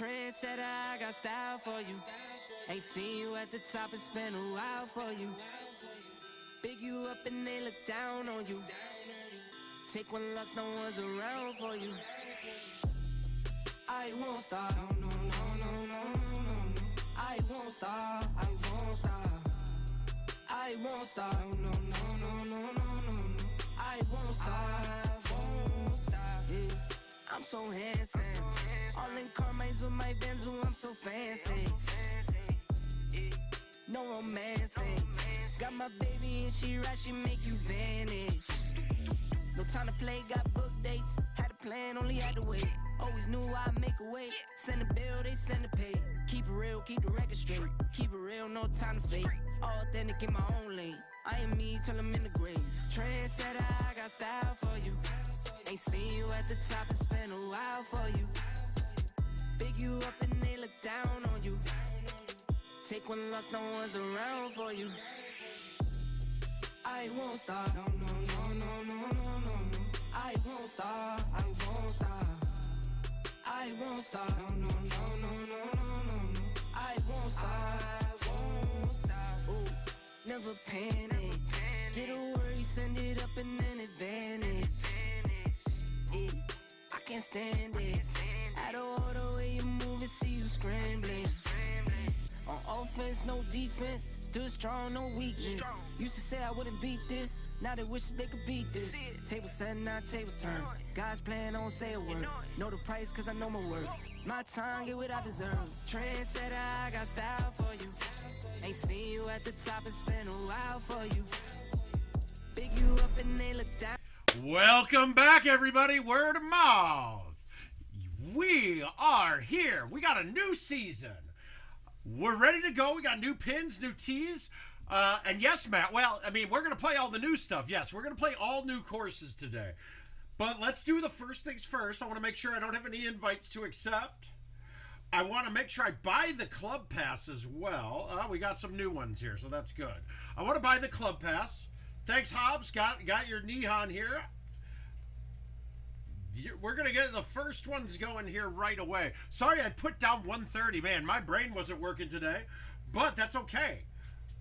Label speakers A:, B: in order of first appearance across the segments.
A: Trendsetter, I got style for you. Ain't seen you at the top, it's been a while for you. Big you up and they look down on you. Take one loss, no one's around for you. I won't stop, no, no, no, no, no, no. I won't stop, I won't stop. I won't stop, no, no, no, no, no, no. I won't stop, yeah. I'm so handsome. All in Carmines with my Benz, I'm so fancy. No romancing. Got my baby and she right, she make you vanish. No time to play, got book dates. Had a plan, only had to wait. Always knew I'd make a way. Send a bill, they send a pay. Keep it real, keep the record straight. Keep it real, no time to fake. All authentic in my own lane. I am me till I'm in the grave. Trendsetter, I got style for you. Ain't seen you at the top, it's been a while for you. Big you up and they look down on you. Take one loss, no one's around for you. I won't stop, no, no, no, no, no, no, no. I won't stop, I won't stop. I won't stop, no, no, no, no, no, no, no. I won't stop, ooh, never panic. Get a worry, send it up and then advantage. Yeah, I can't stand it. Out of order way you move and see you scrambling. On offense, no defense. Still strong, no weakness. Used to say I wouldn't beat this. Now they wish they could beat this. Table set, now tables turn. Guys playing, don't say a word. Know the price, cause I know my worth. My time, get what I deserve. Trendsetter, I got style for you. Ain't seen you at the top, it's been a while for you. Big you up and they look down.
B: Welcome back, everybody. Word of mouth. We are here. We got a new season. We're ready to go. We got new pins, new tees. And yes, Matt, well, I mean, we're going to play all the new stuff. Yes, we're going to play all new courses today. But let's do the first things first. I want to make sure I don't have any invites to accept. I want to make sure I buy the club pass as well. We got some new ones here, so that's good. I want to buy the club pass. Thanks, Hobbs. Got your Nihon here. We're going to get the first ones going here right away. Sorry I put down 1:30. Man, my brain wasn't working today. But that's okay.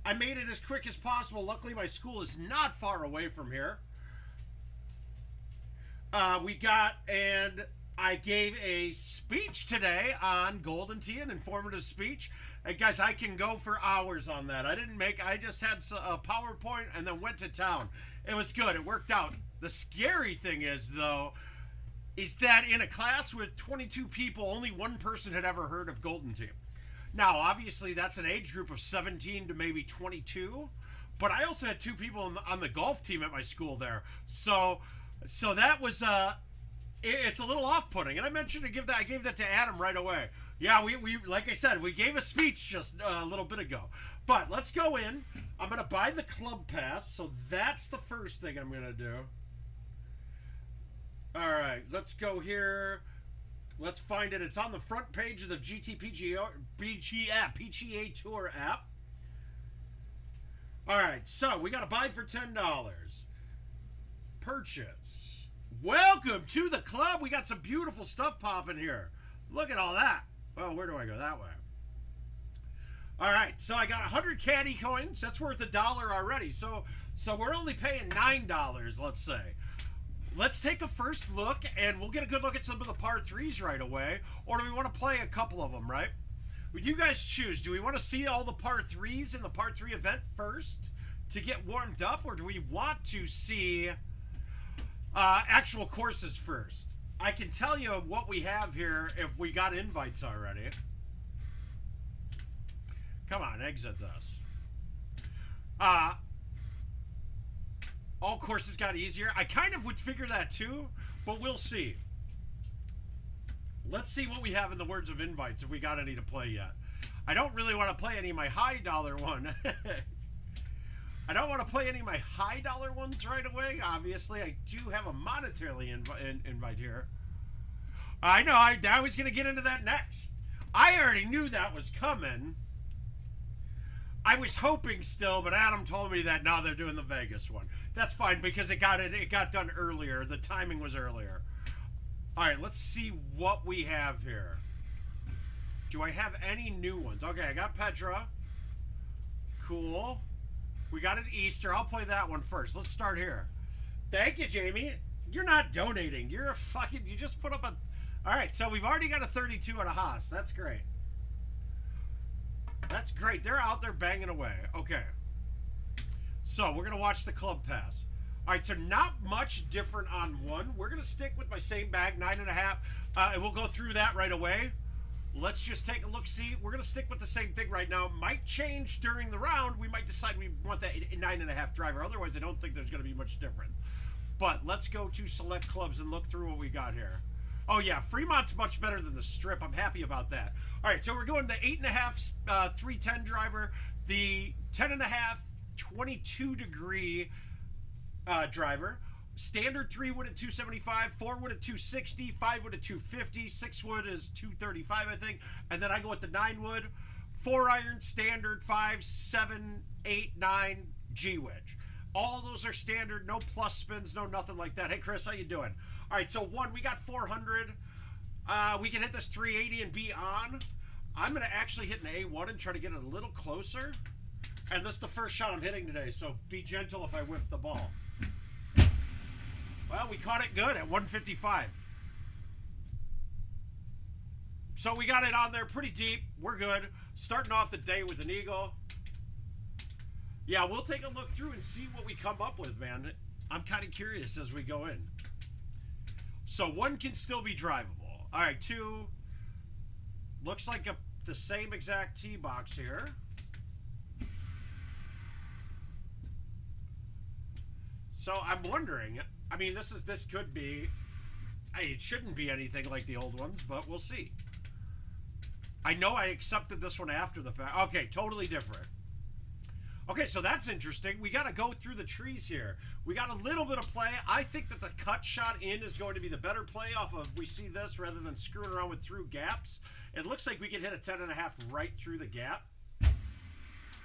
B: I made it as quick as possible. Luckily, my school is not far away from here. And I gave a speech today on Golden Tea, an informative speech. And guys, I can go for hours on that. I just had a PowerPoint and then went to town. It was good. It worked out. The scary thing is, though, is that in a class with 22 people, only one person had ever heard of Golden Tea. Now, obviously, that's an age group of 17 to maybe 22. But I also had two people on the golf team at my school there. So that was, it's a little off-putting. And I mentioned I gave that to Adam right away. Yeah, we like I said, we gave a speech just a little bit ago. But let's go in. I'm going to buy the club pass. So that's the first thing I'm going to do. All right, let's go here. Let's find it. It's on the front page of the PGA Tour app. All right, so we got to buy for $10. Purchase. Welcome to the club. We got some beautiful stuff popping here. Look at all that. Well, where do I go? That way. All right, so I got 100 caddy coins. That's worth $1 already. So we're only paying $9, let's say. Let's take a first look, and we'll get a good look at some of the par 3s right away. Or do we want to play a couple of them, right? Would you guys choose? Do we want to see all the par 3s in the par 3 event first to get warmed up? Or do we want to see actual courses first? I can tell you what we have here if we got invites already. Come on, exit this. All courses got easier. I kind of would figure that too, but we'll see. Let's see what we have in the words of invites if we got any to play yet. I don't really want to play any of my high dollar one. I don't want to play any of my high dollar ones right away. Obviously, I do have a monetarily invite here. I know, I was going to get into that next. I already knew that was coming. I was hoping still, but Adam told me that now they're doing the Vegas one. That's fine because it got done earlier. The timing was earlier. All right, let's see what we have here. Do I have any new ones? Okay, I got Petra. Cool. We got an Easter. I'll play that one first. Let's start here. Thank you, Jamie. You're not donating. You're a fucking... You just put up a... All right, so we've already got a 32 at a Haas. That's great. That's great. They're out there banging away. Okay. So we're going to watch the club pass. All right, so not much different on one. We're going to stick with my same bag, 9.5. And we'll go through that right away. Let's just take a look-see. We're going to stick with the same thing right now. Might change during the round. We might decide we want that 9.5 driver. Otherwise, I don't think there's going to be much different. But let's go to select clubs and look through what we got here. Oh, yeah. Fremont's much better than the Strip. I'm happy about that. All right, so we're going the 8.5 310 driver, the 10.5 22-degree driver, standard 3-wood at 275, 4-wood at 260, 5-wood at 250, 6-wood is 235, I think, and then I go with the 9-wood, 4-iron, standard, 5, 7, 8, 9, G-wedge. All those are standard, no plus spins, no nothing like that. Hey, Chris, how you doing? All right, so one, we got 400. We can hit this 380 and be on. I'm going to actually hit an A1 and try to get it a little closer. And this is the first shot I'm hitting today, so be gentle if I whiff the ball. Well, we caught it good at 155. So we got it on there pretty deep. We're good. Starting off the day with an eagle. Yeah, we'll take a look through and see what we come up with, man. I'm kind of curious as we go in. So one can still be drivable. All right, two. Looks like the same exact tee box here. So I'm wondering, I mean, this could be, it shouldn't be anything like the old ones, but we'll see. I know I accepted this one after the fact. Okay, totally different. Okay, so that's interesting. We got to go through the trees here. We got a little bit of play. I think that the cut shot in is going to be the better play off of we see this rather than screwing around with through gaps. It looks like we could hit a 10.5 right through the gap.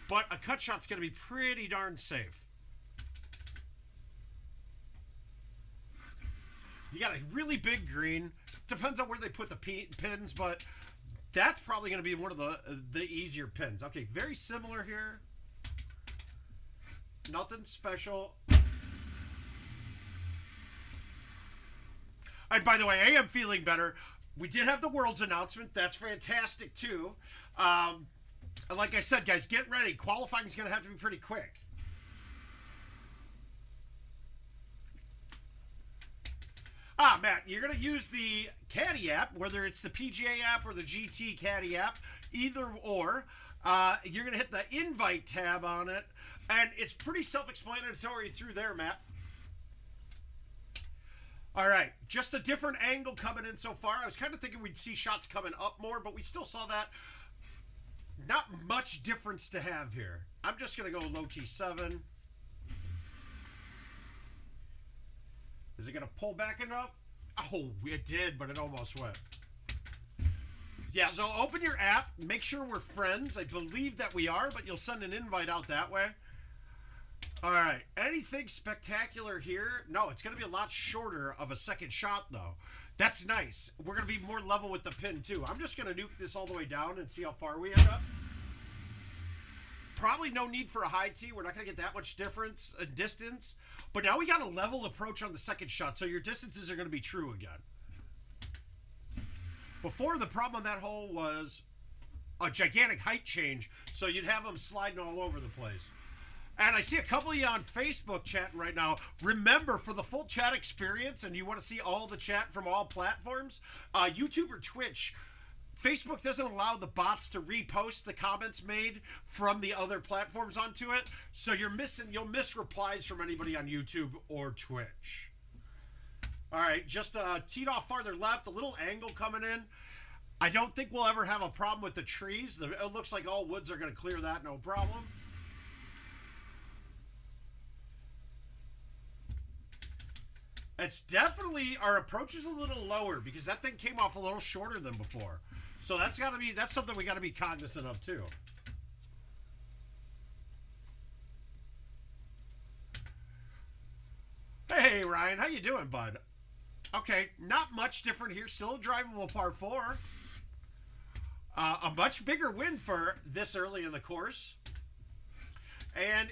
B: But a cut shot's going to be pretty darn safe. You got a really big green. Depends on where they put the pins, but that's probably going to be one of the easier pins. Okay, very similar here. Nothing special. And by the way, I am feeling better. We did have the Worlds announcement. That's fantastic, too. Like I said, guys, get ready. Qualifying is going to have to be pretty quick. Matt, you're going to use the Caddy app, whether it's the PGA app or the GT Caddy app, either or. You're going to hit the invite tab on it, and it's pretty self-explanatory through there, Matt. All right, just a different angle coming in so far. I was kind of thinking we'd see shots coming up more, but we still saw that. Not much difference to have here. I'm just going to go low T7. Is it going to pull back enough? Oh, it did, but it almost went. Yeah, so open your app. Make sure we're friends. I believe that we are, but you'll send an invite out that way. All right. Anything spectacular here? No, it's going to be a lot shorter of a second shot, though. That's nice. We're going to be more level with the pin, too. I'm just going to nuke this all the way down and see how far we end up. Probably no need for a high tee. We're not going to get that much distance. But now we got a level approach on the second shot, so your distances are going to be true again. Before, the problem on that hole was a gigantic height change, so you'd have them sliding all over the place. And I see a couple of you on Facebook chatting right now. Remember, for the full chat experience, and you want to see all the chat from all platforms, YouTube or Twitch, Facebook doesn't allow the bots to repost the comments made from the other platforms onto it, so you'll miss replies from anybody on YouTube or Twitch. All right, just teed off farther left, a little angle coming in. I don't think we'll ever have a problem with the trees. It looks like all woods are going to clear that, no problem. It's definitely, our approach is a little lower because that thing came off a little shorter than before. So that's something we got to be cognizant of too. Hey Ryan, how you doing, bud? Okay, not much different here. Still a drivable par 4. A much bigger win for this early in the course. And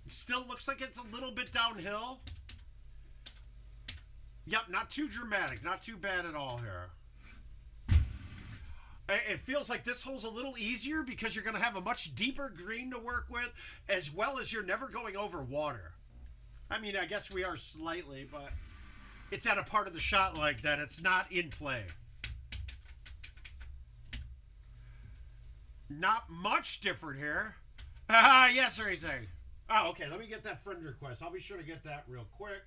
B: still looks like it's a little bit downhill. Yep, not too dramatic. Not too bad at all here. It feels like this hole's a little easier because you're going to have a much deeper green to work with, as well as you're never going over water. I mean, I guess we are slightly, but it's at a part of the shot like that. It's not in play. Not much different here. Ah, yes, Racing. Oh, okay. Let me get that friend request. I'll be sure to get that real quick.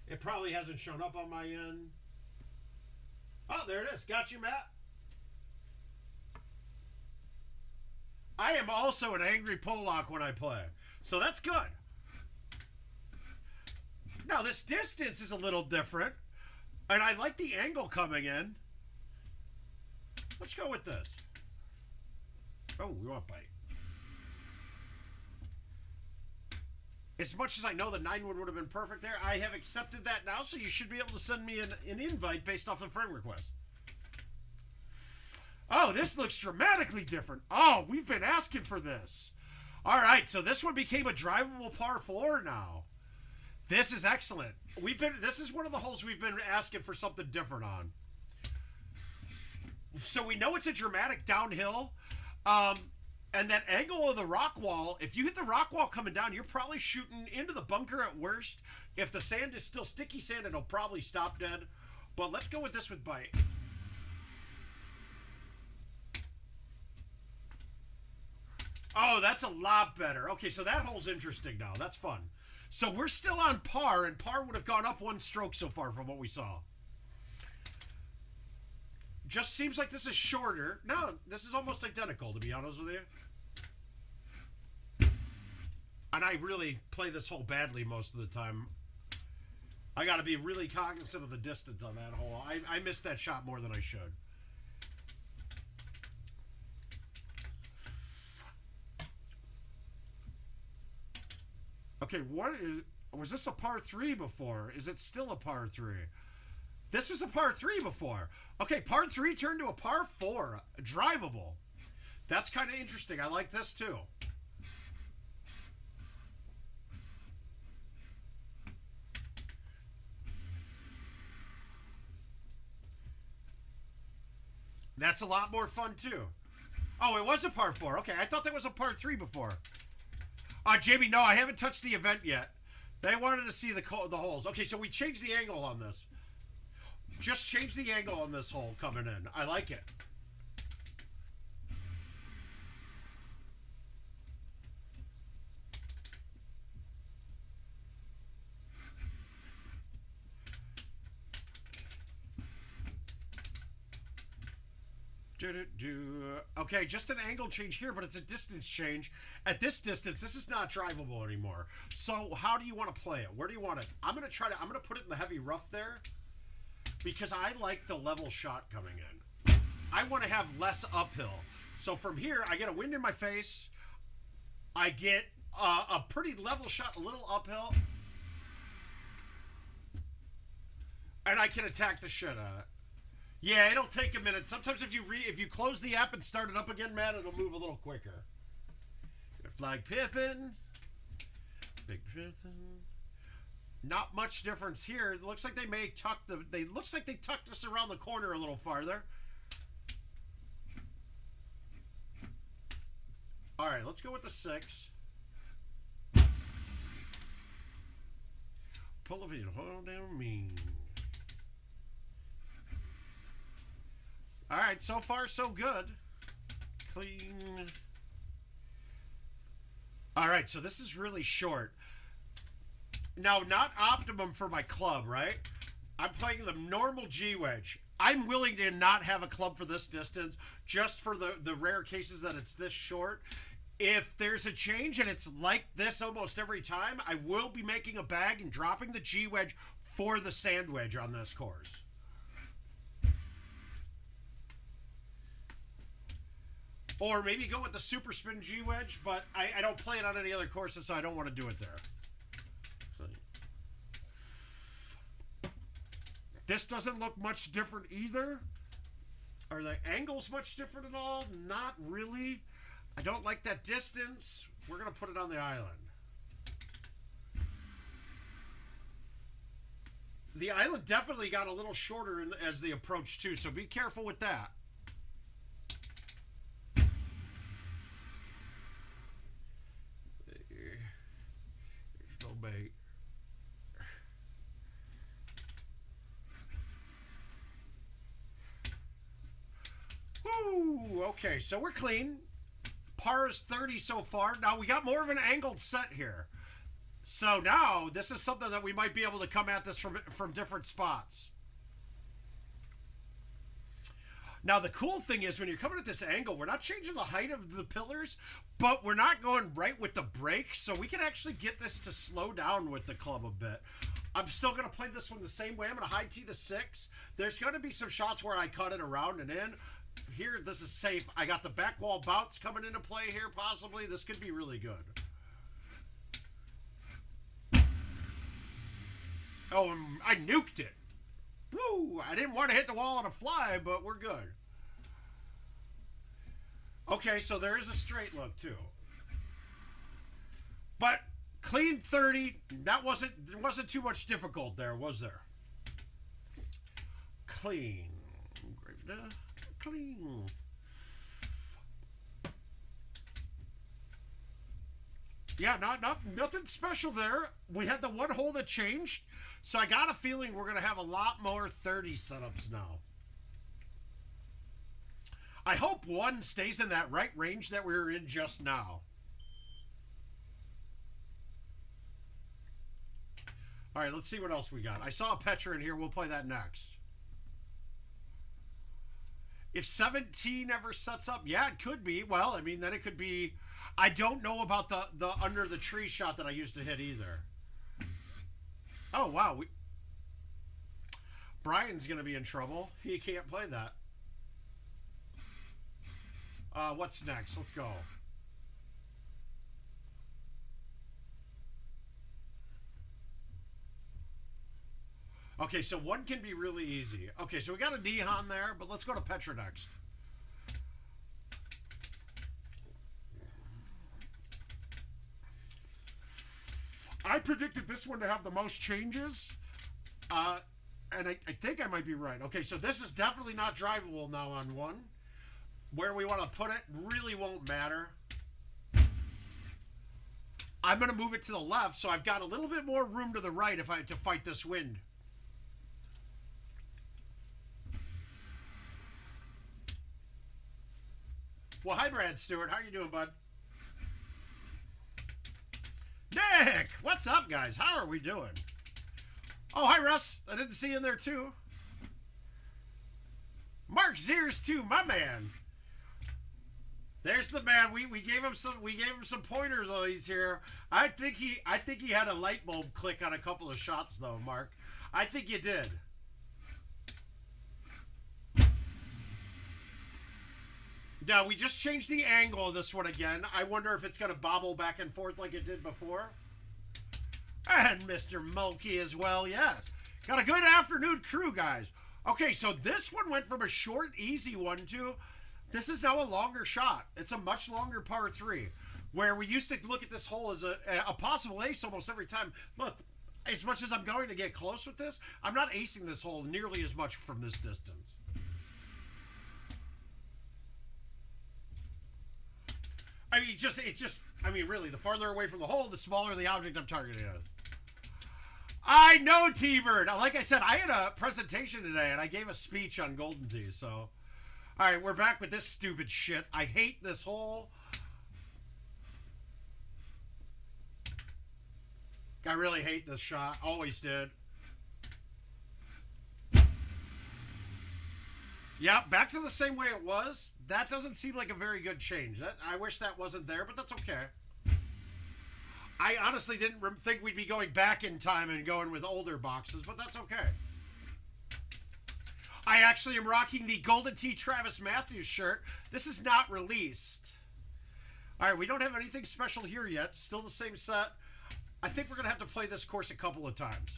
B: It probably hasn't shown up on my end. Oh, there it is. Got you, Matt. I am also an angry Pollock when I play, so that's good. Now, this distance is a little different, and I like the angle coming in. Let's go with this. Oh, we want bite. As much as I know the 9-wood would have been perfect there, I have accepted that now, so you should be able to send me an invite based off the friend request. Oh, this looks dramatically different. Oh, we've been asking for this. All right, so this one became a drivable par 4 now. This is excellent. This is one of the holes we've been asking for something different on. So we know it's a dramatic downhill. And that angle of the rock wall, if you hit the rock wall coming down, you're probably shooting into the bunker at worst. If the sand is still sticky sand, it'll probably stop dead. But let's go with this with bite. Oh, that's a lot better. Okay, so that hole's interesting now. That's fun. So we're still on par, and par would have gone up 1 stroke so far from what we saw. Just seems like this is shorter. No, this is almost identical, to be honest with you. And I really play this hole badly most of the time. I got to be really cognizant of the distance on that hole. I missed that shot more than I should. Okay, was this a par 3 before? Is it still a par 3? This was a par 3 before. Okay, par 3 turned to a par 4. Drivable. That's kind of interesting. I like this too. That's a lot more fun too. Oh, it was a par 4. Okay, I thought that was a par 3 before. Jamie, no, I haven't touched the event yet. They wanted to see the holes. Okay, so we changed the angle on this. Just change the angle on this hole coming in. I like it. Okay, just an angle change here, but it's a distance change. At this distance, this is not drivable anymore. So how do you want to play it? Where do you want it? I'm going to put it in the heavy rough there because I like the level shot coming in. I want to have less uphill. So from here, I get a wind in my face. I get a pretty level shot, a little uphill. And I can attack the shit out of it. Yeah, it'll take a minute. Sometimes if you close the app and start it up again, Matt, it'll move a little quicker. Flag Pippin. Big Pippin. Not much difference here. It looks like they may tuck looks like they tucked us around the corner a little farther. All right, let's go with the 6. Pull up here, hold down mean. All right, so far so good. Clean. All right, so this is really short. Now, not optimum for my club, right? I'm playing the normal G wedge. I'm willing to not have a club for this distance, just for the rare cases that it's this short. If there's a change and it's like this almost every time, I will be making a bag and dropping the G wedge for the sand wedge on this course. Or maybe go with the super spin G wedge, but I don't play it on any other courses, so I don't want to do it there. This doesn't look much different either. Are the angles much different at all? Not really. I don't like that distance. We're going to put it on the island. The island definitely got a little shorter as the approach too, so be careful with that. There's no bait. Woo! Okay, so we're clean. Par is 30 so far. Now we got more of an angled set here. So now this is something that we might be able to come at this from different spots. Now the cool thing is when you're coming at this angle, we're not changing the height of the pillars, but we're not going right with the brake, so we can actually get this to slow down with the club a bit. I'm still going to play this one the same way. I'm going to high tee the 6. There's going to be some shots where I cut it around and in. Here, this is safe. I got the back wall bounce coming into play here, possibly. This could be really good. Oh, I nuked it. Woo! I didn't want to hit the wall on a fly, but we're good. Okay, so there is a straight look, too. But clean 30. That wasn't too much difficult there, was there? Clean. Clean. Yeah, nothing special there. We had the one hole that changed, so I got a feeling we're going to have a lot more 30 setups now. I hope one stays in that right range that we were in just now. All right, let's see what else we got. I saw a Petra in here. We'll play that next. If 17 ever sets up, yeah, it could be. Well, I mean, then it could be... I don't know about the under the tree shot that I used to hit either. Oh, wow. Brian's going to be in trouble. He can't play that. What's next? Let's go. Okay, so one can be really easy. Okay, so we got a Nihon there, but let's go to Petra next. I predicted this one to have the most changes, and I think I might be right. Okay, so this is definitely not drivable now on one. Where we want to put it really won't matter. I'm going to move it to the left, so I've got a little bit more room to the right if I had to fight this wind. Well, hi, Brad Stewart. How you doing, bud? Nick! What's up, guys? How are we doing? Oh, hi, Russ. I didn't see you in there, too. Marc Zeers, too. My man. There's the man. We gave him some pointers while he's here. I think he had a light bulb click on a couple of shots, though, Mark. I think you did. Now, we just changed the angle of this one again. I wonder if it's going to bobble back and forth like it did before. And Mr. Mulkey as well, yes. Got a good afternoon crew, guys. Okay, so this one went from a short, easy one to... This is now a longer shot. It's a much longer par 3. Where we used to look at this hole as a possible ace almost every time. Look, as much as I'm going to get close with this, I'm not acing this hole nearly as much from this distance. I mean, really, the farther away from the hole, the smaller the object I'm targeting is. I know, T-Bird. Like I said, I had a presentation today, and I gave a speech on Golden Tee, so... All right, we're back with this stupid shit. I hate this hole. I really hate this shot. Always did. Yeah, back to the same way it was. That doesn't seem like a very good change. I wish that wasn't there, but that's okay. I honestly didn't think we'd be going back in time and going with older boxes, but that's okay. I actually am rocking the Golden Tee Travis Matthews shirt. This is not released. All right, we don't have anything special here yet. Still the same set. I think we're going to have to play this course a couple of times.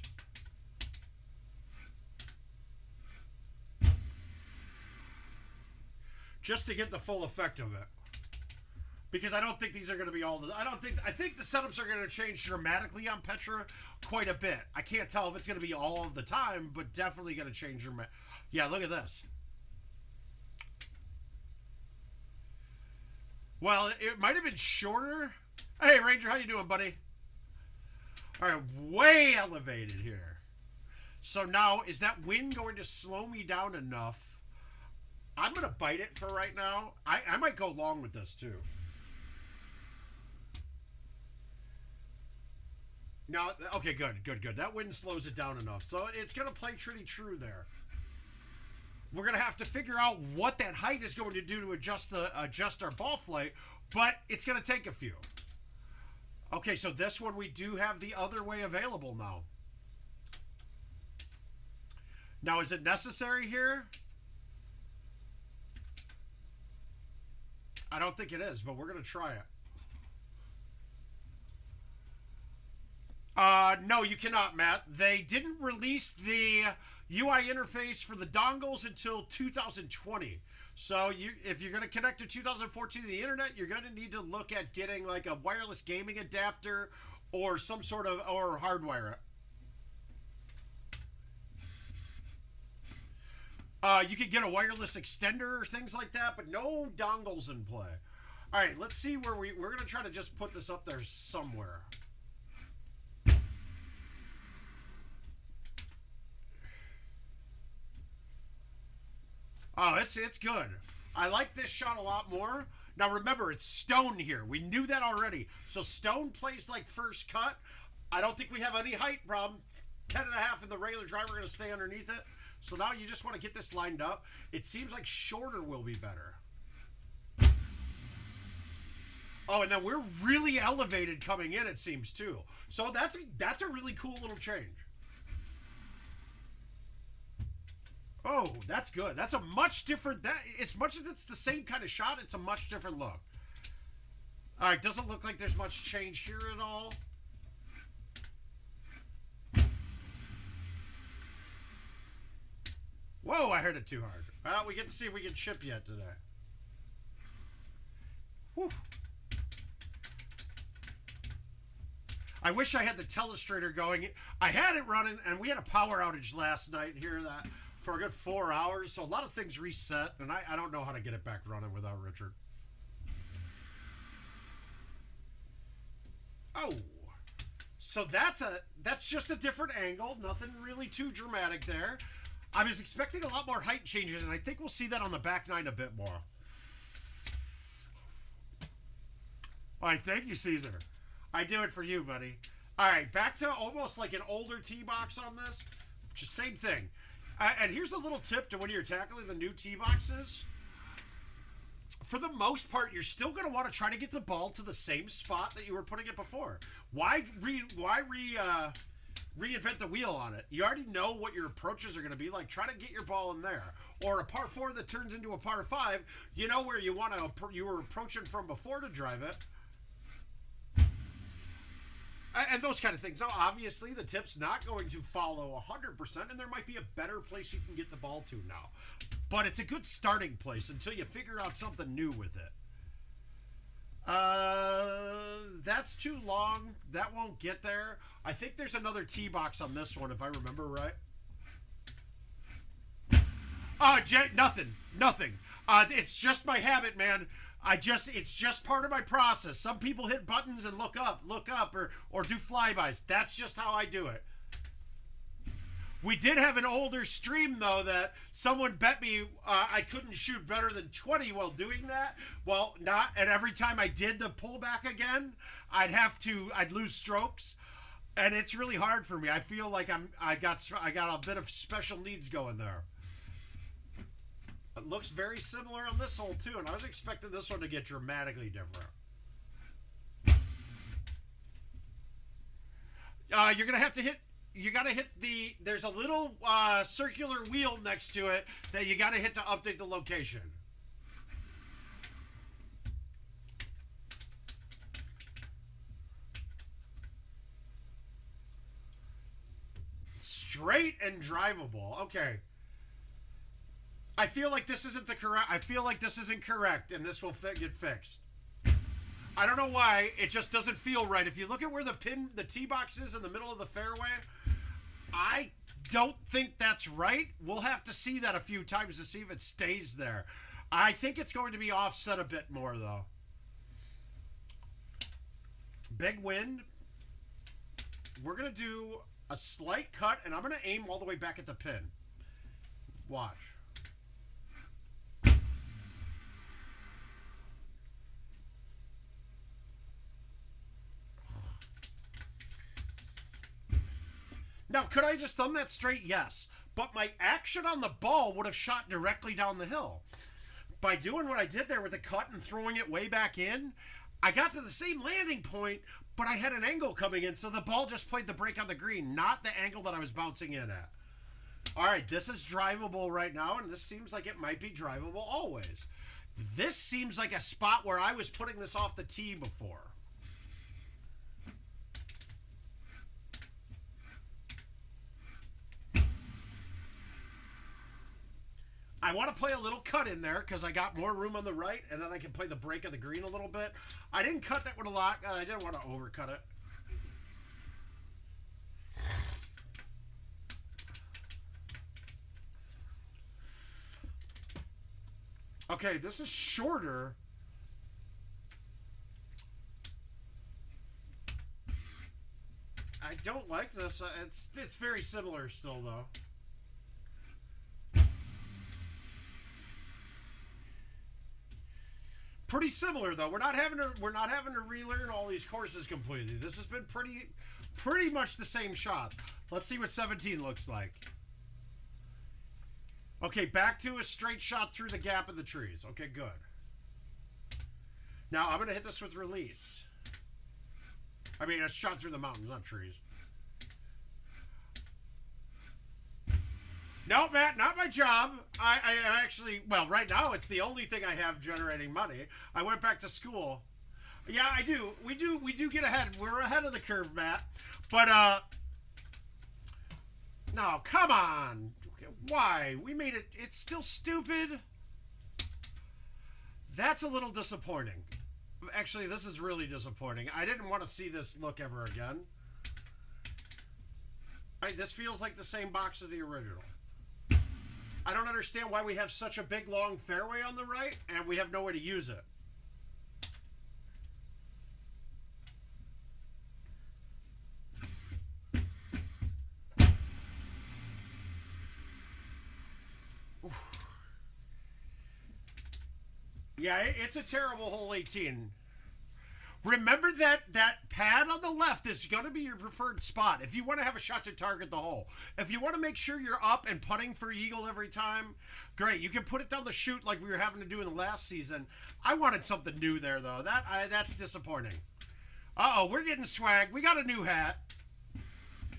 B: just to get the full effect of it. Because I don't think these are going to be all the... I think the setups are going to change dramatically on Petra quite a bit. I can't tell if it's going to be all of the time, but definitely going to change dramatically. Yeah, look at this. Well, it might have been shorter. Hey, Ranger, how you doing, buddy? All right, way elevated here. So now, is that wind going to slow me down enough? I'm going to bite it for right now. I might go long with this, too. Now, okay, good. That wind slows it down enough. So it's going to play pretty true there. We're going to have to figure out what that height is going to do to adjust our ball flight, but it's going to take a few. Okay, so this one we do have the other way available now. Now, is it necessary here? I don't think it is, but we're going to try it. No, you cannot, Matt. They didn't release the UI interface for the dongles until 2020. So if you're going to connect to 2014 to the internet, you're going to need to look at getting like a wireless gaming adapter or some sort of, or hardwire it. You could get a wireless extender or things like that, but no dongles in play. All right, let's see where we're going to try to just put this up there somewhere. Oh, it's good. I like this shot a lot more. Now remember, it's stone here. We knew that already. So stone plays like first cut. I don't think we have any height problem. 10.5 in the regular driver, we're going to stay underneath it. So now you just want to get this lined up. It seems like shorter will be better. Oh, and then we're really elevated coming in, it seems, too. So that's a really cool little change. Oh, that's good. That's a much different... as much as it's the same kind of shot, it's a much different look. All right, doesn't look like there's much change here at all. Whoa, I heard it too hard. Well, we get to see if we can chip yet today. Whew. I wish I had the telestrator going. I had it running, and we had a power outage last night here for a good 4 hours, so a lot of things reset, and I don't know how to get it back running without Richard. Oh, so that's just a different angle. Nothing really too dramatic there. I was expecting a lot more height changes, and I think we'll see that on the back nine a bit more. All right, thank you, Caesar. I do it for you, buddy. All right, back to almost like an older tee box on this. Just same thing. And here's a little tip to when you're tackling the new tee boxes. For the most part, you're still going to want to try to get the ball to the same spot that you were putting it before. Why reinvent the wheel on it? You already know what your approaches are going to be like. Try to get your ball in there. Or a par 4 that turns into a par 5. You know where you were approaching from before to drive it. And those kind of things. Now, obviously, the tip's not going to follow 100%, and there might be a better place you can get the ball to now. But it's a good starting place until you figure out something new with it. That's too long. That won't get there. I think there's another tee box on this one, if I remember right. Nothing. It's just my habit, man. It's just part of my process. Some people hit buttons and look up, or do flybys. That's just how I do it. We did have an older stream, though, that someone bet me I couldn't shoot better than 20 while doing that. Well, and every time I did the pullback again, I'd lose strokes. And it's really hard for me. I feel like I got a bit of special needs going there. It looks very similar on this hole, too, and I was expecting this one to get dramatically different. You're going to have to hit... You got to hit there's a little circular wheel next to it that you got to hit to update the location. Straight and drivable. Okay. I feel like this isn't the correct. I feel like this isn't correct, and this will get fixed. I don't know why. It just doesn't feel right. If you look at where the tee box is in the middle of the fairway, I don't think that's right. We'll have to see that a few times to see if it stays there. I think it's going to be offset a bit more, though. Big wind. We're going to do a slight cut, and I'm going to aim all the way back at the pin. Watch. Now, could I just thumb that straight? Yes. But my action on the ball would have shot directly down the hill. By doing what I did there with the cut and throwing it way back in, I got to the same landing point, but I had an angle coming in, so the ball just played the break on the green, not the angle that I was bouncing in at. All right, this is drivable right now, and this seems like it might be drivable always. This seems like a spot where I was putting this off the tee before. I want to play a little cut in there because I got more room on the right, and then I can play the break of the green a little bit. I didn't cut that with a lot. I didn't want to overcut it. Okay, this is shorter. I don't like this. It's very similar still, though. Pretty similar though. We're not having to relearn all these courses completely. This has been pretty much the same shot. Let's see what 17 looks like. Okay, back to a straight shot through the gap of the trees. Okay, good. Now I'm gonna hit this with release. I mean, a shot through the mountains, not trees. No, Matt, not my job. I actually, well, right now it's the only thing I have generating money. I went back to school. Yeah, I do. We do get ahead. We're ahead of the curve, Matt. But, no, come on. Why? We made it. It's still stupid. That's a little disappointing. Actually, this is really disappointing. I didn't want to see this look ever again. This feels like the same box as the original. I don't understand why we have such a big, long fairway on the right, and we have no way to use it. Oof. Yeah, it's a terrible hole 18. Remember that pad on the left is going to be your preferred spot if you want to have a shot to target the hole. If you want to make sure you're up and putting for eagle every time, great. You can put it down the chute like we were having to do in the last season. I wanted something new there, though. That's disappointing. Uh-oh, we're getting swag. We got a new hat.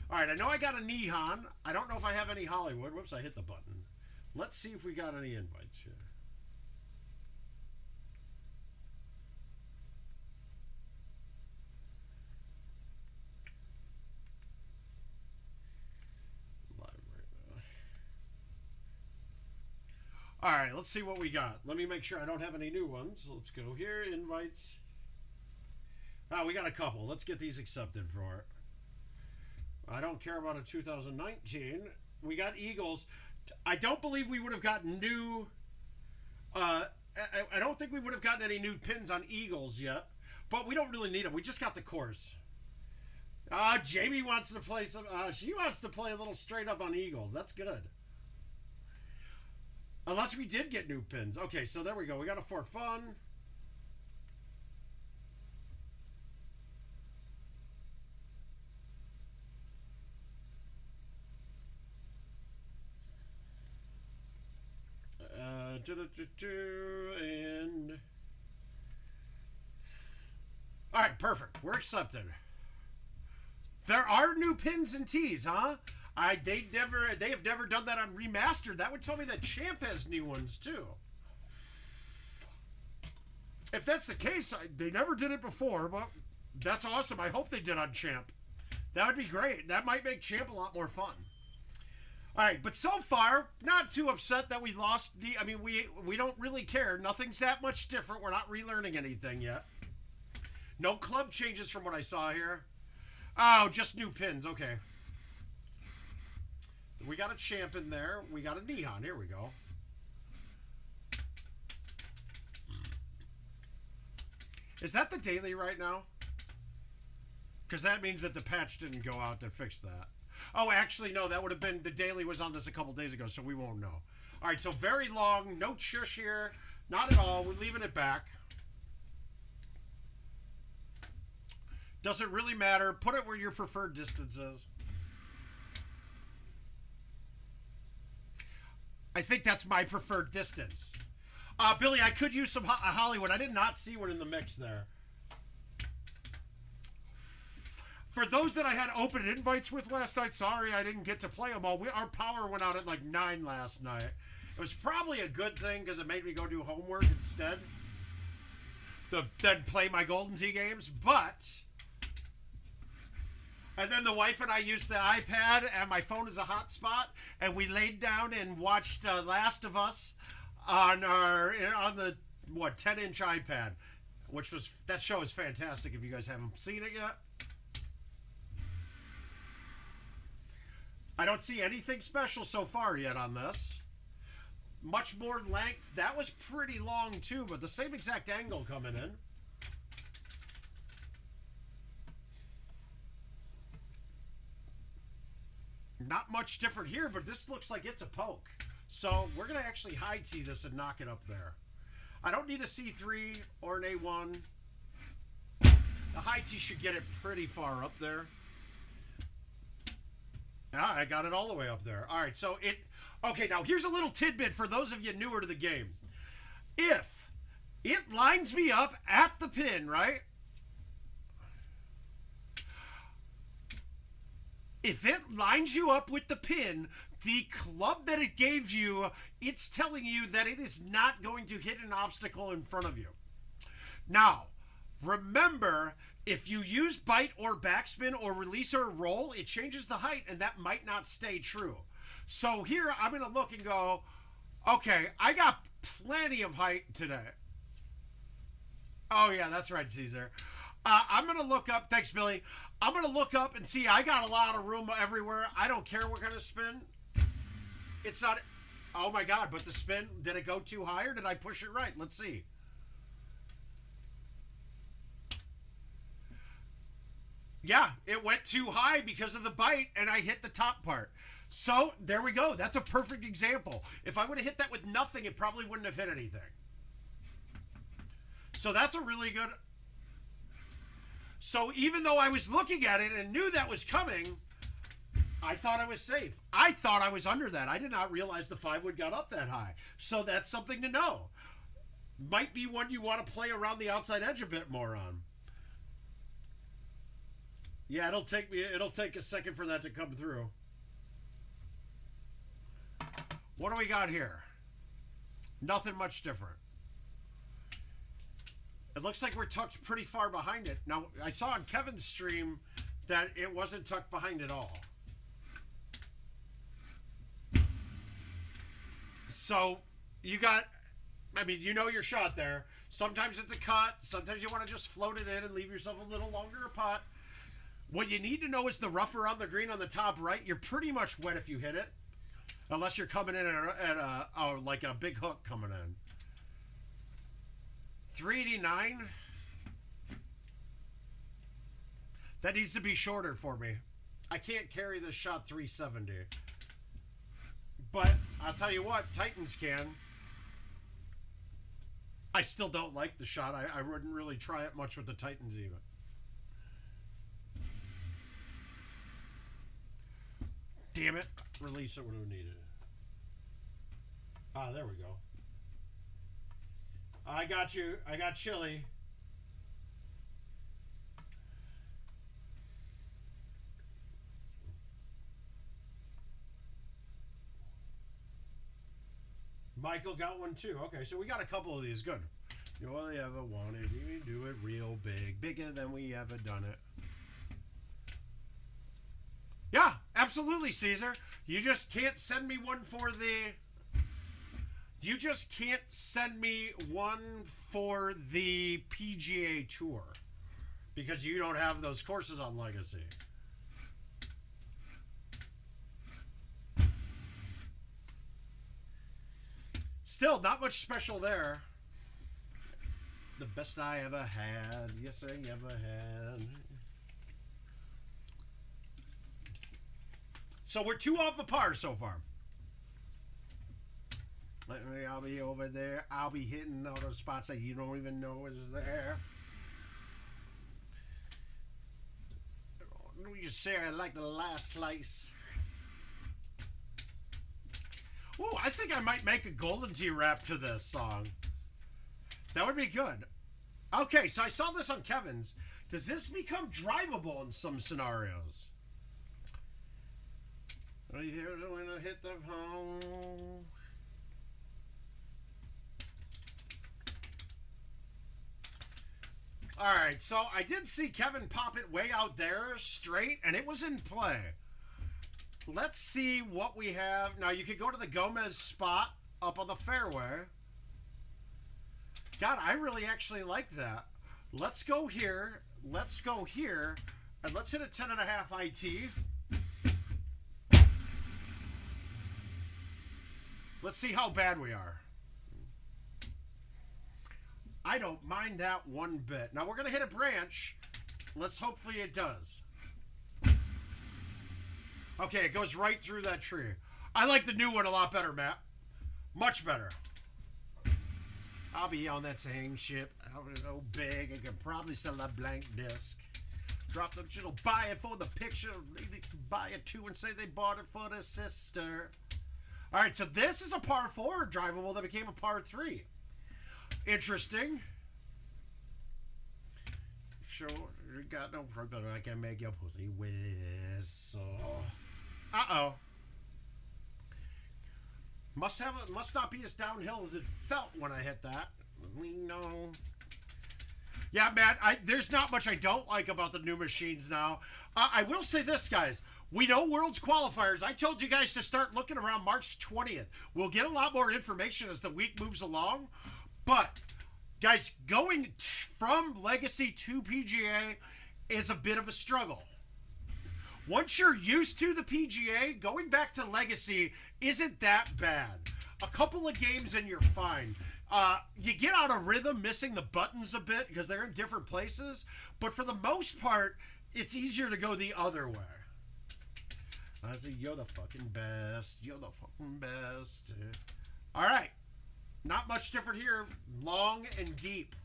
B: All right, I know I got a Nihon. I don't know if I have any Hollywood. Whoops, I hit the button. Let's see if we got any invites here. All right, let's see what we got. Let me make sure I don't have any new ones. Let's go here, invites. Oh, we got a couple. Let's get these accepted for it. I don't care about a 2019. We got Eagles. I don't believe we would have gotten new... I don't think we would have gotten any new pins on Eagles yet. But we don't really need them. We just got the course. Jamie wants to play some... she wants to play a little straight up on Eagles. That's good. Unless we did get new pins. Okay, so there we go. We got a for fun. And... All right, perfect. We're accepted. There are new pins and tees, huh? They have never done that on Remastered. That would tell me that Champ has new ones too. If that's the case, they never did it before, but that's awesome. I hope they did on Champ. That would be great. That might make Champ a lot more fun. All right, but so far, not too upset that we lost. I mean, we don't really care. Nothing's that much different. We're not relearning anything yet. No club changes from what I saw here. Oh, just new pins. Okay. We got a champ in there. We got a neon. Here we go. Is that the daily right now? Because that means that the patch didn't go out to fix that. Oh, actually, no. That would have been... The daily was on this a couple days ago, so we won't know. All right, so very long. No shush here. Not at all. We're leaving it back. Doesn't really matter. Put it where your preferred distance is. I think that's my preferred distance. Billy, I could use some Hollywood. I did not see one in the mix there. For those that I had open invites with last night, sorry I didn't get to play them all. Our power went out at like 9 last night. It was probably a good thing because it made me go do homework instead. Then play my Golden Tee games. But... And then the wife and I used the iPad and my phone as a hotspot. And we laid down and watched Last of Us on the 10-inch iPad, which was, that show is fantastic if you guys haven't seen it yet. I don't see anything special so far yet on this. Much more length. That was pretty long too, but the same exact angle coming in. Not much different here, but this looks like it's a poke. So we're going to actually high tee this and knock it up there. I don't need a C3 or an A1. The high tee should get it pretty far up there. Ah, I got it all the way up there. All right, so it... Okay, now here's a little tidbit for those of you newer to the game. If it lines me up at the pin, right? If it lines you up with the pin, the club that it gave you, it's telling you that it is not going to hit an obstacle in front of you. Now, remember, if you use bite or backspin or release or roll, it changes the height, and that might not stay true. So here, I'm going to look and go, okay, I got plenty of height today. Oh, yeah, that's right, Caesar. I'm going to look up, thanks, Billy. I'm going to look up and see, I got a lot of room everywhere. I don't care what kind of spin. It's not, oh my God, but the spin, did it go too high or did I push it right? Let's see. Yeah, it went too high because of the bite and I hit the top part. So there we go. That's a perfect example. If I would have hit that with nothing, it probably wouldn't have hit anything. So that's a really good... So even though I was looking at it and knew that was coming, I thought I was safe. I thought I was under that. I did not realize the 5-wood got up that high. So that's something to know. Might be one you want to play around the outside edge a bit more on. Yeah, it'll take a second for that to come through. What do we got here? Nothing much different. It looks like we're tucked pretty far behind it. Now, I saw on Kevin's stream that it wasn't tucked behind at all. So, you got... I mean, you know your shot there. Sometimes it's a cut. Sometimes you want to just float it in and leave yourself a little longer a putt. What you need to know is the rough around the green on the top right. You're pretty much wet if you hit it. Unless you're coming in at like a big hook coming in. 389. That needs to be shorter for me. I can't carry this shot 370. But I'll tell you what, Titans can. I still don't like the shot. I wouldn't really try it much with the Titans even. Damn it. Release it when we need it. Ah, there we go. I got you. I got chili. Michael got one too. Okay, so we got a couple of these. Good. You only ever wanted. You do it real big. Bigger than we ever done it. Yeah, absolutely. Absolutely, Caesar. You just can't send me one for the... You just can't send me one for the PGA Tour. Because you don't have those courses on Legacy. Still, not much special there. The best I ever had. Yes, I ever had. So we're 2 off the par so far. I'll be over there. I'll be hitting all those spots that you don't even know is there. You say I like the last slice. Ooh, I think I might make a Golden Tee rap to this song. That would be good. Okay, so I saw this on Kevin's. Does this become drivable in some scenarios? Are you here when I hit the home? Alright, so I did see Kevin pop it way out there straight, and it was in play. Let's see what we have. Now, you could go to the Gomez spot up on the fairway. God, I really actually like that. Let's go here. Let's go here. And let's hit a 10.5 IT. Let's see how bad we are. I don't mind that one bit. Now, we're going to hit a branch. Let's hopefully it does. Okay, it goes right through that tree. I like the new one a lot better, Matt. Much better. I'll be on that same ship. I'll be so big, I can probably sell a blank disc. Drop them, she'll buy it for the picture. Maybe buy it too and say they bought it for their sister. All right, so this is a par 4 drivable that became a par 3. Interesting. Sure, you got no problem. I can make your pussy whistle. Uh-oh. Must not be as downhill as it felt when I hit that. We know. Yeah, Matt, there's not much I don't like about the new machines now. I will say this, guys. We know Worlds qualifiers. I told you guys to start looking around March 20th. We'll get a lot more information as the week moves along. But, guys, going from Legacy to PGA is a bit of a struggle. Once you're used to the PGA, going back to Legacy isn't that bad. A couple of games and you're fine. You get out of rhythm missing the buttons a bit because they're in different places. But for the most part, it's easier to go the other way. I say, you're the fucking best. You're the fucking best. All right. Not much different here. Long and deep.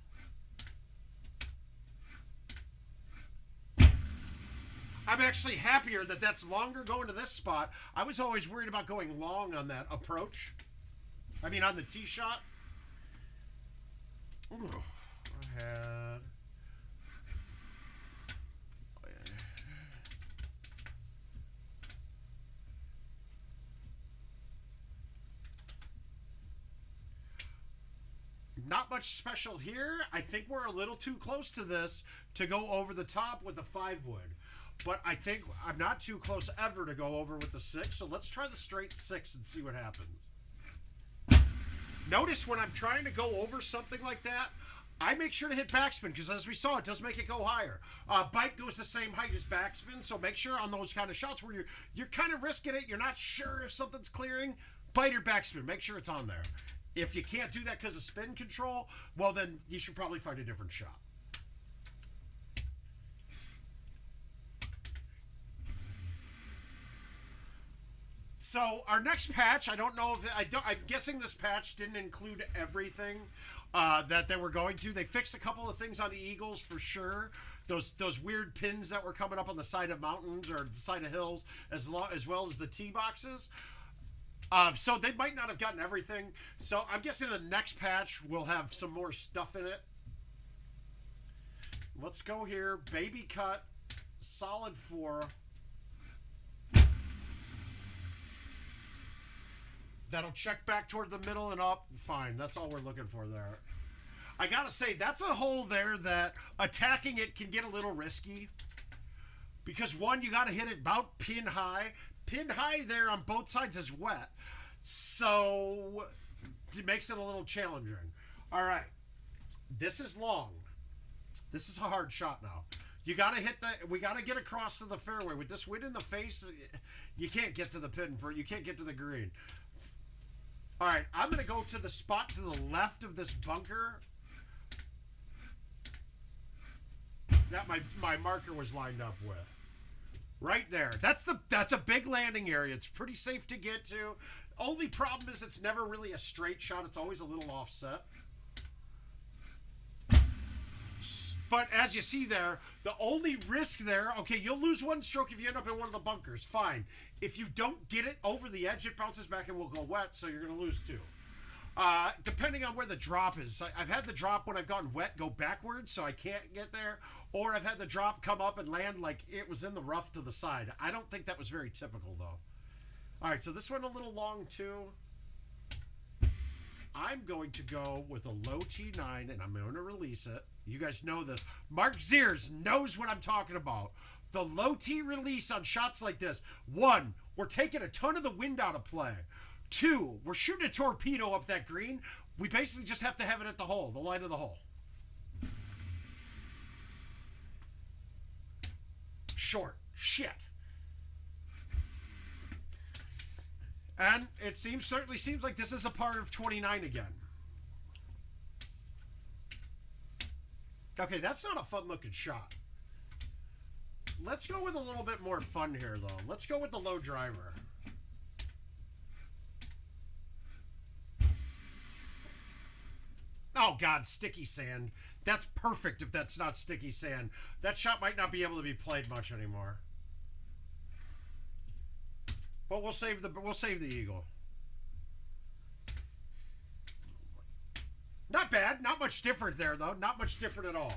B: I'm actually happier that that's longer going to this spot. I was always worried about going long on that approach. I mean, on the tee shot. Ooh, I had... Not much special here. I think we're a little too close to this to go over the top with the 5-wood. But I think I'm not too close ever to go over with the 6. So let's try the straight 6 and see what happens. Notice when I'm trying to go over something like that, I make sure to hit backspin because as we saw, it does make it go higher. Bite goes the same height as backspin. So make sure on those kind of shots where you're kind of risking it, you're not sure if something's clearing, bite or backspin. Make sure it's on there. If you can't do that because of spin control, well, then you should probably find a different shot. So our next patch, I don't know if I'm guessing this patch didn't include everything that they were going to. They fixed a couple of things on the Eagles for sure. Those weird pins that were coming up on the side of mountains or the side of hills, as well as the tee boxes. So they might not have gotten everything. So I'm guessing the next patch will have some more stuff in it. Let's go here. Baby cut. Solid 4. That'll check back toward the middle and up. Fine. That's all we're looking for there. I gotta say, that's a hole there that attacking it can get a little risky. Because one, you gotta hit it about pin high. pin high there on both sides is wet. So it makes it a little challenging. All right. This is long. This is a hard shot now. You got to hit we got to get across to the fairway. With this wind in the face, you can't get to the pin you can't get to the green. All right, I'm going to go to the spot to the left of this bunker that my marker was lined up with. Right there. That's a big landing area. It's pretty safe to get to. Only problem is it's never really a straight shot. It's always a little offset. But as you see there, the only risk there, okay, you'll lose one stroke if you end up in one of the bunkers. Fine. If you don't get it over the edge, it bounces back and will go wet, so you're going to lose two. Depending on where the drop is. I've had the drop when I've gotten wet go backwards, so I can't get there. Or I've had the drop come up and land like it was in the rough to the side. I don't think that was very typical, though. All right, so this one a little long, too. I'm going to go with a low T9, and I'm going to release it. You guys know this. Marc Ziers knows what I'm talking about. The low T release on shots like this. 1, we're taking a ton of the wind out of play. 2, we're shooting a torpedo up that green. We basically just have to have it at the hole, the line of the hole. Short. Shit. And it certainly seems like this is a part of 29 again. Okay, that's not a fun-looking shot. Let's go with a little bit more fun here, though. Let's go with the low driver. Oh, God, sticky sand. That's perfect if that's not sticky sand. That shot might not be able to be played much anymore. But we'll save the eagle. Not bad. Not much different there, though. Not much different at all.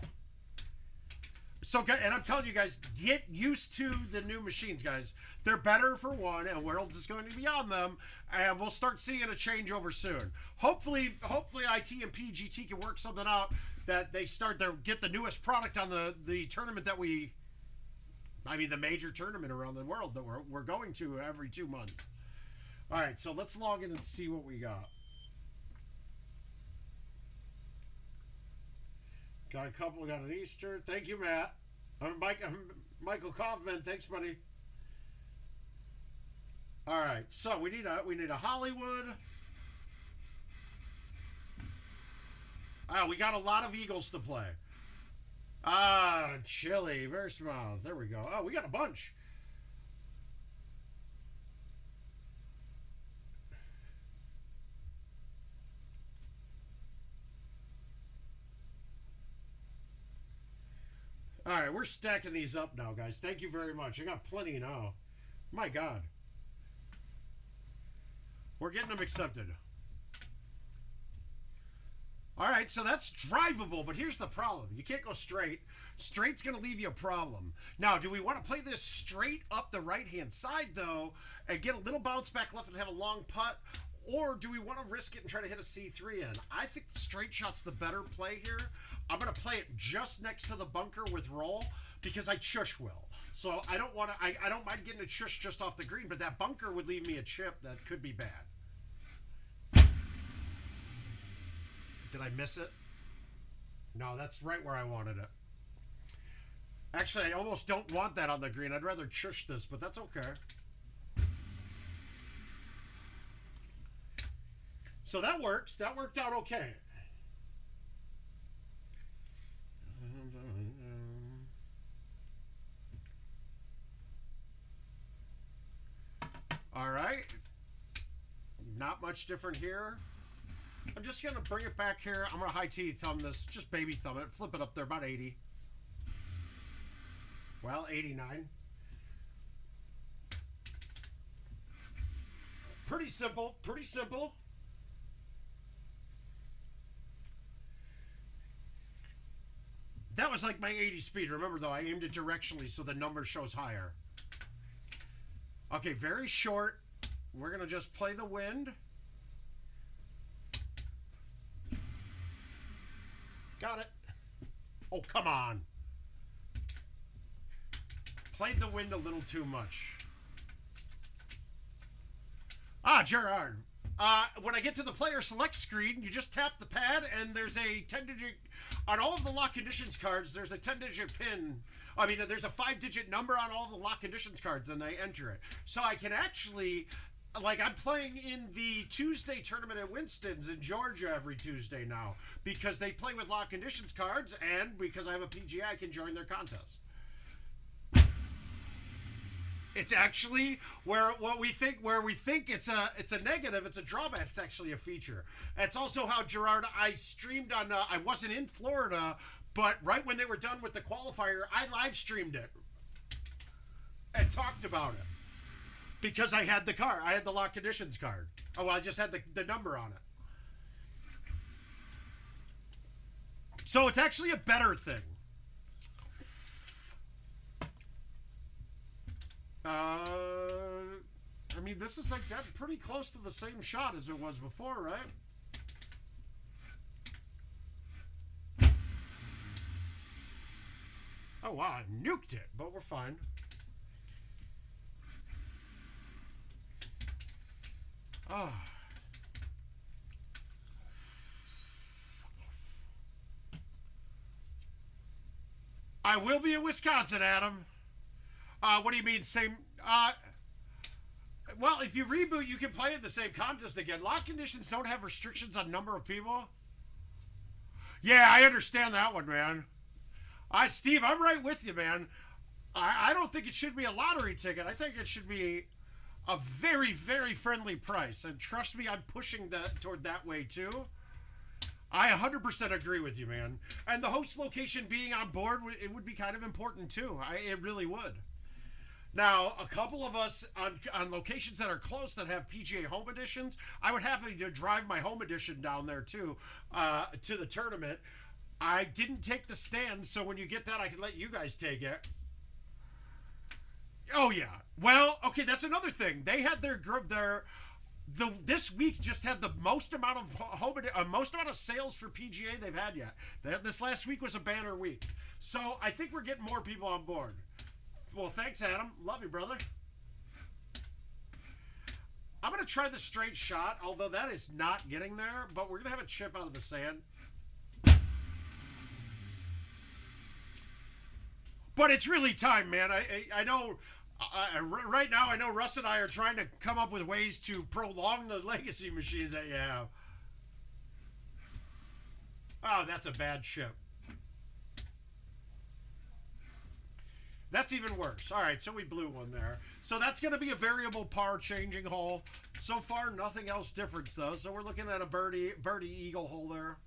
B: So, and I'm telling you guys, get used to the new machines, guys. They're better for one, and Worlds is going to be on them, and we'll start seeing a changeover soon. Hopefully, IT and PGT can work something out that they start to get the newest product on the tournament that the major tournament around the world that we're going to every 2 months. All right, so let's log in and see what we got. Got a couple. Got an Easter. Thank you, Matt. I'm Michael Kaufman. Thanks, buddy. All right, so we need a Hollywood. We got a lot of eagles to play. Chili, very small. There we go. Oh, we got a bunch. All right, we're stacking these up now, guys. Thank you very much. I got plenty now. My God. We're getting them accepted. All right, so that's drivable, but here's the problem. You can't go straight. Straight's going to leave you a problem. Now, do we want to play this straight up the right-hand side, though, and get a little bounce back left and have a long putt? Or do we want to risk it and try to hit a C3 in? I think the straight shot's the better play here. I'm going to play it just next to the bunker with roll because I chush will. So I don't mind getting a chush just off the green, but that bunker would leave me a chip that could be bad. Did I miss it? No, that's right where I wanted it. Actually, I almost don't want that on the green. I'd rather chush this, but that's okay. So that works. That worked out okay. All right. Not much different here. I'm just going to bring it back here. I'm going to high T thumb this. Just baby thumb it. Flip it up there. About 80. Well, 89. Pretty simple. Pretty simple. That was like my 80 speed. Remember, though, I aimed it directionally so the number shows higher. Okay, very short. We're going to just play the wind. Got it. Oh, come on. Played the wind a little too much. Gerard. When I get to the player select screen, you just tap the pad, and there's a 10-digit... On all of the lock conditions cards, there's a 10-digit pin. I mean, there's a 5-digit number on all the lock conditions cards, and I enter it. So I can actually... Like, I'm playing in the Tuesday tournament at Winston's in Georgia every Tuesday now, because they play with lock conditions cards, and because I have a PGA, I can join their contest. It's actually where we think it's a negative, it's a drawback. It's actually a feature. It's also how, Gerard, I streamed on. I wasn't in Florida, but right when they were done with the qualifier, I live streamed it and talked about it because I had the card. I had the lock conditions card. Oh, well, I just had the number on it. So it's actually a better thing. I mean, this is like that pretty close to the same shot as it was before, right? Oh, wow, I nuked it, but we're fine. Oh. I will be in Wisconsin, Adam. What do you mean, same... well, if you reboot, you can play in the same contest again. Lock conditions don't have restrictions on number of people. Yeah, I understand that one, man. Steve, I'm right with you, man. I don't think it should be a lottery ticket. I think it should be a very, very friendly price. And trust me, I'm pushing that toward that way, too. I 100% agree with you, man. And the host location being on board, it would be kind of important, too. It really would. Now, a couple of us on locations that are close that have PGA home editions, I would happily to drive my home edition down there too, to the tournament. I didn't take the stand, so when you get that, I can let you guys take it. Oh yeah. Well, okay, that's another thing. They had their group this week just had the most amount of sales for PGA they've had yet. This last week was a banner week, so I think we're getting more people on board. Well, thanks, Adam. Love you, brother. I'm going to try the straight shot, although that is not getting there, but we're going to have a chip out of the sand. But it's really time, man. I know... right now, I know Russ and I are trying to come up with ways to prolong the legacy machines that you have. Oh, that's a bad chip. That's even worse. All right, so we blew one there. So that's going to be a variable par changing hole. So far, nothing else different, though. So we're looking at a birdie eagle hole there.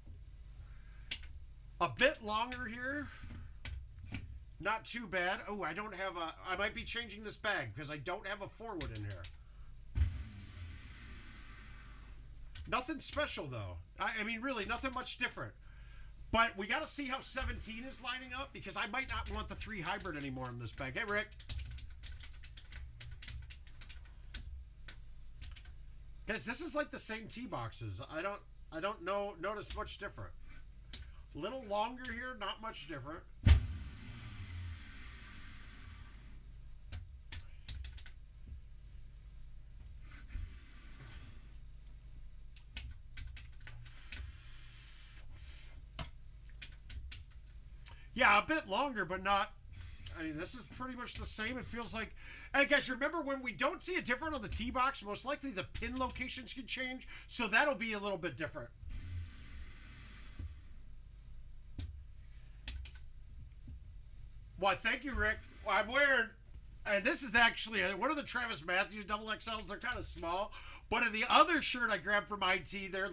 B: A bit longer here. Not too bad. Oh, I don't have I might be changing this bag because I don't have a forward in here. Nothing special, though. I mean, really, nothing much different. But we got to see how 17 is lining up because I might not want the 3 hybrid anymore in this bag. Hey, Rick. Guys, this is like the same tee boxes. I don't notice much different. Little longer here, not much different. Yeah, a bit longer, but not... I mean, this is pretty much the same. It feels like... And guys, remember when we don't see it different on the tee box, most likely the pin locations can change, so that'll be a little bit different. Well, thank you, Rick. Well, I'm wearing... And this is actually one of the Travis Matthews double XLs. They're kind of small. But in the other shirt I grabbed from IT, their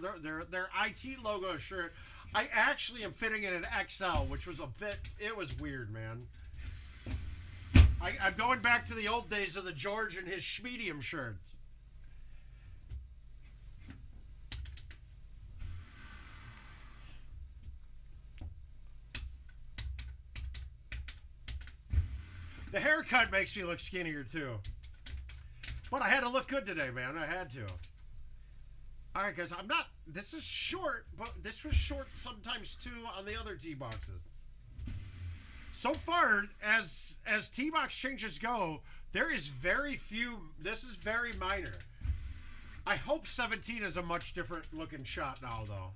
B: IT logo shirt... I actually am fitting in an XL, which was it was weird, man. I'm going back to the old days of the George and his medium shirts. The haircut makes me look skinnier, too. But I had to look good today, man. I had to. All right, guys, this is short, but this was short sometimes, too, on the other tee boxes. So far, as tee box changes go, there is very few. This is very minor. I hope 17 is a much different looking shot now, though.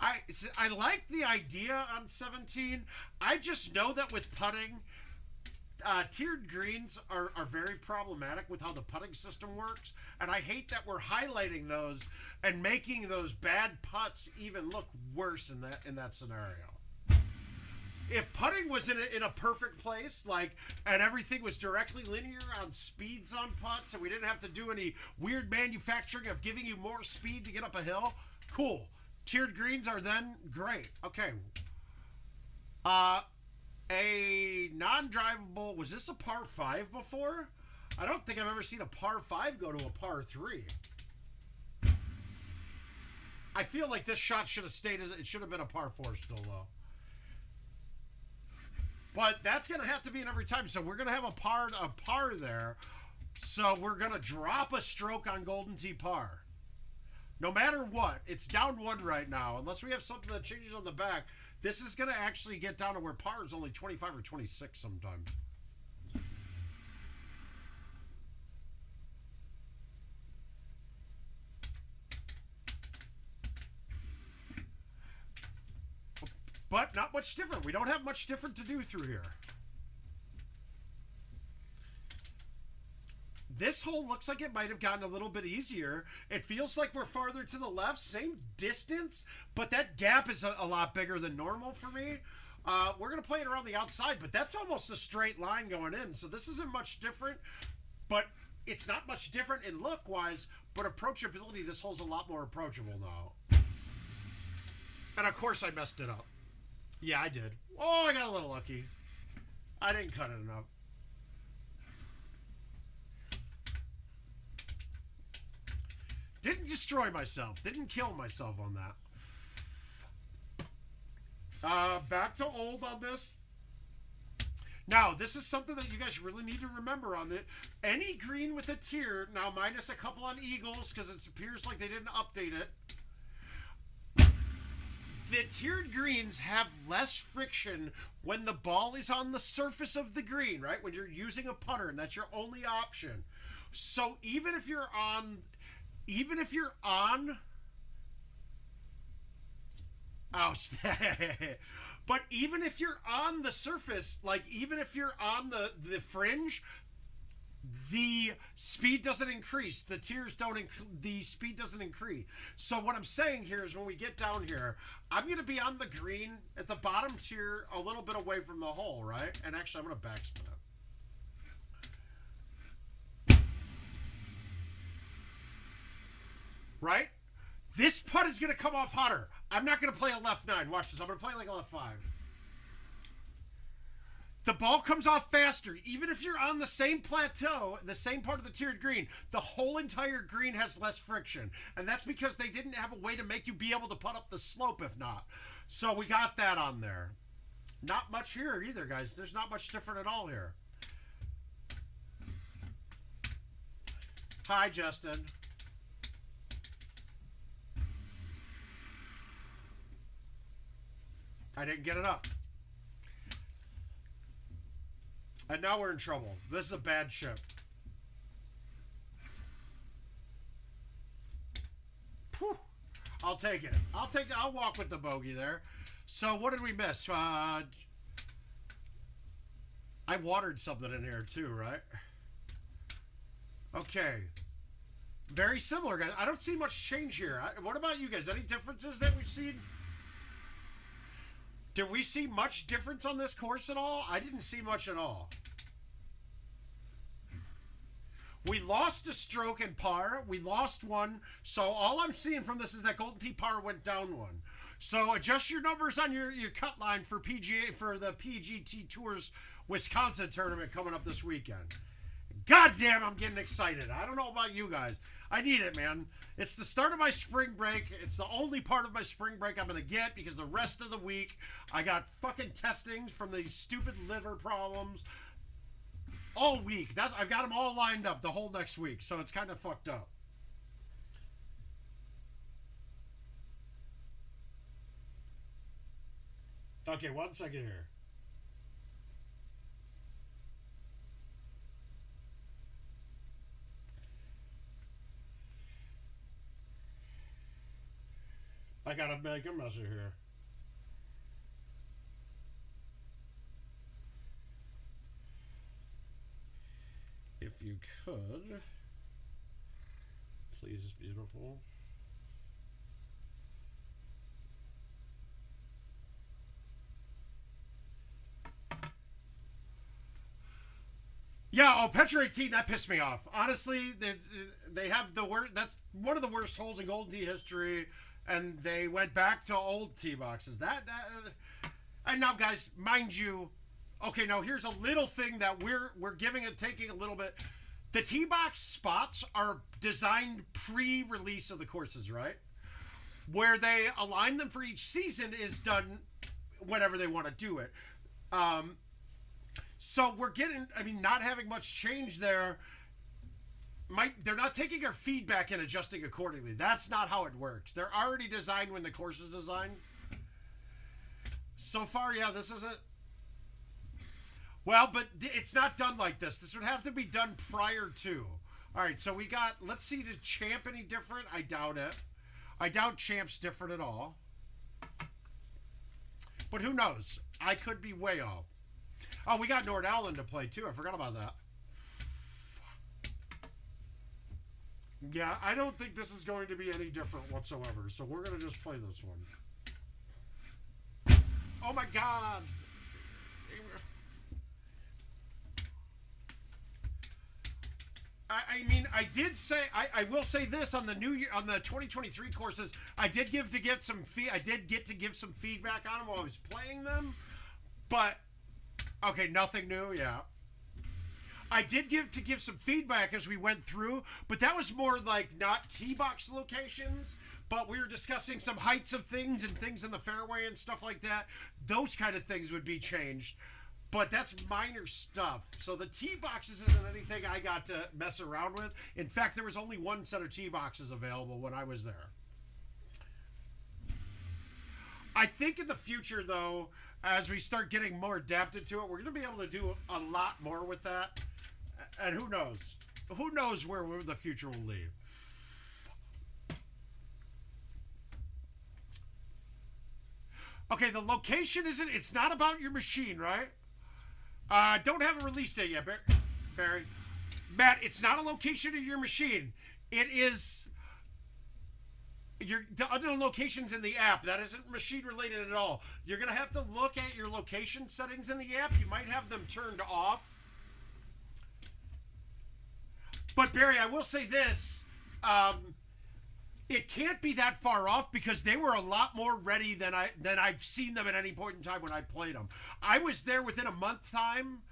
B: I like the idea on 17. I just know that with putting, tiered greens are very problematic with how the putting system works. And I hate that we're highlighting those and making those bad putts even look worse in that scenario. If putting was in a perfect place, and everything was directly linear on speeds on putts, and we didn't have to do any weird manufacturing of giving you more speed to get up a hill, cool. Tiered greens are then great. Okay. A non-drivable, was this a par 5 before? I don't think I've ever seen a par 5 go to a par 3. I feel like this shot should have stayed as it should have been a par 4 still, though. But that's going to have to be in every time. So we're going to have a par there. So we're going to drop a stroke on Golden Tee par. No matter what, it's down 1 right now. Unless we have something that changes on the back, this is going to actually get down to where par is only 25 or 26 sometimes. But not much different. We don't have much different to do through here. This hole looks like it might have gotten a little bit easier. It feels like we're farther to the left, same distance, but that gap is a lot bigger than normal for me. We're going to play it around the outside, but that's almost a straight line going in, so this isn't much different, but it's not much different in look-wise, but approachability, this hole's a lot more approachable now. And of course I messed it up. Yeah, I did. Oh, I got a little lucky. I didn't cut it enough. Didn't destroy myself. Didn't kill myself on that. Back to old on this. Now, this is something that you guys really need to remember on it. Any green with a tier, now minus a couple on Eagles, because it appears like they didn't update it. The tiered greens have less friction when the ball is on the surface of the green, right? When you're using a putter, and that's your only option. So even if you're on... ouch. But even if you're on the surface, even if you're on the fringe, the speed doesn't increase. The tiers don't, the speed doesn't increase. So what I'm saying here is when we get down here, I'm going to be on the green at the bottom tier a little bit away from the hole, right? And actually, I'm going to backspin it. Right? This putt is going to come off hotter. I'm not going to play a left 9. Watch this. I'm going to play like a left 5. The ball comes off faster. Even if you're on the same plateau, the same part of the tiered green, the whole entire green has less friction. And that's because they didn't have a way to make you be able to putt up the slope if not. So we got that on there. Not much here either, guys. There's not much different at all here. Hi, Justin. I didn't get it up. And now we're in trouble. This is a bad chip. Whew. I'll take it. I'll walk with the bogey there. So what did we miss? I watered something in here too, right? Okay. Very similar, guys. I don't see much change here. What about you guys? Any differences that we've seen? Did we see much difference on this course at all? I didn't see much at all. We lost a stroke in par. We lost one. So all I'm seeing from this is that Golden Tee par went down 1. So adjust your numbers on your cut line for PGA for the PGT Tours Wisconsin tournament coming up this weekend. God damn, I'm getting excited. I don't know about you guys. I need it, man. It's the start of my spring break. It's the only part of my spring break I'm going to get because the rest of the week I got fucking testings from these stupid liver problems all week. I've got them all lined up the whole next week, so it's kind of fucked up. Okay, 1 second here. I gotta make a mess here. If you could, please, beautiful. Yeah, oh, Petra 18, that pissed me off. Honestly, they have the worst. That's one of the worst holes in Golden Tee history, and they went back to old tee boxes. And now, guys, mind you, okay, now here's a little thing that we're giving and taking a little bit. The tee box spots are designed pre-release of the courses, right? Where they align them for each season is done whenever they want to do it. So we're getting, I mean, not having much change there. They're not taking our feedback and adjusting accordingly. That's not how it works. They're already designed when the course is designed. So far, yeah, this isn't. Well, but it's not done like this. This would have to be done prior to. All right, so we got, let's see, is Champ any different? I doubt it. I doubt Champ's different at all. But who knows? I could be way off. Oh, we got Nord Allen to play, too. I forgot about that. Yeah, I don't think this is going to be any different whatsoever. So we're going to just play this one. Oh, my God. I mean, I did say, I will say this on the new year, on the 2023 courses, I did get to give some feedback on them while I was playing them. But, okay, nothing new, yeah. I did give some feedback as we went through, but that was more like not tee box locations, but we were discussing some heights of things and things in the fairway and stuff like that. Those kind of things would be changed, but that's minor stuff. So the tee boxes isn't anything I got to mess around with. In fact, there was only one set of tee boxes available when I was there. I think in the future, though, as we start getting more adapted to it, we're going to be able to do a lot more with that. And who knows? Who knows where the future will lead? Okay, the location isn't... It's not about your machine, right? Don't have a release date yet, Barry. Matt, it's not a location of your machine. It is... the other locations in the app. That isn't machine related at all. You're going to have to look at your location settings in the app. You might have them turned off. But Barry, I will say this. It can't be that far off because they were a lot more ready than I've seen them at any point in time when I played them. I was there within a month time,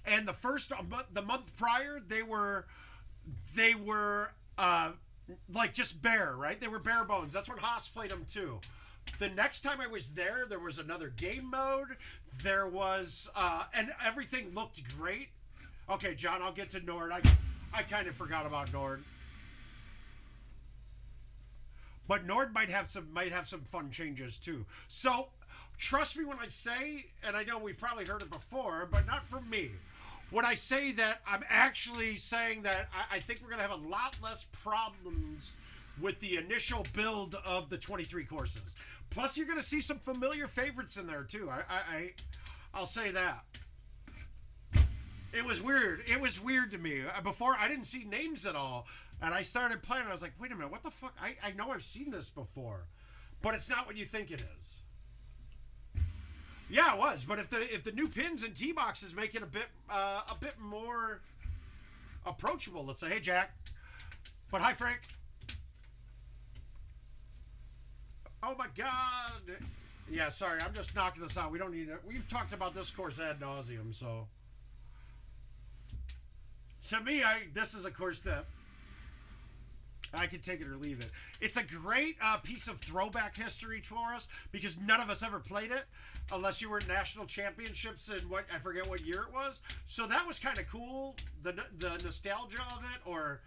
B: and the month prior they were like just bare, right? They were bare bones. That's when Haas played them too. The next time I was there was another game mode. There was and everything looked great. Okay, John, I'll get to Nord. I kind of forgot about Nord. But Nord might have some fun changes too. So trust me when I say, and I know we've probably heard it before, but not from me. When I say that, I'm actually saying that I think we're going to have a lot less problems with the initial build of the 23 courses. Plus, you're going to see some familiar favorites in there too. I'll say that. It was weird. It was weird to me. Before, I didn't see names at all. And I started playing, and I was like, wait a minute, what the fuck? I know I've seen this before. But it's not what you think it is. Yeah, it was. But if the new pins and tee boxes make it a bit more approachable, let's say, hey, Jack. But hi, Frank. Oh, my God. Yeah, sorry, I'm just knocking this out. We don't need it. We've talked about this course ad nauseum, so... To me, this is a course that I could take it or leave it. It's a great piece of throwback history for us because none of us ever played it unless you were in national championships in I forget what year it was. So that was kind of cool. The nostalgia of it or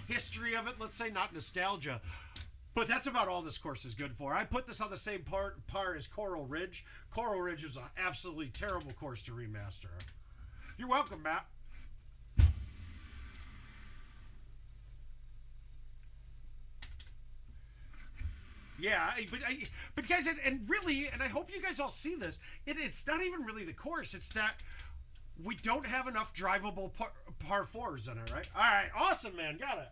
B: history of it, let's say, not nostalgia. But that's about all this course is good for. I put this on the same par as Coral Ridge. Coral Ridge was an absolutely terrible course to remaster. You're welcome, Matt. Yeah, but guys, and really, and I hope you guys all see this, it's not even really the course. It's that we don't have enough drivable par fours in it, right? All right, awesome, man. Got it.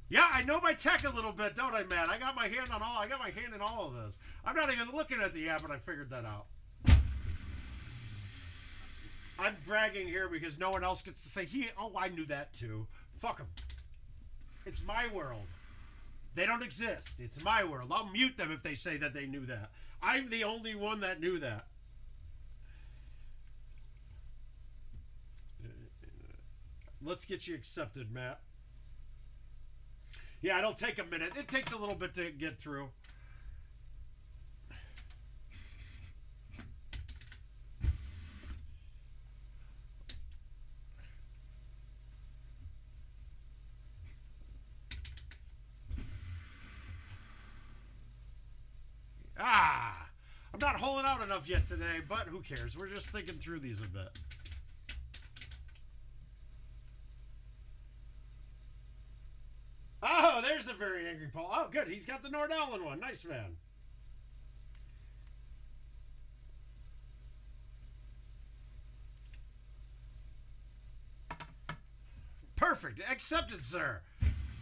B: Yeah, I know my tech a little bit, don't I, man? I got my hand in all of this. I'm not even looking at the app, and I figured that out. I'm bragging here because no one else gets to say, I knew that too. Fuck them. It's my world. They don't exist. It's my world. I'll mute them if they say that they knew that. I'm the only one that knew that. Let's get you accepted, Matt. Yeah, it'll take a minute. It takes a little bit to get through. I'm not holding out enough yet today, but who cares? We're just thinking through these a bit. Oh, there's the very angry Paul. Oh, good. He's got the Nord Allen one. Nice, man. Perfect. Accepted, sir.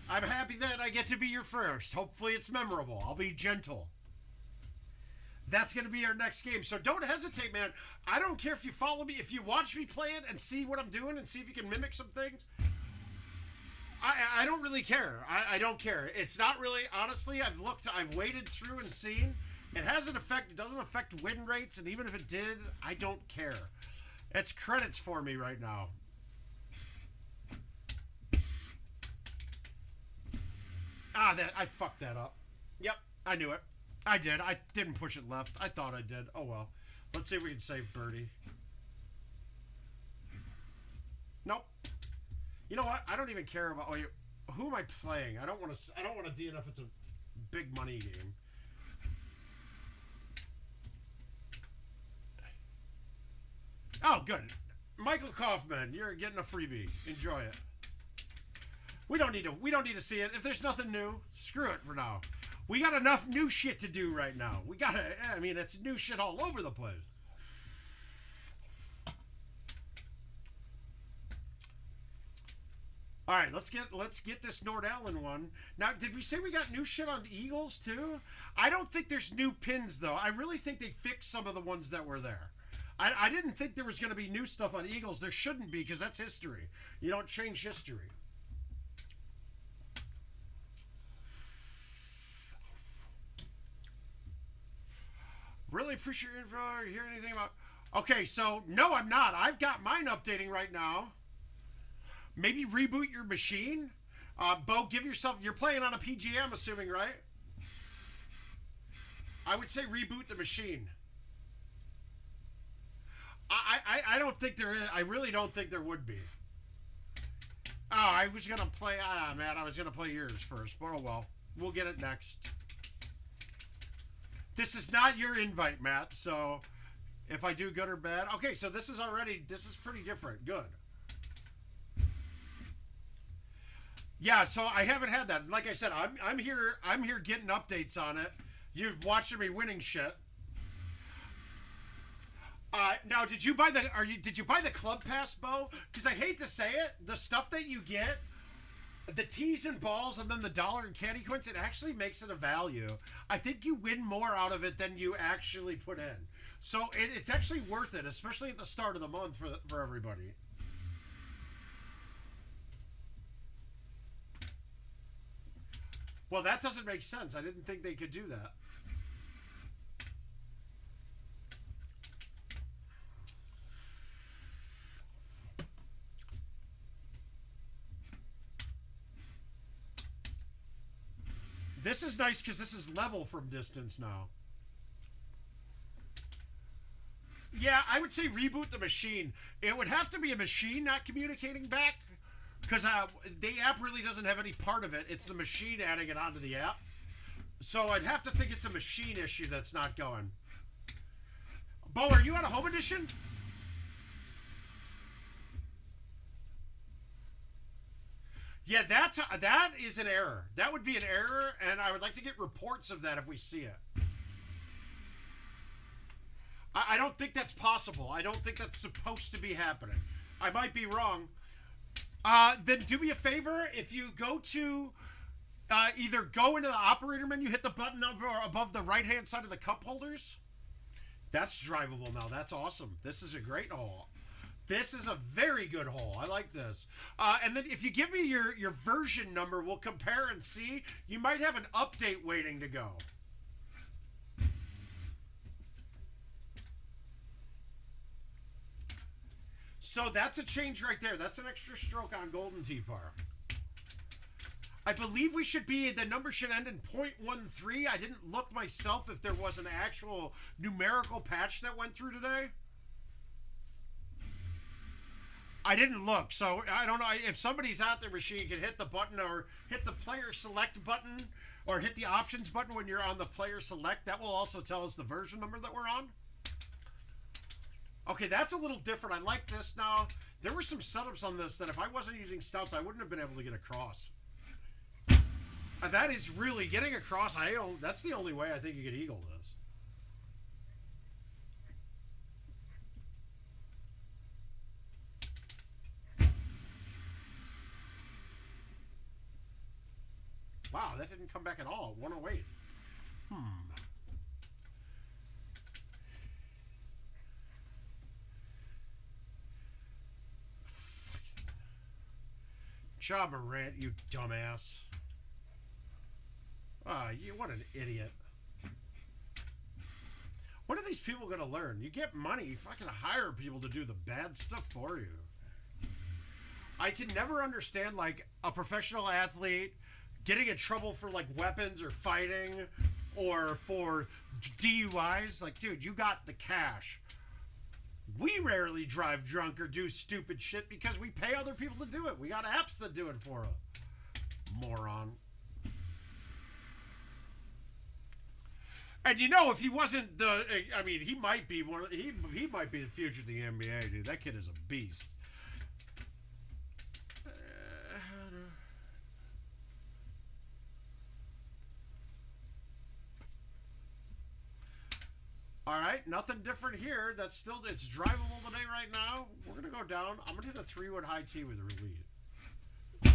B: I'm happy that I get to be your first. Hopefully it's memorable. I'll be gentle. That's going to be our next game. So don't hesitate, man. I don't care if you follow me. If you watch me play it and see what I'm doing and see if you can mimic some things, I don't really care. I don't care. It's not really, honestly, I've waded through and seen. It doesn't affect win rates, and even if it did, I don't care. It's credits for me right now. I fucked that up. Yep, I knew it. I did. I didn't push it left. I thought I did. Oh, well. Let's see if we can save birdie. Nope. You know what? I don't even care about... who am I playing? I don't want to DNF. It's a big money game. Oh, good. Michael Kaufman, you're getting a freebie. Enjoy it. We don't need to see it. If there's nothing new, screw it for now. We got enough new shit to do right now. It's new shit all over the place. All right, let's get this Nord Allen one. Now, did we say we got new shit on Eagles too? I don't think there's new pins though. I really think they fixed some of the ones that were there. I didn't think there was going to be new stuff on Eagles. There shouldn't be because that's history. You don't change history. Really appreciate your info. You hear anything about... Okay, so, no, I'm not. I've got mine updating right now. Maybe reboot your machine? Bo, give yourself... You're playing on a PGA, I'm assuming, right? I would say reboot the machine. I don't think there is... I really don't think there would be. Oh, I was going to play... man, I was going to play yours first. But, oh, well. We'll get it next. This is not your invite, Matt, so if I do good or bad... Okay, so this is pretty different. Good. Yeah, so I haven't had that. Like I said, I'm here getting updates on it. You've watched me winning shit. Now, did you buy the club pass, Bo? Because I hate to say it, the stuff that you get... The tees and balls and then the dollar and candy coins, it actually makes it a value. I think you win more out of it than you actually put in. So it's actually worth it, especially at the start of the month for everybody. Well, that doesn't make sense. I didn't think they could do that. This is nice because this is level from distance now. Yeah, I would say reboot the machine. It would have to be a machine not communicating back because the app really doesn't have any part of it. It's the machine adding it onto the app. So I'd have to think it's a machine issue that's not going. Bo, are you on a home edition? Yeah, that is an error. That would be an error, and I would like to get reports of that if we see it. I don't think that's possible. I don't think that's supposed to be happening. I might be wrong. Then do me a favor. If you go to either go into the operator menu, hit the button over or above the right-hand side of the cup holders. That's drivable now. That's awesome. This is a great hole. This is a very good hole. I like this. And then if you give me your version number, we'll compare and see. You might have an update waiting to go. So that's a change right there. That's an extra stroke on Golden Tee Par. I believe we should be, the number should end in 0.13. I didn't look myself if there was an actual numerical patch that went through today. I didn't look, so I don't know. If somebody's out there, machine, can hit the button or hit the player select button or hit the options button when you're on the player select. That will also tell us the version number that we're on. Okay, that's a little different. I like this now. There were some setups on this that if I wasn't using stouts, I wouldn't have been able to get across. That is really getting across. That's the only way I think you could eagle this. Wow, that didn't come back at all. 108. Ja Morant, you dumbass. What an idiot. When are these people going to learn? You get money, you fucking hire people to do the bad stuff for you. I can never understand, like, a professional athlete getting in trouble for, like, weapons or fighting or for DUIs. Like, dude, you got the cash. We rarely drive drunk or do stupid shit because we pay other people to do it. We got apps that do it for us. Moron. And you know, if he wasn't the, I mean, he might be one. He might be the future of the NBA, dude. That kid is a beast. All right, nothing different here. It's drivable today right now. We're gonna go down. I'm gonna hit a 3-wood high tee with a lead.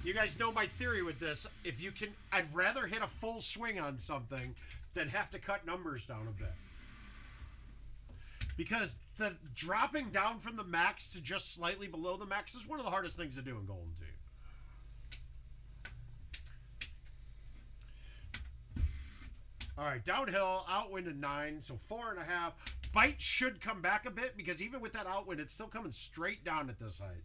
B: You guys know my theory with this. If you can, I'd rather hit a full swing on something than have to cut numbers down a bit. Because the dropping down from the max to just slightly below the max is one of the hardest things to do in Golden Tee. All right, downhill, outwind at 9, so 4.5. Bite should come back a bit because even with that outwind, it's still coming straight down at this height.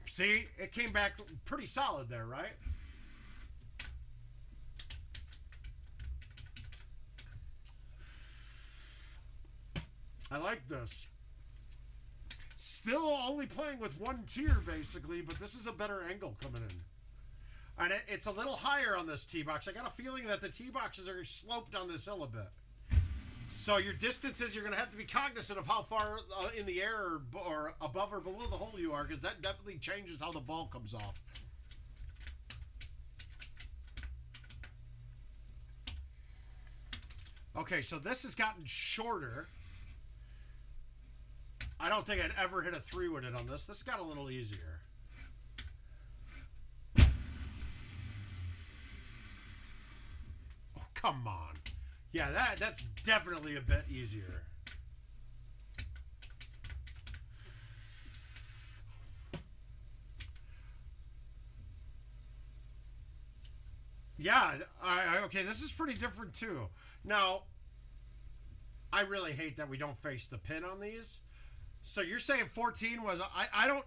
B: See, it came back pretty solid there, right? I like this. Still only playing with one tier, basically, but this is a better angle coming in. And it's a little higher on this tee box. I got a feeling that the tee boxes are sloped on this hill a bit. So your distances, you're going to have to be cognizant of how far in the air or above or below the hole you are, because that definitely changes how the ball comes off. Okay, so this has gotten shorter. I don't think I'd ever hit a 3-wooded on this. This got a little easier. Oh, come on. Yeah, that's definitely a bit easier. Yeah, okay, this is pretty different too. Now, I really hate that we don't face the pin on these. So you're saying 14 was, I don't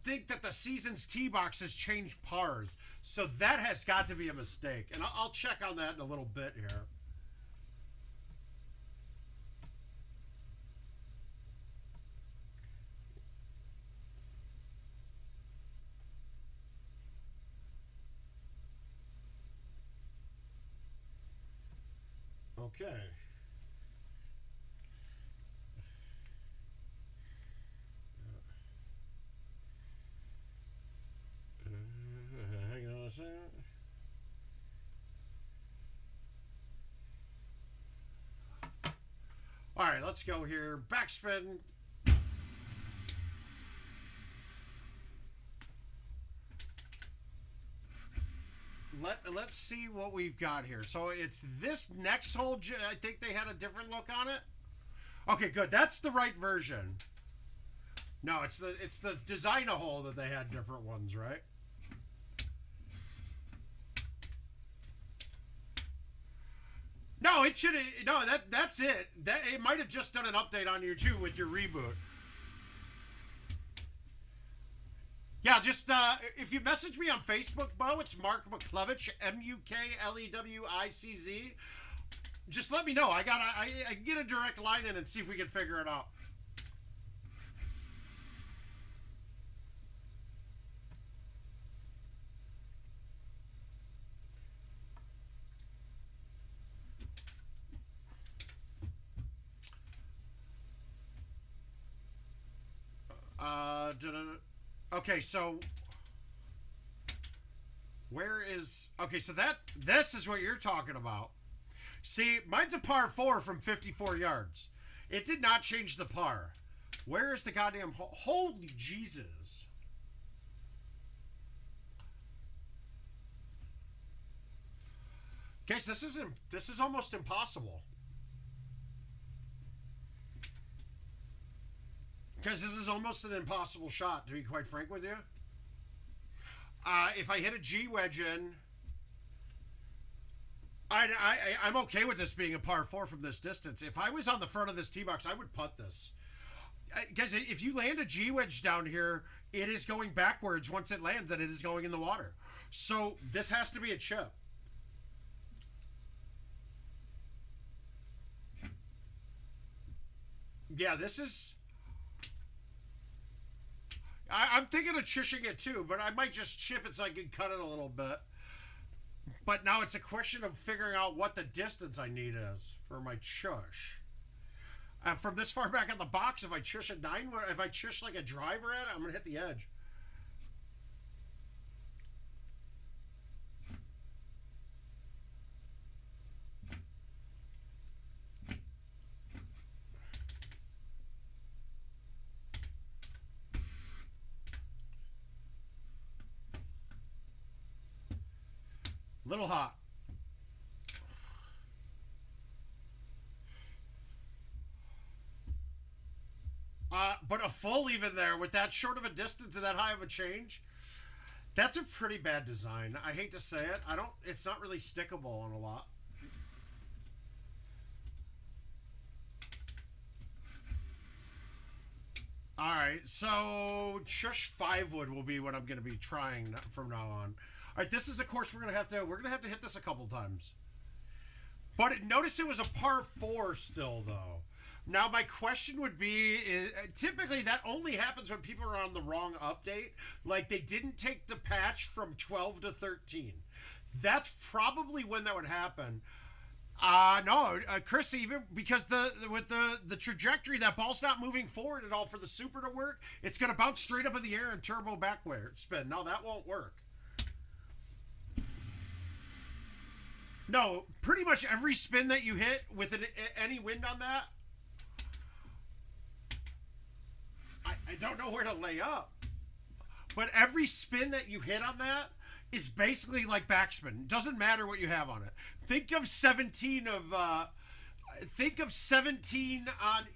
B: think that the season's tee box has changed pars. So that has got to be a mistake. And I'll check on that in a little bit here. Okay. right, let's go here. Backspin. Let's see what we've got here. So it's this next hole. I think they had a different look on it. Okay, good. That's the right version. No, it's the designer hole that they had different ones, right? No, it should. No, that's it. It might have just done an update on you too with your reboot. Yeah, just if you message me on Facebook, Bo, it's Marc Muklewicz, Muklewicz. Just let me know. I can get a direct line in and see if we can figure it out. Okay, so where is... Okay, so this is what you're talking about. See, mine's a par 4 from 54 yards. It did not change the par. Where is the goddamn... Holy Jesus. Guys, this is almost impossible. Because this is almost an impossible shot, to be quite frank with you. If I hit a G wedge in, I'm okay with this being a par 4 from this distance. If I was on the front of this tee box, I would putt this. Guys, if you land a G wedge down here, it is going backwards once it lands, and it is going in the water. So this has to be a chip. Yeah, this is... I'm thinking of chushing it too, but I might just chip it so I can cut it a little bit. But now it's a question of figuring out what the distance I need is for my chush. From this far back in the box, if I chush a 9, if I chush like a driver at it, I'm going to hit the edge. Little hot. But a full even there with that short of a distance and that high of a change, that's a pretty bad design. I hate to say it. It's not really stickable on a lot. All right, so Chush 5 wood will be what I'm going to be trying from now on. All right, this is a course we're gonna have to hit this a couple times. But notice it was a par 4 still though. Now my question would be, typically that only happens when people are on the wrong update. Like they didn't take the patch from 12 to 13. That's probably when that would happen. No, Chris, even because with the trajectory, that ball's not moving forward at all for the super to work. It's gonna bounce straight up in the air and turbo backward spin. No, that won't work. No, pretty much every spin that you hit with any wind on that, I don't know where to lay up, but every spin that you hit on that is basically like backspin. Doesn't matter what you have on it. Think of 17 on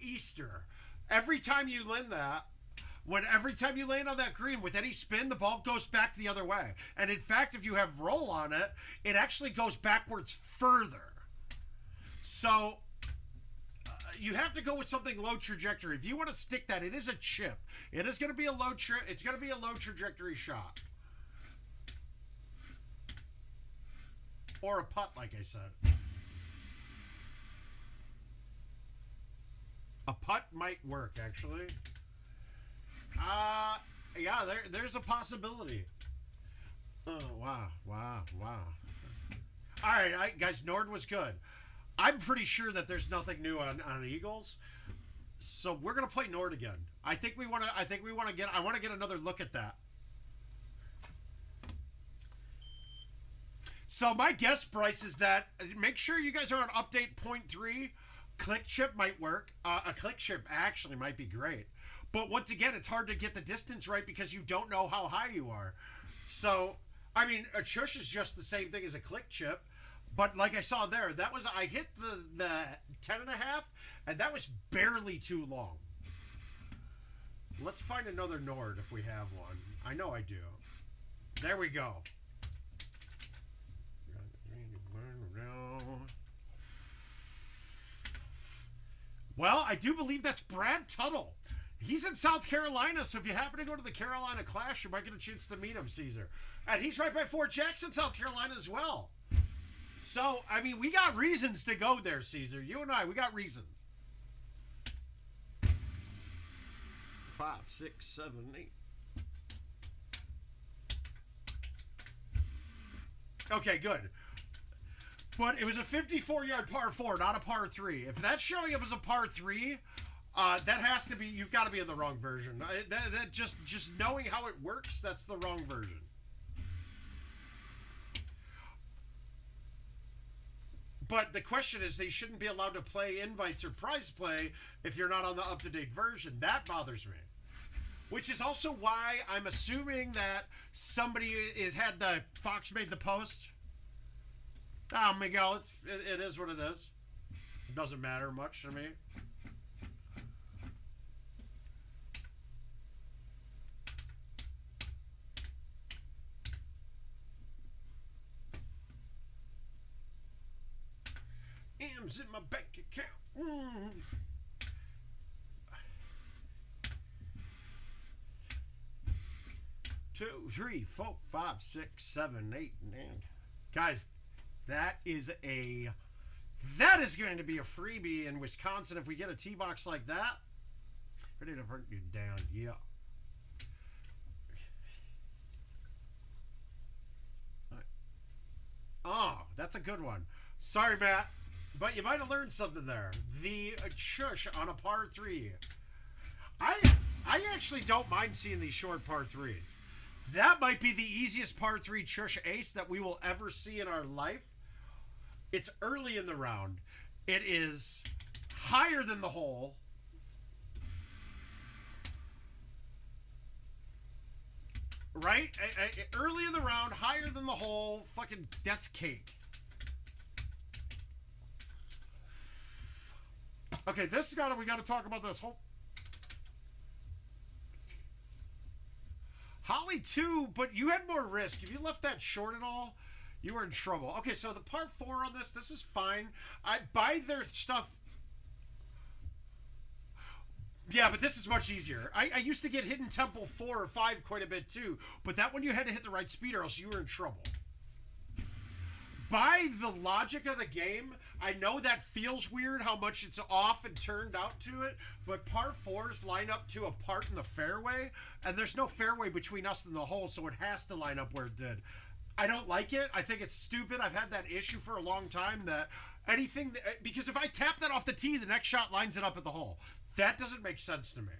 B: Easter. Every time you land that, every time you land on that green with any spin, the ball goes back the other way. And in fact, if you have roll on it, it actually goes backwards further. So you have to go with something low trajectory. If you want to stick that, it is a chip. It is going to be a low trajectory shot. Or a putt, like I said. A putt might work, actually. Yeah, there's a possibility. Oh, wow. All right, guys, Nord was good. I'm pretty sure that there's nothing new on Eagles. So we're going to play Nord again. I want to get another look at that. So my guess, Bryce, is that make sure you guys are on update 0.3. Click chip might work. A click chip actually might be great. But once again, it's hard to get the distance right because you don't know how high you are. So, I mean, a chush is just the same thing as a click chip. But like I saw there, that was, I hit the 10.5, and that was barely too long. Let's find another Nord if we have one. I know I do. There we go. Well, I do believe that's Brad Tuttle. He's in South Carolina, so if you happen to go to the Carolina Clash, you might get a chance to meet him, Caesar. And he's right by Fort Jackson, South Carolina as well. So, I mean, we got reasons to go there, Caesar. You and I, we got reasons. 5, 6, 7, 8. Okay, good. But it was a 54-yard par 4, not a par 3. If that's showing up as a par 3, that has to be, you've got to be in the wrong version. That just knowing how it works, that's the wrong version. But the question is, they shouldn't be allowed to play invites or prize play if you're not on the up-to-date version. That bothers me. Which is also why I'm assuming that somebody had the Fox made the post. Oh, Miguel, it is what it is. It doesn't matter much to me. M's in my bank account. 2, 3, 4, 5, 6, 7, 8, 9. Guys, that is going to be a freebie in Wisconsin if we get a tee box like that. Ready to burn you down, yeah. Oh, that's a good one. Sorry, Matt, but you might have learned something there. The chush on a par 3. I actually don't mind seeing these short par 3s. That might be the easiest par 3 chush ace that we will ever see in our life. It's early in the round. It is higher than the hole. Right? Early in the round, higher than the hole. Fucking, that's cake. Okay, we got to talk about this whole. Holly 2, but you had more risk. If you left that short at all, you were in trouble. Okay, so the par 4 on this is fine. I buy their stuff. Yeah, but this is much easier. I used to get Hidden Temple 4 or 5 quite a bit too, but that one you had to hit the right speed or else you were in trouble. By the logic of the game, I know that feels weird how much it's off and turned out to it, but par 4s line up to a part in the fairway, and there's no fairway between us and the hole, so it has to line up where it did. I don't like it. I think it's stupid. I've had that issue for a long time that because if I tap that off the tee, the next shot lines it up at the hole. That doesn't make sense to me.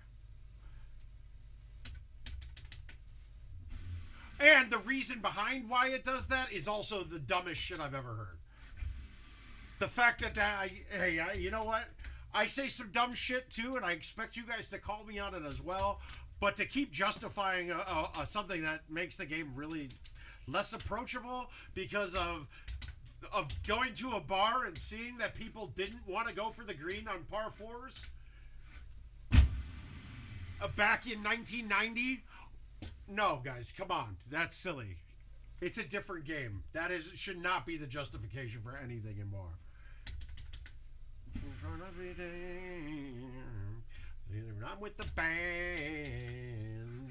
B: And the reason behind why it does that is also the dumbest shit I've ever heard. The fact that, you know what? I say some dumb shit too, and I expect you guys to call me on it as well. But to keep justifying something that makes the game really less approachable because of going to a bar and seeing that people didn't want to go for the green on par 4s back in 1990. No, guys, come on. That's silly. It's a different game. Should not be the justification for anything anymore. I'm with the band.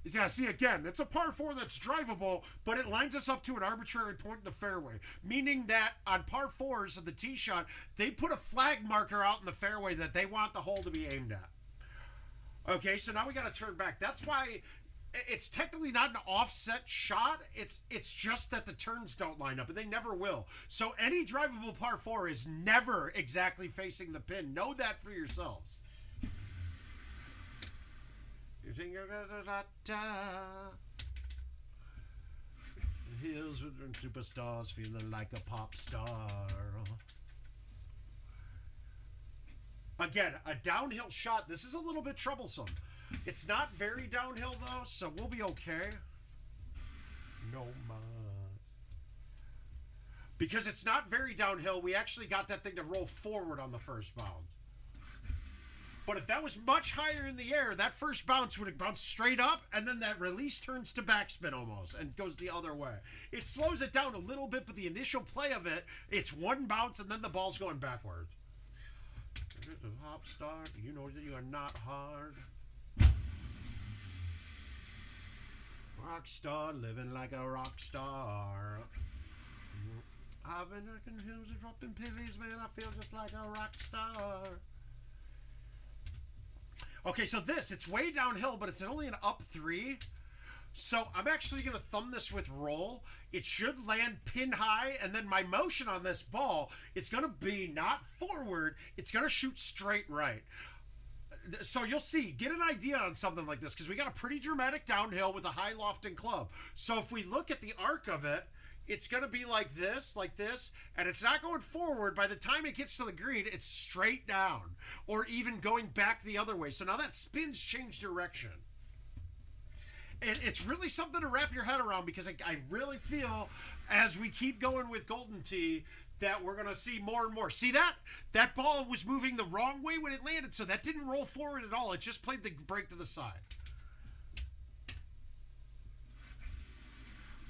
B: Yeah, see, again, it's a par 4 that's drivable, but it lines us up to an arbitrary point in the fairway, meaning that on par 4s of the tee shot, they put a flag marker out in the fairway that they want the hole to be aimed at. Okay, so now we got to turn back. That's why it's technically not an offset shot. It's just that the turns don't line up, and they never will. So any drivable par 4 is never exactly facing the pin. Know that for yourselves. You think you're gonna hills with superstars, feeling like a pop star. Again, a downhill shot. This is a little bit troublesome. It's not very downhill, though, so we'll be okay. No, man. Because it's not very downhill, we actually got that thing to roll forward on the first bounce. But if that was much higher in the air, that first bounce would have bounced straight up, and then that release turns to backspin almost and goes the other way. It slows it down a little bit, but the initial play of it, it's one bounce, and then the ball's going backwards. Hop start, you know that you are not hard. Rock star, living like a rock star. I've been knocking hills and dropping pillies, man. I feel just like a rock star. Okay, so it's way downhill, but it's only an up 3. So I'm actually going to thumb this with roll. It should land pin high, and then my motion on this ball is going to be not forward. It's going to shoot straight right. So you'll see, get an idea on something like this, because we got a pretty dramatic downhill with a high lofting club. So if we look at the arc of it, it's going to be like this, and it's not going forward. By the time it gets to the green, it's straight down, or even going back the other way. So now that spin's changed direction. And it's really something to wrap your head around, because I really feel, as we keep going with Golden Tee, that we're going to see more and more. See that? That ball was moving the wrong way when it landed, so that didn't roll forward at all. It just played the break to the side.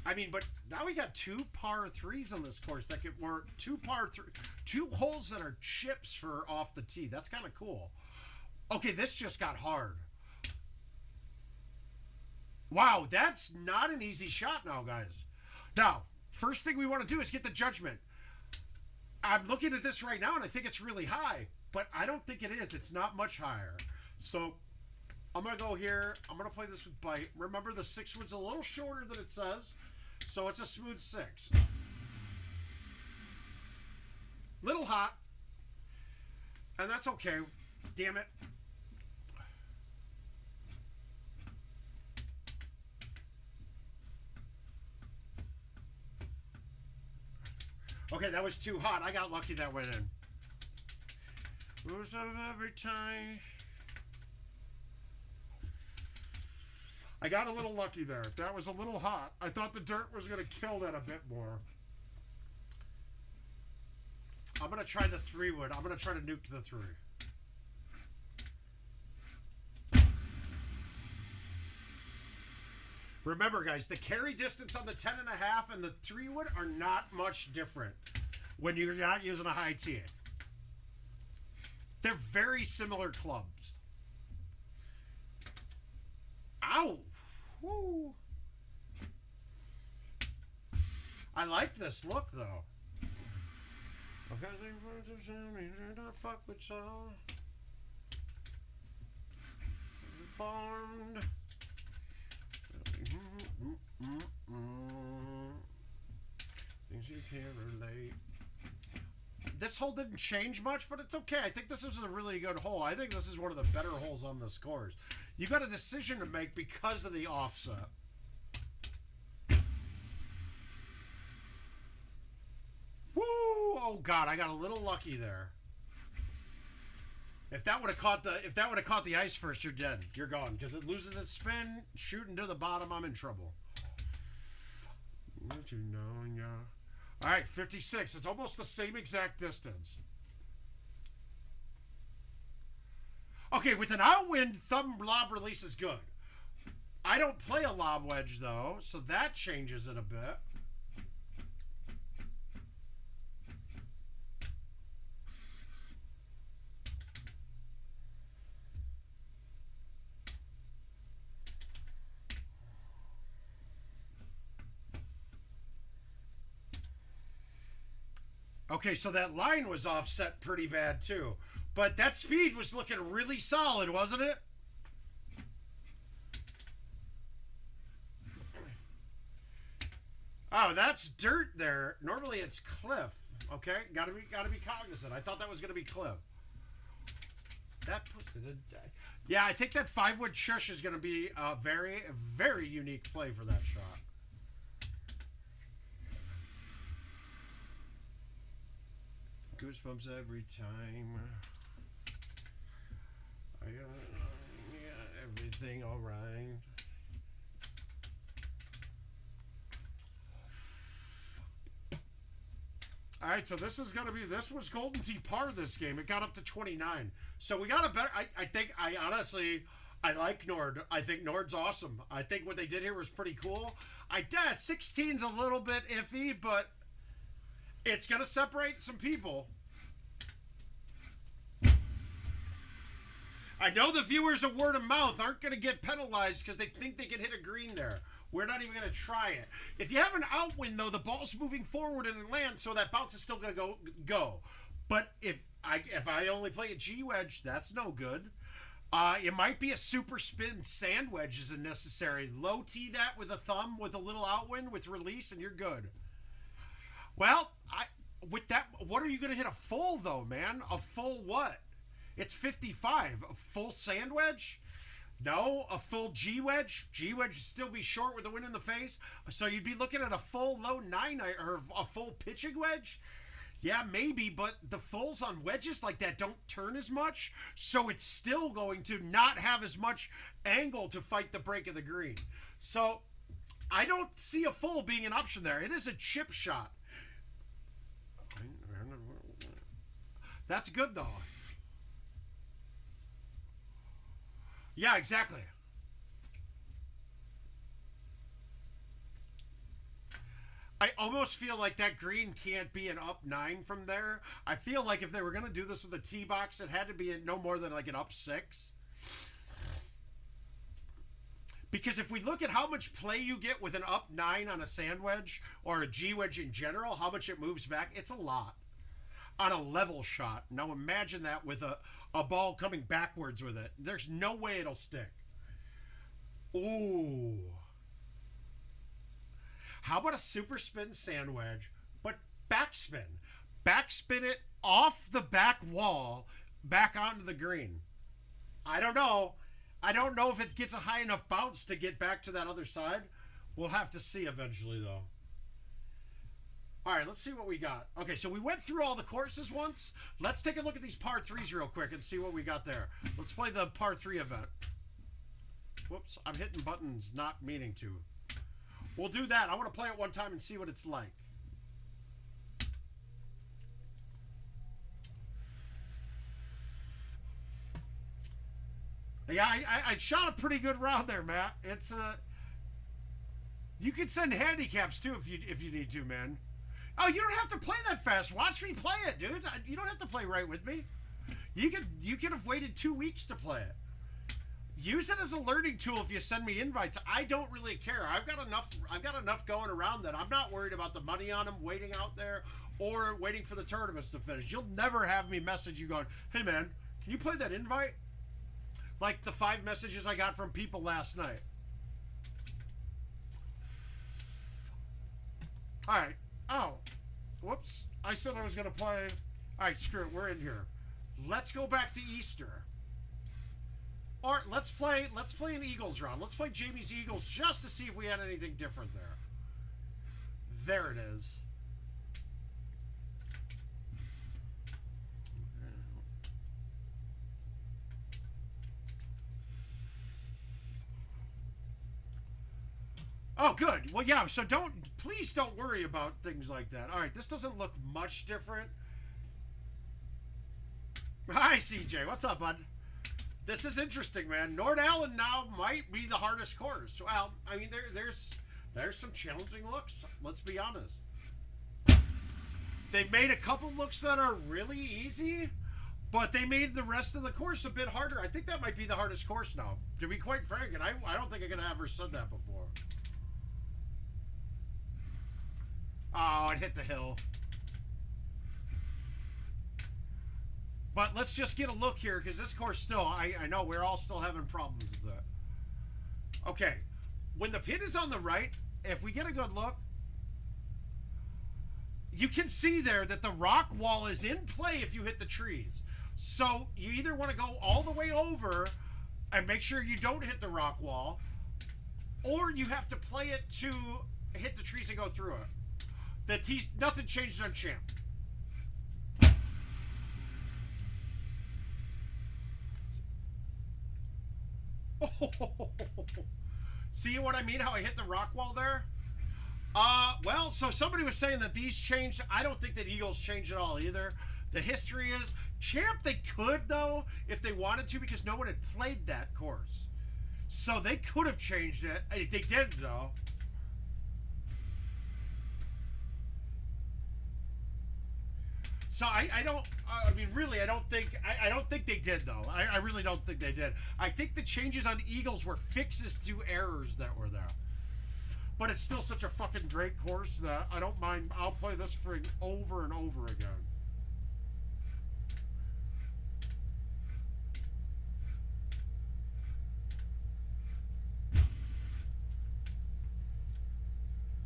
B: I mean, but now we got 2 par 3s on this course that could work. 2 holes that are chips for off the tee. That's kind of cool. Okay, this just got hard. Wow, that's not an easy shot now, guys. Now, first thing we want to do is get the judgment. I'm looking at this right now, and I think it's really high, but I don't think it is. It's not much higher. So I'm going to go here. I'm going to play this with bite. Remember, the 6-wood's a little shorter than it says. So it's a smooth 6. Little hot. And that's okay. Damn it. Okay, that was too hot. I got lucky that went in. Rose of every time. I got a little lucky there. That was a little hot. I thought the dirt was going to kill that a bit more. I'm going to try the 3-wood. I'm going to try to nuke the 3. Remember, guys, the carry distance on the 10.5 and the 3-wood are not much different when you're not using a high tee. They're very similar clubs. Ow! Woo! I like this look, though. Not fuck with y'all. Farmed. Things you can't relate. This hole didn't change much, but it's okay. I think this is a really good hole. I think this is one of the better holes on this course. You got a decision to make because of the offset. Woo! Oh God, I got a little lucky there. If that would have caught the ice first, you're dead. You're gone because it loses its spin. Shooting to the bottom, I'm in trouble. What you know, yeah. All right, 56. It's almost the same exact distance. Okay, with an outwind, thumb lob release is good. I don't play a lob wedge, though, so that changes it a bit. Okay, so that line was offset pretty bad, too. But that speed was looking really solid, wasn't it? Oh, that's dirt there. Normally it's cliff. Okay, gotta be cognizant. I thought that was gonna be cliff. That puts it in. Yeah, I think that 5-wood shush is gonna be a very unique play for that shot. goosebumps every time. I yeah, everything all right. All right, so this is going to be, this was Golden Tee par this game. It got up to 29. So we got a better, I honestly, I like Nord. I think Nord's awesome. I think what they did here was pretty cool. 16's a little bit iffy, but it's going to separate some people. I know the viewers of word of mouth aren't going to get penalized because they think they can hit a green there. We're not even going to try it. If you have an outwind, though, the ball's moving forward and it lands, so that bounce is still going to go. But if I only play a G wedge, that's no good. It might be a super spin sand wedge isn't necessary. Low tee that with a thumb with a little outwind with release, and you're good. Well, with that, what are you going to hit a full, though, man? A full what? It's 55. A full sand wedge? No, a full G wedge. G wedge would still be short with the wind in the face. So you'd be looking at a full low 9 or a full pitching wedge. Yeah, maybe, but the fulls on wedges like that don't turn as much. So it's still going to not have as much angle to fight the break of the green. So I don't see a full being an option there. It is a chip shot. That's good, though. Yeah, exactly. I almost feel like that green can't be an up 9 from there. I feel like if they were going to do this with a tee box, it had to be no more than like an up 6. Because if we look at how much play you get with an up 9 on a sand wedge or a G wedge in general, how much it moves back, it's a lot on a level shot. Now imagine that with a ball coming backwards with it. There's no way it'll stick. Ooh. How about a super spin sand wedge, but backspin? Backspin it off the back wall, back onto the green. I don't know. I don't know if it gets a high enough bounce to get back to that other side. We'll have to see eventually, though. All right, let's see what we got. Okay, so we went through all the courses once. Let's take a look at these par 3s real quick and see what we got there. Let's play the par 3 event. Whoops, I'm hitting buttons not meaning to. We'll do that. I want to play it one time and see what it's like. Yeah, I shot a pretty good round there, Matt. It's you can send handicaps too if you need to, man. Oh, you don't have to play that fast. Watch me play it, dude. You don't have to play right with me. You could have waited 2 weeks to play it. Use it as a learning tool if you send me invites. I don't really care. I've got enough going around that I'm not worried about the money on them waiting out there or waiting for the tournaments to finish. You'll never have me message you going, "Hey man, can you play that invite?" Like the 5 messages I got from people last night. All right. Oh, whoops. I said I was going to play. All right, screw it. We're in here. Let's go back to Easter. Or let's play an Eagles round. Let's play Jamie's Eagles just to see if we had anything different there. There it is. Oh, good. Well, yeah, so please don't worry about things like that. All right, this doesn't look much different. Hi, CJ. What's up, bud? This is interesting, man. Nord Allen now might be the hardest course. Well, I mean, there's some challenging looks. Let's be honest. They've made a couple looks that are really easy, but they made the rest of the course a bit harder. I think that might be the hardest course now, to be quite frank, and I don't think I could have ever said that before. Oh, it hit the hill. But let's just get a look here, because this course still, I know we're all still having problems with that. Okay, when the pin is on the right, if we get a good look, you can see there that the rock wall is in play if you hit the trees. So you either want to go all the way over and make sure you don't hit the rock wall, or you have to play it to hit the trees and go through it. Nothing changes on champ. See what I mean? How I hit the rock wall there? Well, so somebody was saying that these changed. I don't think that Eagles changed at all either. The history is, Champ, they could, though, if they wanted to, because no one had played that course. So they could have changed it. They did, though. So I don't, I mean, really, I don't think they did, though. I really don't think they did. I think the changes on Eagles were fixes to errors that were there. But it's still such a fucking great course that I don't mind. I'll play this for over and over again.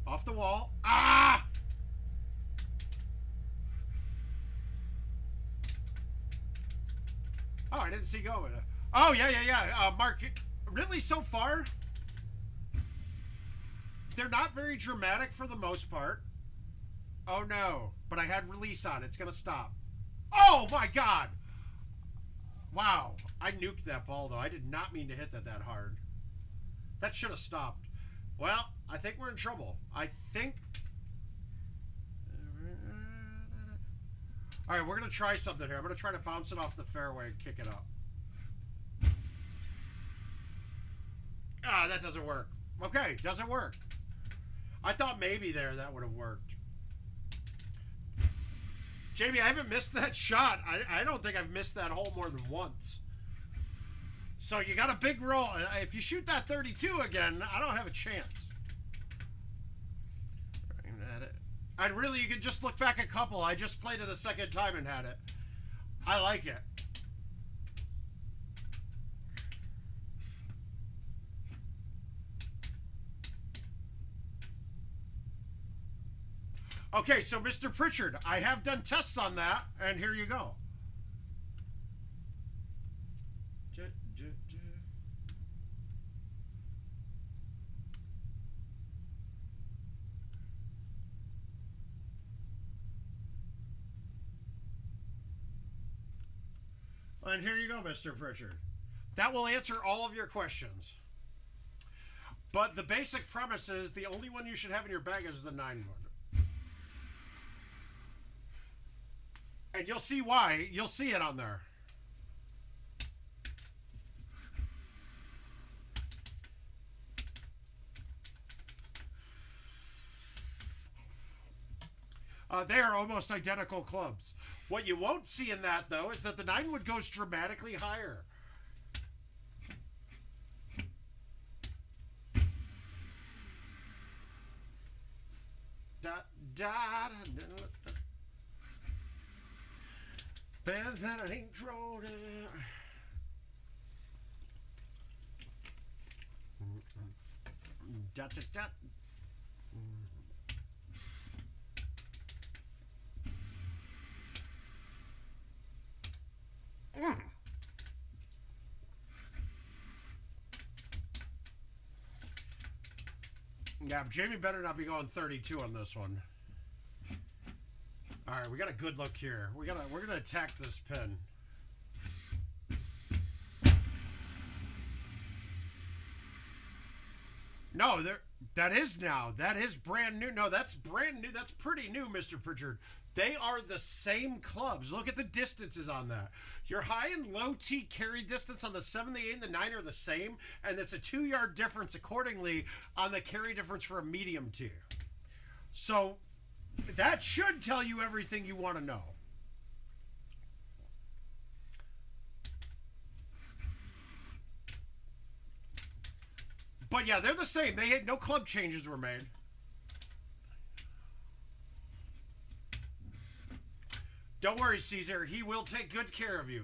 B: Off the wall. Ah! Oh, I didn't see go with it. Oh, yeah. Marc, really, so far, they're not very dramatic for the most part. Oh, no. But I had release on. It's going to stop. Oh, my God. Wow. I nuked that ball, though. I did not mean to hit that hard. That should have stopped. Well, I think we're in trouble. I think... All right, we're going to try something here. I'm going to try to bounce it off the fairway and kick it up. Ah, that doesn't work. Okay, doesn't work. I thought maybe there that would have worked. Jamie, I haven't missed that shot. I don't think I've missed that hole more than once. So you got a big roll. If you shoot that 32 again, I don't have a chance. You could just look back a couple. I just played it a second time and had it. I like it. Okay, so Mr. Pritchard, I have done tests on that, and here you go. And here you go, Mr. Pritchard. That will answer all of your questions. But the basic premise is the only one you should have in your bag is the 9-wood. And you'll see why. You'll see it on there. They are almost identical clubs. What you won't see in that, though, is that the 9-wood goes dramatically higher. Bands that ain't drawn. Yeah, Jamie better not be going 32 on this one. All right, we got a good look here. We're gonna attack this pin. No, that is now. That is brand new. No, that's brand new. That's pretty new, Mr. Pritchard. They are the same clubs. Look at the distances on that. Your high and low tee carry distance on the 7, the 8, and the 9 are the same, and it's a 2-yard difference accordingly on the carry difference for a medium tee. So that should tell you everything you want to know. But yeah, they're the same. They had no club changes were made. Don't worry, Caesar. He will take good care of you.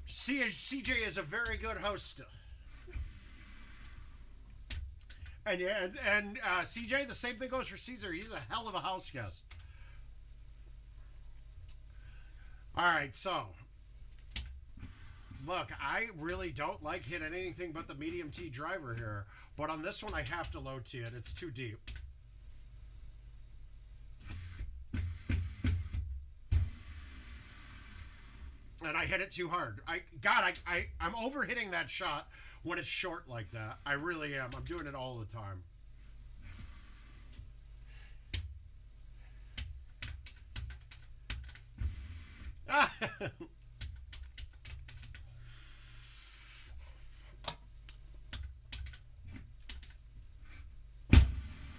B: CJ is a very good host. And CJ, the same thing goes for Caesar. He's a hell of a house guest. All right, so look, I really don't like hitting anything but the medium tee driver here, but on this one I have to low tee it. It's too deep. And I hit it too hard. I'm over hitting that shot when it's short like that. I really am. I'm doing it all the time.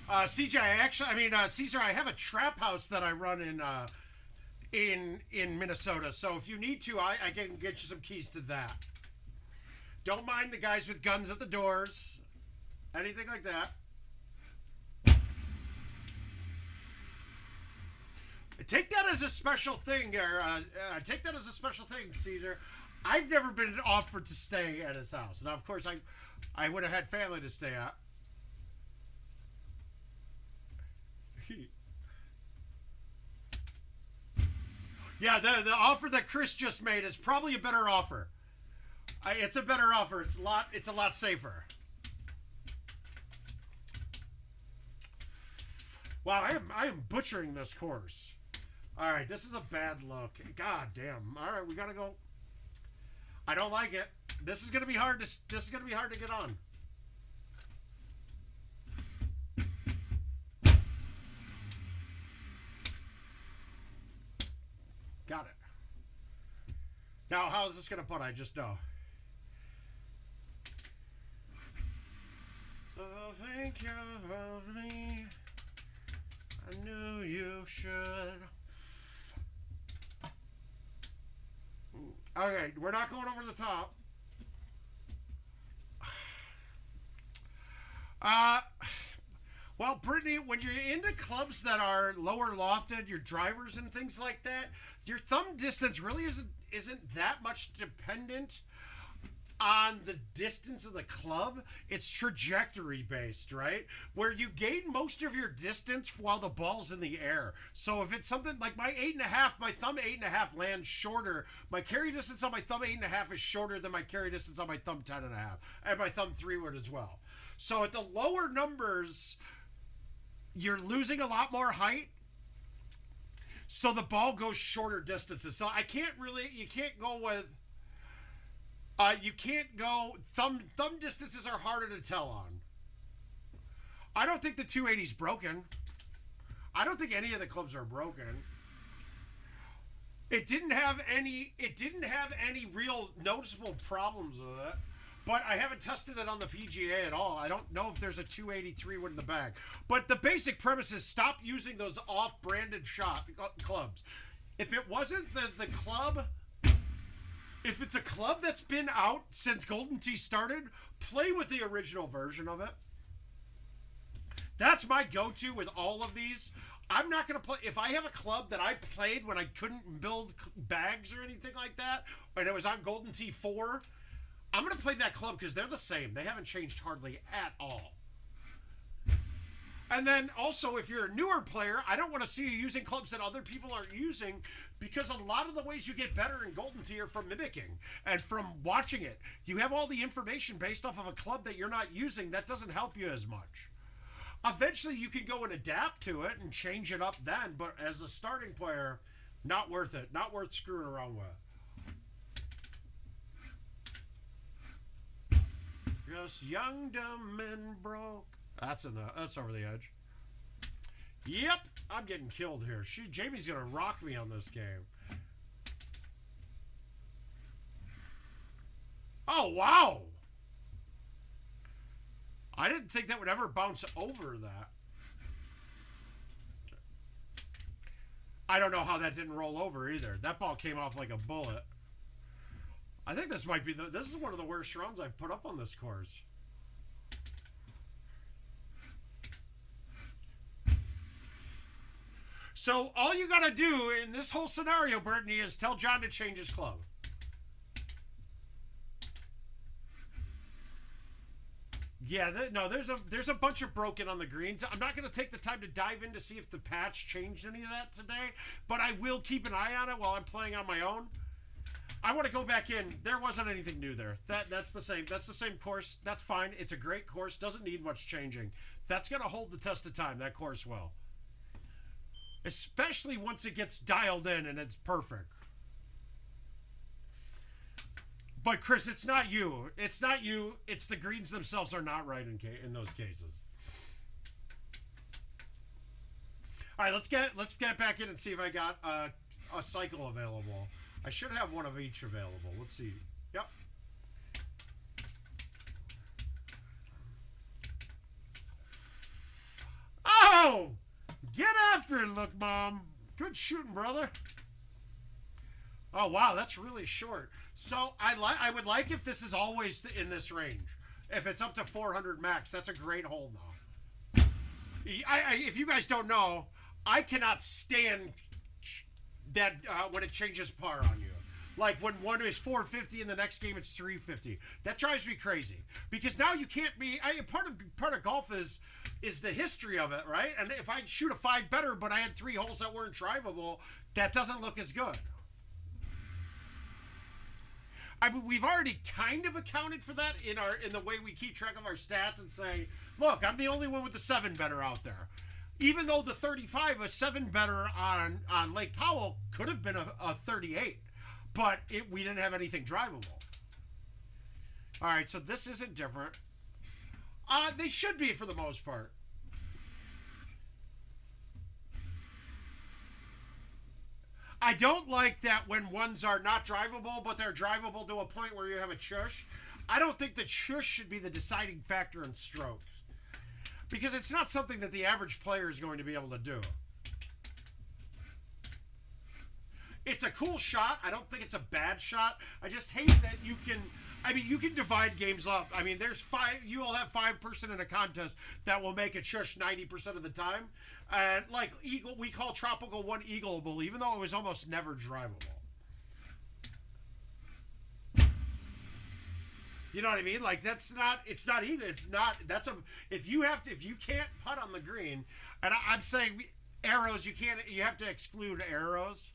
B: CJ, Caesar, I have a trap house that I run in Minnesota. So if you need to, I can get you some keys to that. Don't mind the guys with guns at the doors, anything like that. Take that as a special thing, take that as a special thing, Caesar. I've never been offered to stay at his house. Now, of course, I would have had family to stay at. Yeah, the offer that Chris just made is probably a better offer. It's a better offer. It's a lot safer. Wow, I am butchering this course. All right, this is a bad look. God damn. All right, we gotta go. I don't like it. This is gonna be hard to get on. Got it. Now, how is this gonna put? I just know. So think you of me. I knew you should. Okay, we're not going over the top. Well, Brittany, when you're into clubs that are lower lofted, your drivers and things like that, your thumb distance really isn't that much dependent on the distance of the club. It's trajectory based, right? Where you gain most of your distance while the ball's in the air. So if it's something like my 8.5, my thumb 8.5 lands shorter. My carry distance on my thumb 8.5 is shorter than my carry distance on my thumb 10.5, and my thumb 3 would as well. So at the lower numbers, you're losing a lot more height. So the ball goes shorter distances. So you can't go with. You can't go thumb distances are harder to tell on. I don't think the 280's broken. I don't think any of the clubs are broken. It didn't have any real noticeable problems with it. But I haven't tested it on the PGA at all. I don't know if there's a 283 one in the bag. But the basic premise is stop using those off-branded clubs. If it wasn't the club, if it's a club that's been out since Golden Tee started, play with the original version of it. That's my go-to with all of these. I'm not going to play. If I have a club that I played when I couldn't build bags or anything like that, and it was on Golden Tee 4, I'm going to play that club because they're the same. They haven't changed hardly at all. And then also, if you're a newer player, I don't want to see you using clubs that other people are using, because a lot of the ways you get better in Golden Tee are from mimicking and from watching it. You have all the information based off of a club that you're not using. That doesn't help you as much. Eventually, you can go and adapt to it and change it up then, but as a starting player, not worth it. Not worth screwing around with. Just young, dumb, and broke. That's over the edge. Yep, I'm getting killed here. Jamie's gonna rock me on this game. Oh wow! I didn't think that would ever bounce over that. I don't know how that didn't roll over either. That ball came off like a bullet. I think this might be this is one of the worst runs I've put up on this course. So all you gotta do in this whole scenario, Brittany, is tell John to change his club. Yeah, there's a bunch of broken on the greens. I'm not going to take the time to dive in to see if the patch changed any of that today, but I will keep an eye on it while I'm playing on my own. I want to go back in. There wasn't anything new there. That's the same. That's the same course. That's fine. It's a great course. Doesn't need much changing. That's going to hold the test of time. That course will. Especially once it gets dialed in and it's perfect. But Chris, it's not you. It's not you. It's the greens themselves are not right in those cases. All right, let's get back in and see if I got a cycle available. I should have one of each available. Let's see. Yep. Oh! Get after it, look, Mom. Good shooting, brother. Oh, wow, that's really short. So I would like if this is always in this range. If it's up to 400 max, that's a great hole, though. If you guys don't know, I cannot stand that when it changes par on you. Like when one is 450 and the next game it's 350. That drives me crazy because now you can't be. Part of golf is the history of it, right? And if I shoot a 5 better, but I had 3 holes that weren't drivable, that doesn't look as good. I mean, we've already kind of accounted for that in the way we keep track of our stats and say, look, I'm the only one with the 7 better out there. Even though the 35, a 7 better on Lake Powell could have been a 38. But we didn't have anything drivable. All right, so this isn't different. They should be for the most part. I don't like that when ones are not drivable, but they're drivable to a point where you have a chush. I don't think the chush should be the deciding factor in strokes. Because it's not something that the average player is going to be able to do. It's a cool shot. I don't think it's a bad shot. I just hate that you can... I mean, you can divide games up. I mean, there's 5... You will have 5 person in a contest that will make a chush 90% of the time. And, like, Eagle, we call Tropical 1 Eagleable, even though it was almost never drivable. You know what I mean? Like, that's not... It's not even... It's not... That's a... If you can't putt on the green... And I'm saying arrows, you can't... You have to exclude arrows.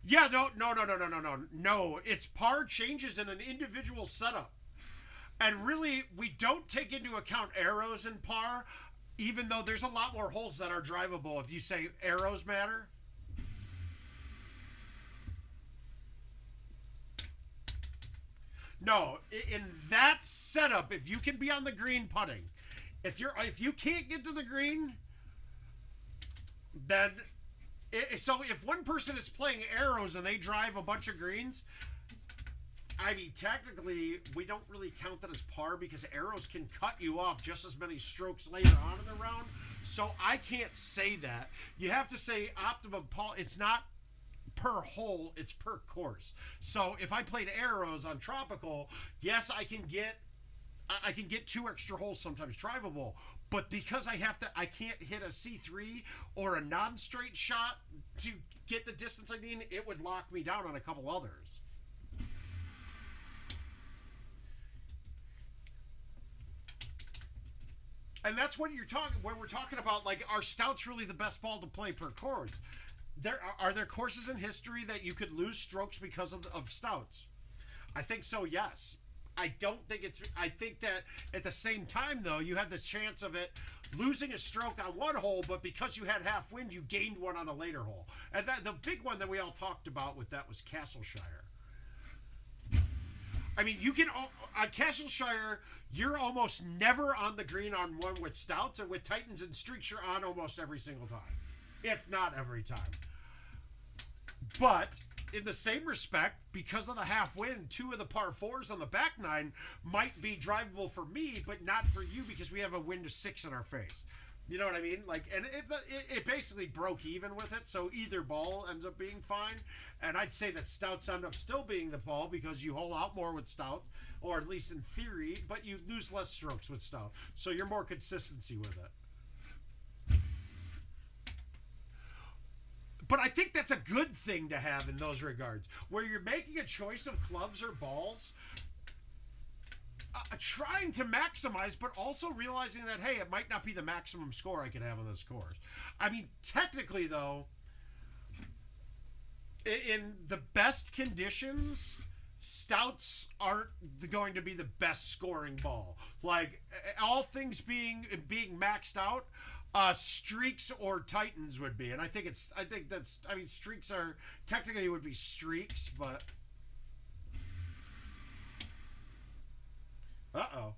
B: Yeah, no. It's par changes in an individual setup. And really, we don't take into account arrows in par, even though there's a lot more holes that are drivable if you say arrows matter. No, in that setup, if you can be on the green putting, if you can't get to the green, then... So if one person is playing arrows and they drive a bunch of greens, I mean, technically, we don't really count that as par because arrows can cut you off just as many strokes later on in the round. So I can't say that. You have to say optimum par. It's not per hole, it's per course. So if I played arrows on Tropical, yes, I can get 2 extra holes sometimes drivable, but because I can't hit a C3 or a non-straight shot to get the distance I need, it would lock me down on a couple others. And that's when when we're talking about, like, are stouts really the best ball to play per course? Are there courses in history that you could lose strokes because of stouts? I think so, yes. I think that at the same time, though, you have the chance of it losing a stroke on one hole, but because you had half wind, you gained one on a later hole. And the big one that we all talked about with that was Castleshire. I mean, you can, on Castleshire, you're almost never on the green on one with stouts, and with Titans and Streaks, you're on almost every single time, if not every time. But in the same respect, because of the half wind, 2 of the par 4s on the back 9 might be drivable for me, but not for you because we have a wind of 6 in our face. You know what I mean? Like, and it basically broke even with it, so either ball ends up being fine. And I'd say that stouts end up still being the ball because you hole out more with stout, or at least in theory, but you lose less strokes with stout. So you're more consistency with it. But I think that's a good thing to have in those regards. Where you're making a choice of clubs or balls, trying to maximize, but also realizing that, hey, it might not be the maximum score I could have on this course. I mean, technically, though, in the best conditions, stouts aren't going to be the best scoring ball. Like, all things being maxed out, Streaks or Titans would be, and I think that's. I mean, streaks are technically would be streaks, but. Uh-oh.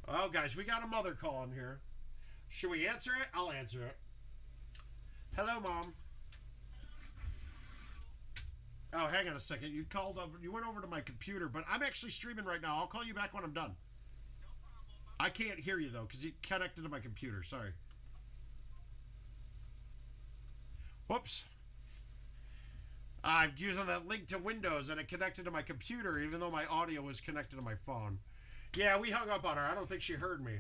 B: Oh, guys, we got a mother calling here. Should we answer it? I'll answer it. Hello, Mom. Oh, hang on a second. You called over. You went over to my computer, but I'm actually streaming right now. I'll call you back when I'm done. I can't hear you, though, because you connected to my computer. Sorry. Whoops. I'm using that link to Windows, and it connected to my computer, even though my audio was connected to my phone. Yeah, we hung up on her. I don't think she heard me.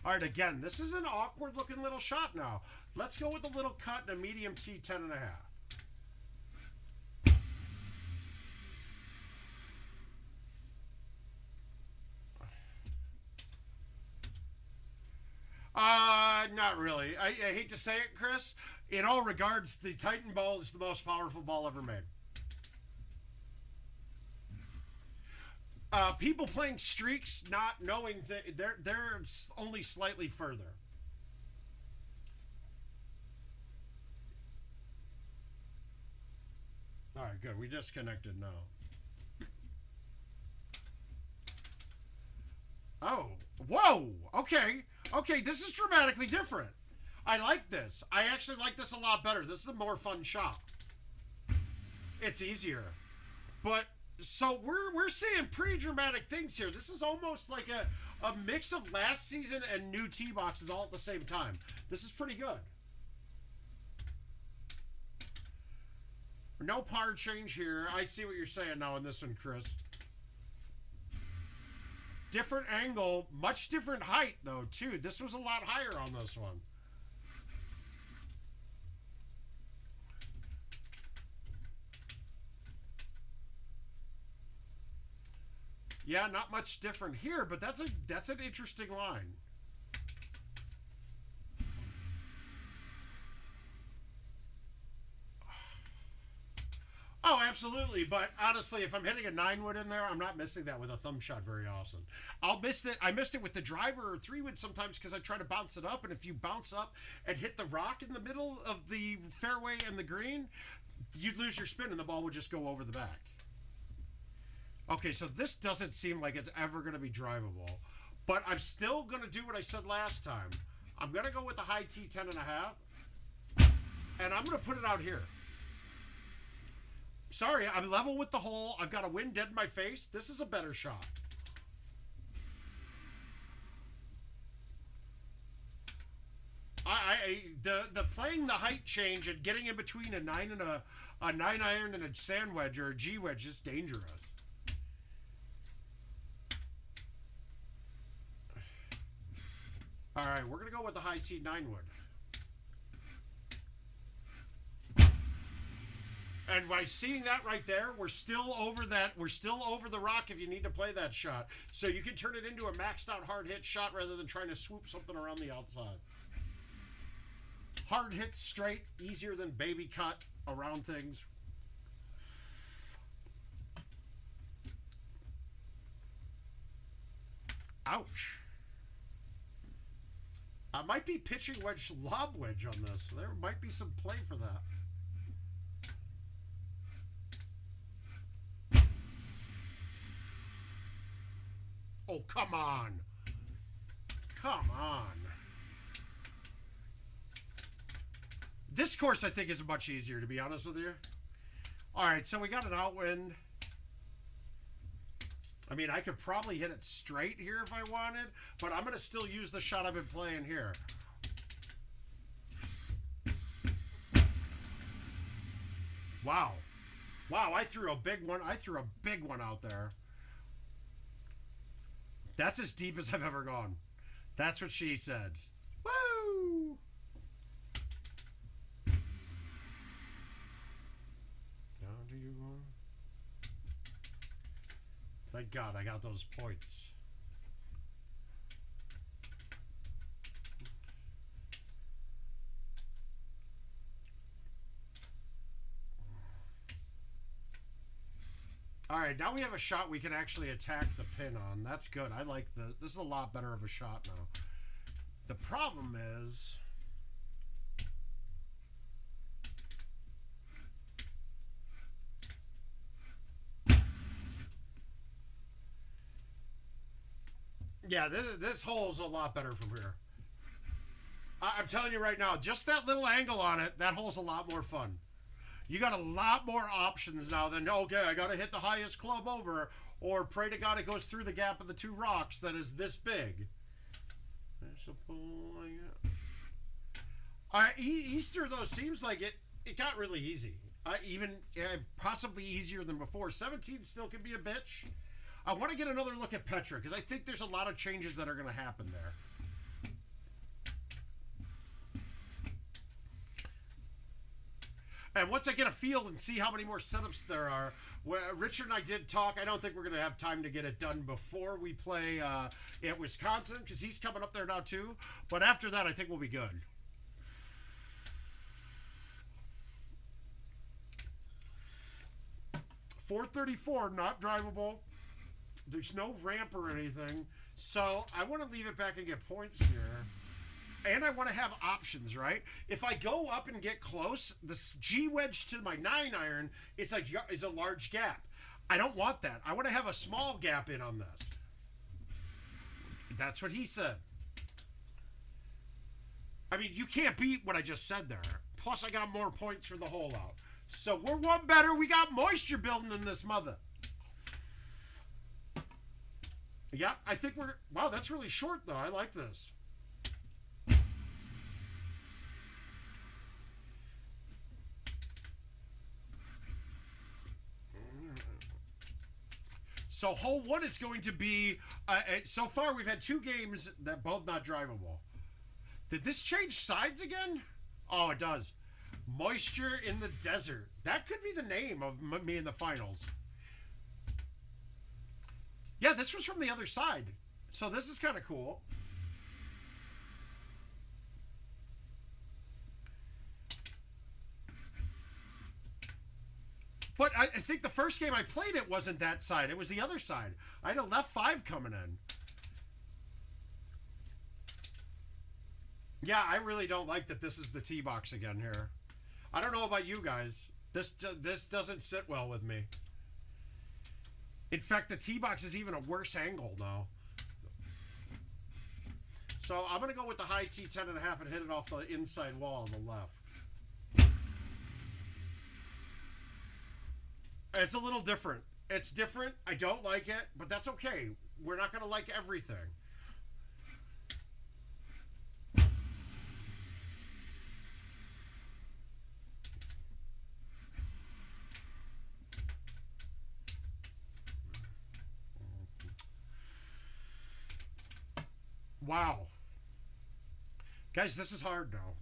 B: All right, again, this is an awkward-looking little shot now. Let's go with a little cut and a medium T 10.5. Not really. I hate to say it, Chris. In all regards, the Titan ball is the most powerful ball ever made. People playing streaks, not knowing that they're only slightly further. All right, good. We just connected now. Oh, whoa. Okay. Okay, this is dramatically different. I like this. I actually like this a lot better. This is a more fun shot. It's easier. But, so we're seeing pretty dramatic things here. This is almost like a mix of last season and new tee boxes all at the same time. This is pretty good. No par change here. I see what you're saying now on this one, Chris. Different angle, much different height, though, too. This was a lot higher on this one. Yeah, not much different here, but that's an interesting line. Oh, absolutely. But honestly, if I'm hitting a 9-wood in there, I'm not missing that with a thumb shot very often. I'll miss it. I missed it with the driver or 3-wood sometimes because I try to bounce it up. And if you bounce up and hit the rock in the middle of the fairway and the green, you'd lose your spin and the ball would just go over the back. Okay, so this doesn't seem like it's ever going to be drivable. But I'm still going to do what I said last time. I'm going to go with the high T 10.5. And I'm going to put it out here. Sorry, I'm level with the hole. I've got a wind dead in my face. This is a better shot. The playing the height change and getting in between a 9 and a 9 iron and a sand wedge or a G wedge is dangerous. All right, we're gonna go with the high T 9-wood. And by seeing that right there, we're still over that. We're still over the rock if you need to play that shot. So you can turn it into a maxed out hard hit shot rather than trying to swoop something around the outside. Hard hit straight, easier than baby cut around things. Ouch. I might be pitching wedge lob wedge on this. There might be some play for that. Oh, come on. Come on. This course, I think, is much easier, to be honest with you. All right, so we got an outwind. I mean, I could probably hit it straight here if I wanted, but I'm going to still use the shot I've been playing here. Wow. Wow, I threw a big one. I threw a big one out there. That's as deep as I've ever gone. That's what she said. Woo! Now do you want? Thank God I got those points. All right, now we have a shot we can actually attack the pin on. That's good. I like this. This is a lot better of a shot now. The problem is, yeah, this hole's a lot better from here. I'm telling you right now, just that little angle on it, that hole's a lot more fun. You got a lot more options now than, okay, I got to hit the highest club over, or pray to God it goes through the gap of the two rocks that is this big. Easter, though, seems like it got really easy. Even possibly easier than before. 17 still can be a bitch. I want to get another look at Petra, because I think there's a lot of changes that are going to happen there. And once I get a feel and see how many more setups there are, Richard and I did talk. I don't think we're going to have time to get it done before we play at Wisconsin, because he's coming up there now too. But after that, I think we'll be good. .434, not drivable. There's no ramp or anything. So I want to leave it back and get points here. And I want to have options, right? If I go up and get close, the G wedge to my 9-iron is a large gap. I don't want that. I want to have a small gap in on this. That's what he said. I mean, you can't beat what I just said there. Plus, I got more points for the hole out. So we're one better. We got moisture building in this mother. Yeah, I think we're... Wow, that's really short, though. I like this. So hole 1 is going to be, so far we've had 2 games that both not drivable. Did this change sides again? Oh, it does. Moisture in the desert. That could be the name of me in the finals. Yeah, this was from the other side. So this is kind of cool. But I think the first game I played it wasn't that side. It was the other side. I had a left 5 coming in. Yeah, I really don't like that this is the tee box again here. I don't know about you guys. This doesn't sit well with me. In fact, the tee box is even a worse angle now. So I'm going to go with the high tee 10.5 and hit it off the inside wall on the left. It's a little different. It's different. I don't like it, but that's okay. We're not going to like everything. Wow. Guys, this is hard now.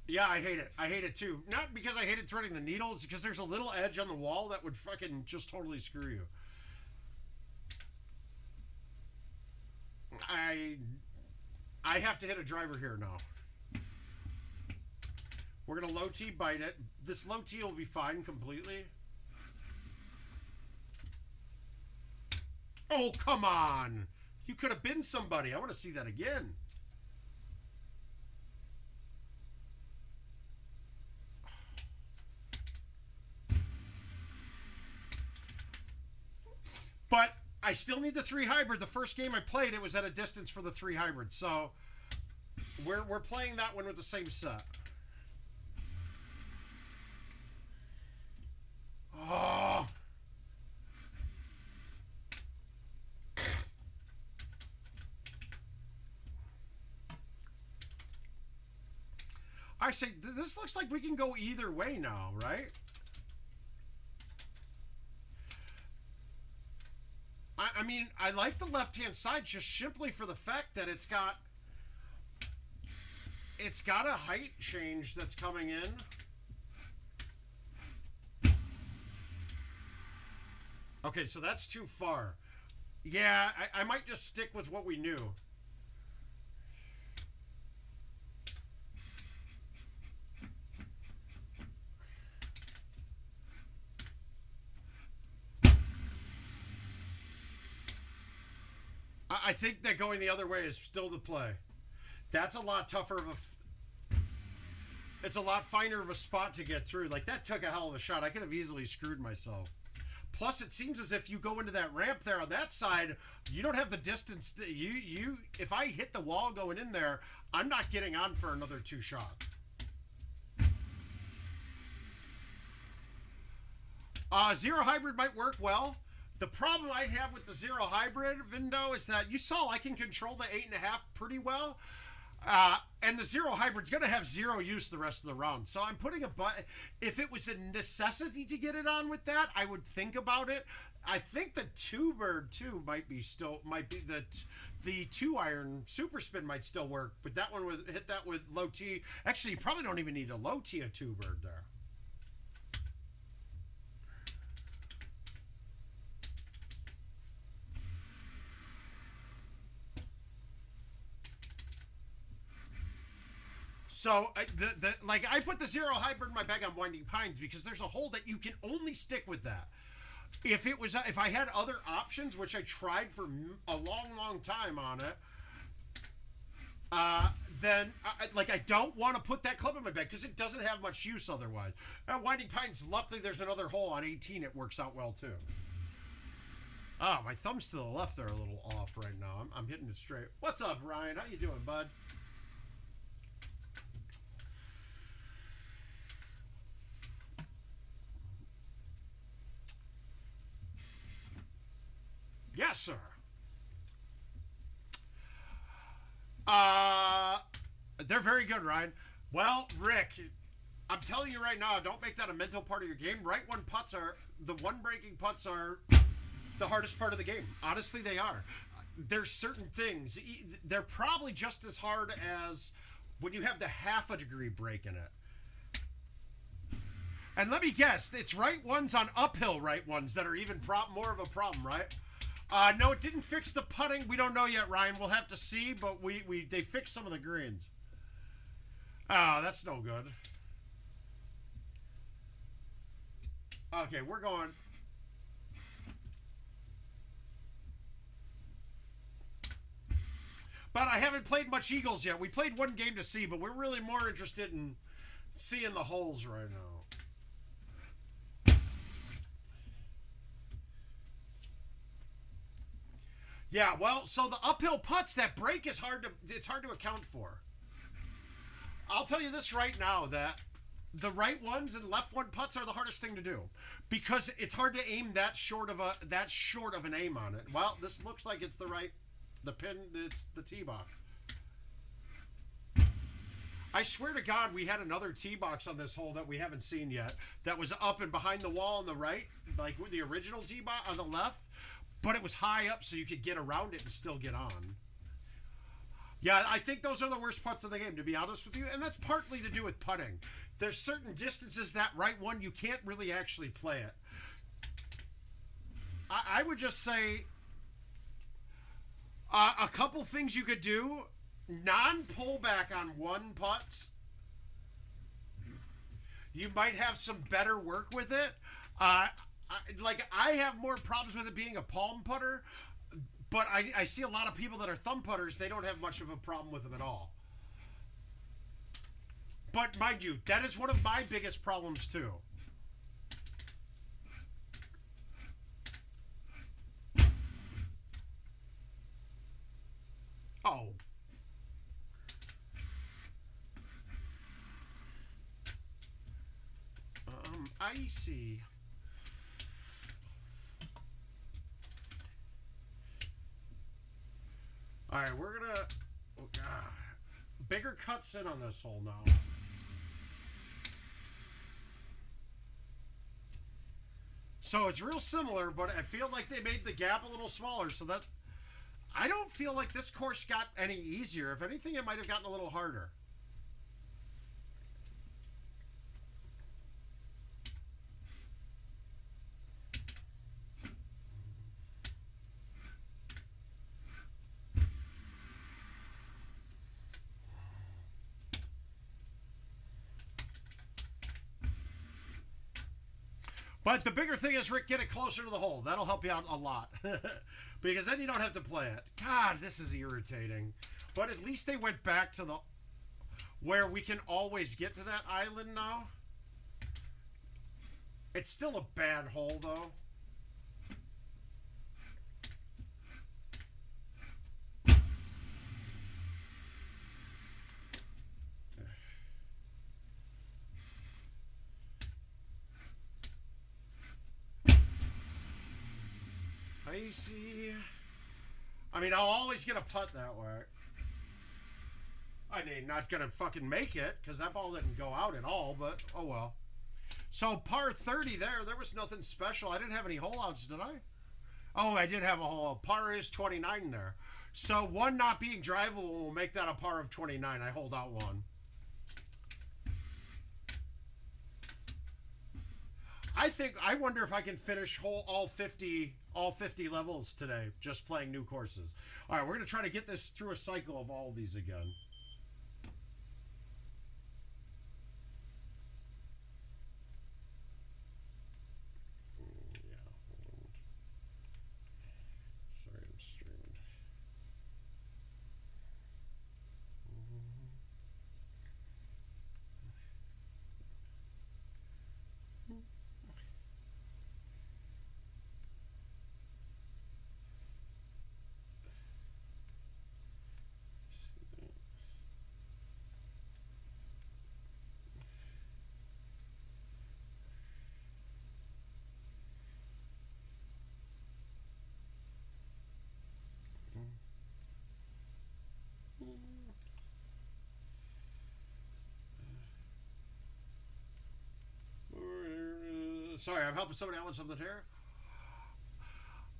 B: Yeah, I hate it. I hate it too. Not because I hated threading the needle, it's because there's a little edge on the wall that would fucking just totally screw you. I have to hit a driver here now. We're going to low tee bite it. This low tee will be fine completely. Oh, come on. You could have been somebody. I want to see that again. But I still need the 3 hybrid. The first game I played, it was at a distance for the 3 hybrid. So we're playing that one with the same set. Oh. I say, this looks like we can go either way now, right? I mean, I like the left-hand side just simply for the fact that it's got a height change that's coming in. Okay, so that's too far. Yeah, I might just stick with what we knew. I think that going the other way is still the play. That's a lot tougher of a... It's a lot finer of a spot to get through. Like, that took a hell of a shot. I could have easily screwed myself. Plus, it seems as if you go into that ramp there on that side, you don't have the distance. If I hit the wall going in there, I'm not getting on for another 2 shots. Zero hybrid might work well. The problem I have with the zero hybrid window is that you saw I can control the 8.5 pretty well. And the zero hybrid's going to have zero use the rest of the round. So I'm putting a button. If it was a necessity to get it on with that, I would think about it. I think the 2-bird too might be the 2-iron super spin might still work, but that one would hit that with low T. Actually, you probably don't even need a low T of 2-bird there. So, I put the zero hybrid in my bag on Winding Pines because there's a hole that you can only stick with that. If I had other options, which I tried for a long time on it, then I don't want to put that club in my bag because it doesn't have much use otherwise. Winding Pines, luckily there's another hole on 18. It works out well too. Oh, my thumbs to the left are a little off right now. I'm hitting it straight. What's up, Ryan? How you doing, bud? Yes, sir. They're very good, Ryan. Well, Rick, I'm telling you right now, don't make that a mental part of your game. The one-breaking putts are the hardest part of the game. Honestly, they are. There's certain things. They're probably just as hard as when you have the half a degree break in it. And let me guess, it's right ones on uphill right ones that are even more of a problem, right? No, it didn't fix the putting. We don't know yet, Ryan. We'll have to see, but they fixed some of the greens. Oh, that's no good. Okay, we're going. But I haven't played much Eagles yet. We played one game to see, but we're really more interested in seeing the holes right now. Yeah, well, so the uphill putts, that break is hard to account for. I'll tell you this right now, that the right ones and left one putts are the hardest thing to do because it's hard to aim that short of an aim on it. Well, this looks like it's it's the tee box. I swear to God, we had another tee box on this hole that we haven't seen yet that was up and behind the wall on the right, like with the original tee box on the left. But it was high up so you could get around it and still get on. Yeah, I think those are the worst putts of the game, to be honest with you. And that's partly to do with putting. There's certain distances that right one, you can't really actually play it. I would just say a couple things you could do. Non-pullback on one putts. You might have some better work with it. I have more problems with it being a palm putter, but I see a lot of people that are thumb putters. They don't have much of a problem with them at all. But mind you, that is one of my biggest problems too. Oh. I see. All right, we're gonna bigger cuts in on this hole now. So it's real similar, but I feel like they made the gap a little smaller, so that I don't feel like this course got any easier. If anything, it might have gotten a little harder. But the bigger thing is, Rick, get it closer to the hole. That'll help you out a lot. Because then you don't have to play it. God, this is irritating. But at least they went back to the... where we can always get to that island now. It's still a bad hole, though. I see. I mean, I'll always get a putt that way. I mean, not going to fucking make it, because that ball didn't go out at all, but oh well. So, par 30 there. There was nothing special. I didn't have any hole outs, did I? Oh, I did have a hole. Par is 29 there. So, one not being drivable will make that a par of 29. I hold out one. I wonder if I can finish all 50 levels today, just playing new courses. All right, we're going to try to get this through a cycle of all of these again. Sorry, I'm streaming. Sorry, I'm helping somebody out with something here.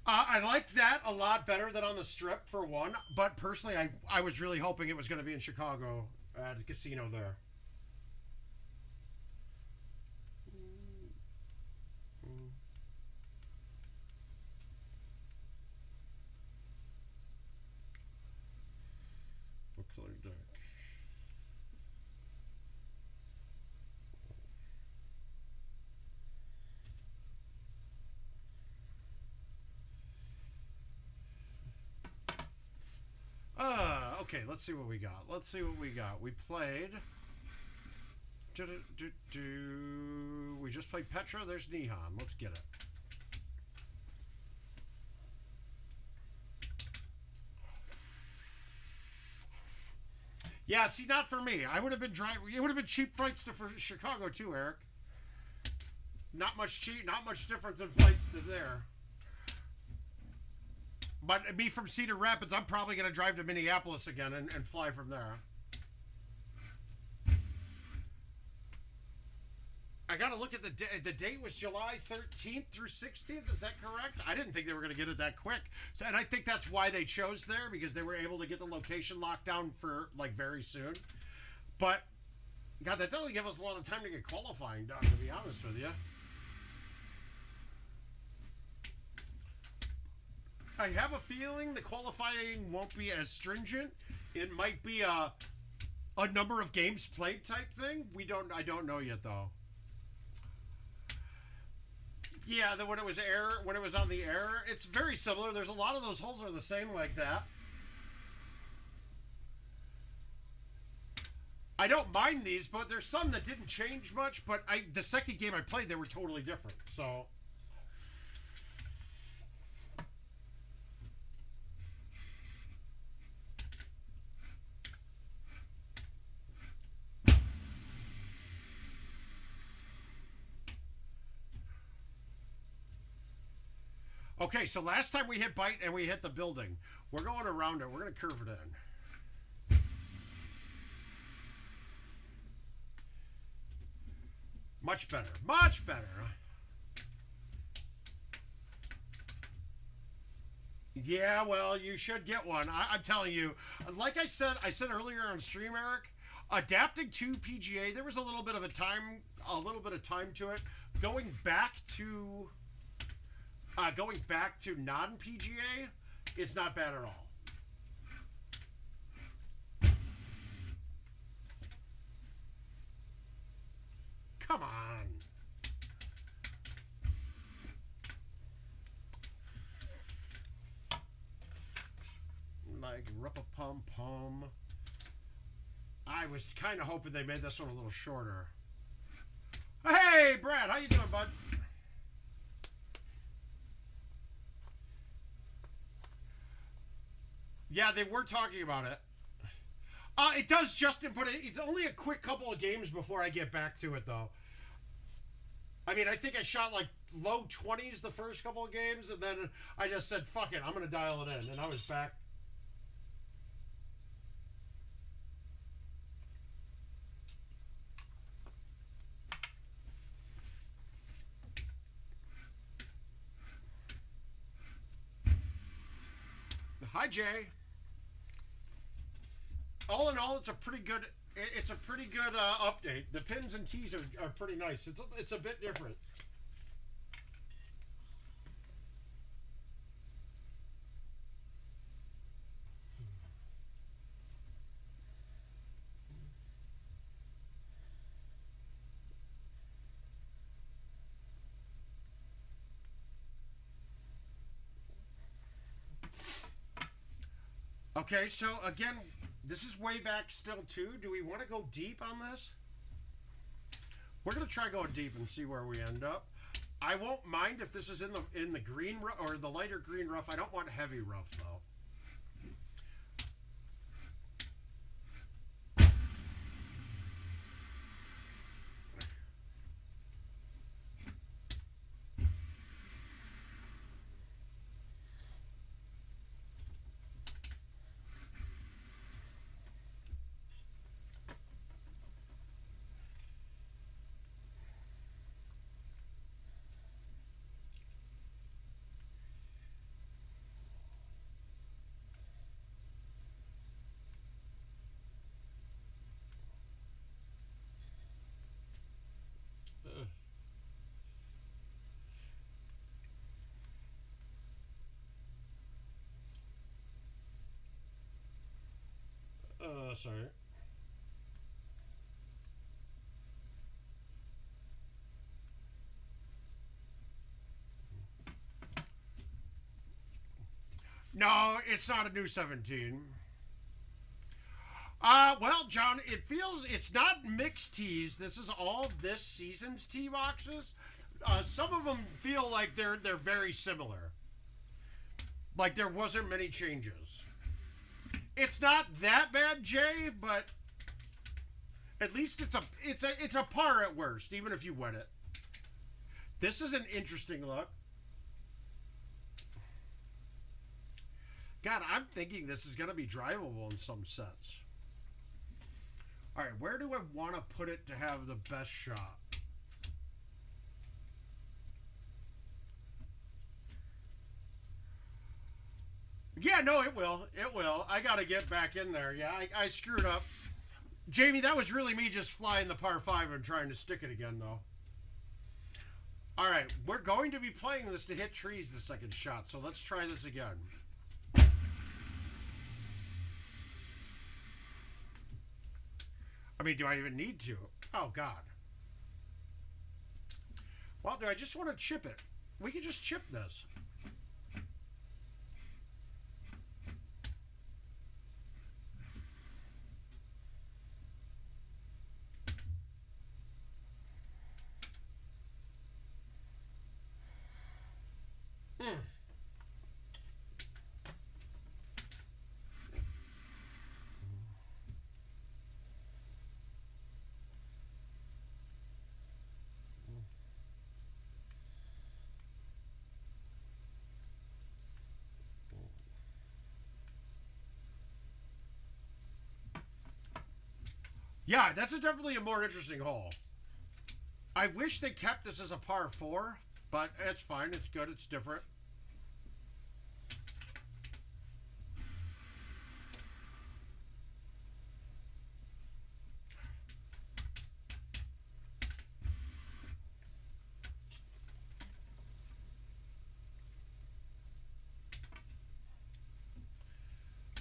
B: I like that a lot better than on the Strip, for one. But personally, I was really hoping it was going to be in Chicago at the casino there. What color deck? Okay, let's see what we got. We played... We just played Petra. There's Nihon. Let's get it. Yeah, see, not for me. I would have been driving. It would have been cheap flights to for Chicago too, Eric. Not much difference in flights to there. But me from Cedar Rapids, I'm probably going to drive to Minneapolis again and fly from there. I got to look at the date. The date was July 13th through 16th. Is that correct? I didn't think they were going to get it that quick. So, and I think that's why they chose there, because they were able to get the location locked down for, like, very soon. But, God, that doesn't give us a lot of time to get qualifying done, to be honest with you. I have a feeling the qualifying won't be as stringent. It might be a number of games played type thing. I don't know yet though. Yeah, when it was on the air, it's very similar. There's a lot of those holes are the same like that. I don't mind these, but there's some that didn't change much. But the second game I played, they were totally different. So. Okay, so last time we hit bite and we hit the building. We're going around it. We're going to curve it in. Much better. Much better. Yeah, well, you should get one. I'm telling you. Like I said earlier on stream, Eric, adapting to PGA, there was a little bit of time to it. Going back to non-PGA is not bad at all. Come on. Rip-a-pum-pum. I was kind of hoping they made this one a little shorter. Hey, Brad, how you doing, bud? Yeah, they were talking about it. It does just input it. It's only a quick couple of games before I get back to it, though. I mean, I think I shot like low 20s the first couple of games, and then I just said, fuck it, I'm going to dial it in. And I was back. Hi, Jay. All in all, it's a pretty good update. The pins and tees are pretty nice. It's a bit different. Okay, so again, this is way back still too. Do we want to go deep on this? We're gonna try going deep and see where we end up. I won't mind if this is in the green or the lighter green rough. I don't want heavy rough though. Sorry. No, it's not a new 17. Well, John, it's not mixed tees. This is all this season's tee boxes. Some of them feel like they're very similar. Like there wasn't many changes. It's not that bad, Jay, but at least it's a par at worst, even if you win it. This is an interesting look. God, I'm thinking this is going to be drivable in some sets. All right, where do I want to put it to have the best shot? Yeah, no, it will. It will. I got to get back in there. Yeah, I screwed up. Jamie, that was really me just flying the par 5 and trying to stick it again, though. All right, we're going to be playing this to hit trees the second shot, so let's try this again. I mean, do I even need to? Oh, God. Well, do I just want to chip it? We could just chip this. Yeah, that's definitely a more interesting hole. I wish they kept this as a par 4, but it's fine. It's good. It's different.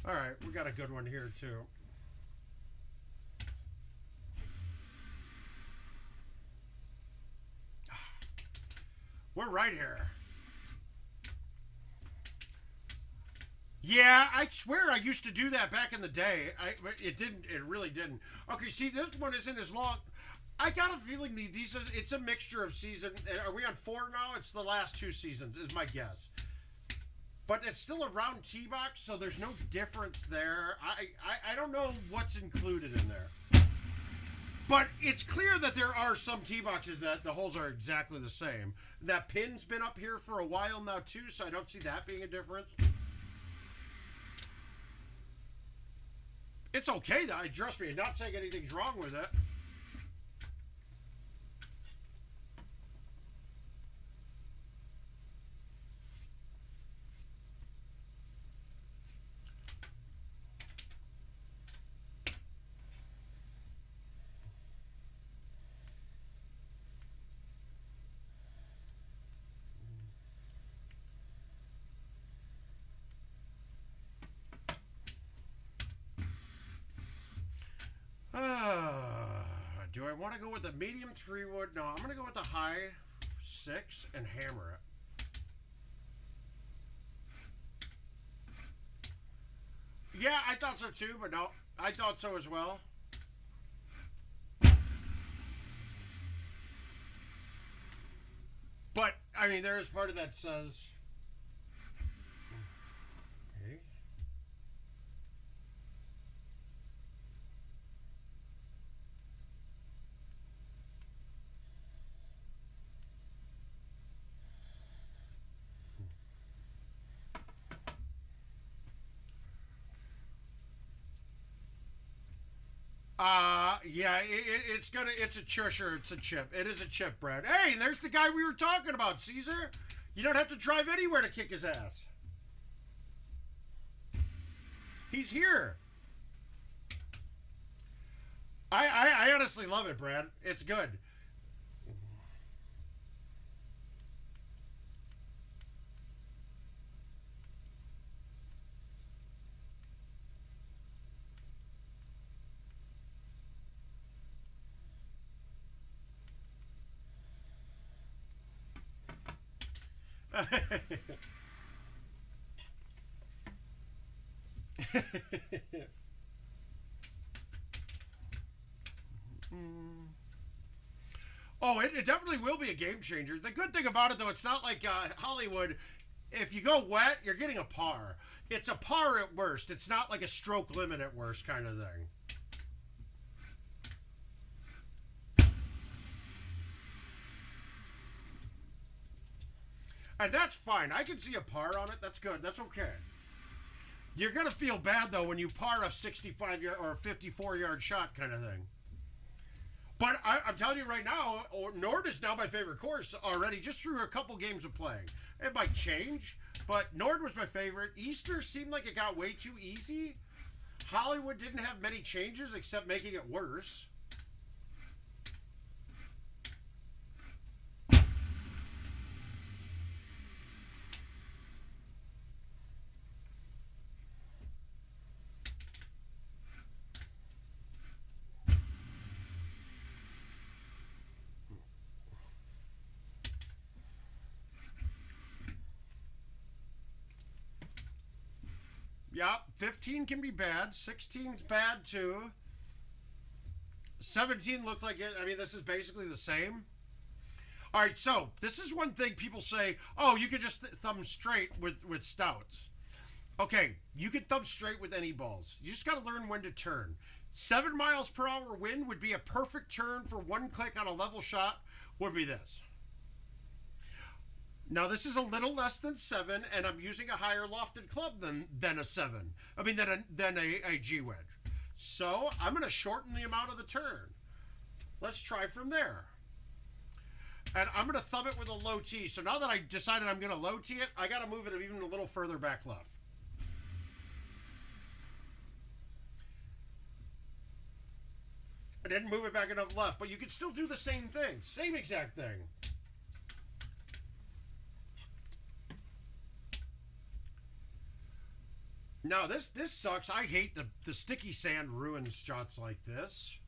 B: All right, we got a good one here, too. We're right here. Yeah, I swear I used to do that back in the day. It didn't. It really didn't. Okay, see, this one isn't as long. I got a feeling it's a mixture of season. Are we on 4 now? It's the last 2 seasons, is my guess. But it's still a round tee box, so there's no difference there. I don't know what's included in there. But it's clear that there are some tee boxes that the holes are exactly the same. That pin's been up here for a while now, too, so I don't see that being a difference. It's okay, though. Trust me, I'm not saying anything's wrong with it. Do I want to go with the medium 3-wood? No, I'm going to go with the high 6 and hammer it. Yeah, I thought so too, but no, I thought so as well. But, I mean, there is part of that says... Yeah, it's a chusher, it's a chip. It is a chip, Brad. Hey, there's the guy we were talking about, Caesar. You don't have to drive anywhere to kick his ass. He's here. I honestly love it, Brad. It's good. Oh, it definitely will be a game changer. The good thing about it, though, it's not like Hollywood. If you go wet, you're getting a par. It's a par at worst. It's not like a stroke limit at worst kind of thing. And that's fine. I can see a par on it. That's good. That's okay. You're going to feel bad, though, when you par a 65-yard or a 54-yard shot kind of thing. But I'm telling you right now, Nord is now my favorite course already, just through a couple games of playing. It might change, but Nord was my favorite. Easter seemed like it got way too easy. Hollywood didn't have many changes except making it worse. Yeah, 15 can be bad. 16's bad too. 17 looked like it. I mean, this is basically the same. All right, so this is one thing people say, oh, you could just thumb straight with stouts. Okay, you can thumb straight with any balls. You just got to learn when to turn. 7 miles per hour wind would be a perfect turn for one click on a level shot, would be this. Now, this is a little less than 7, and I'm using a higher lofted club than a 7. I mean, than a G wedge. So, I'm going to shorten the amount of the turn. Let's try from there. And I'm going to thumb it with a low tee. So, now that I decided I'm going to low tee it, I got to move it even a little further back left. I didn't move it back enough left, but you can still do the same thing. Same exact thing. Now, this sucks. I hate the sticky sand ruins shots like this.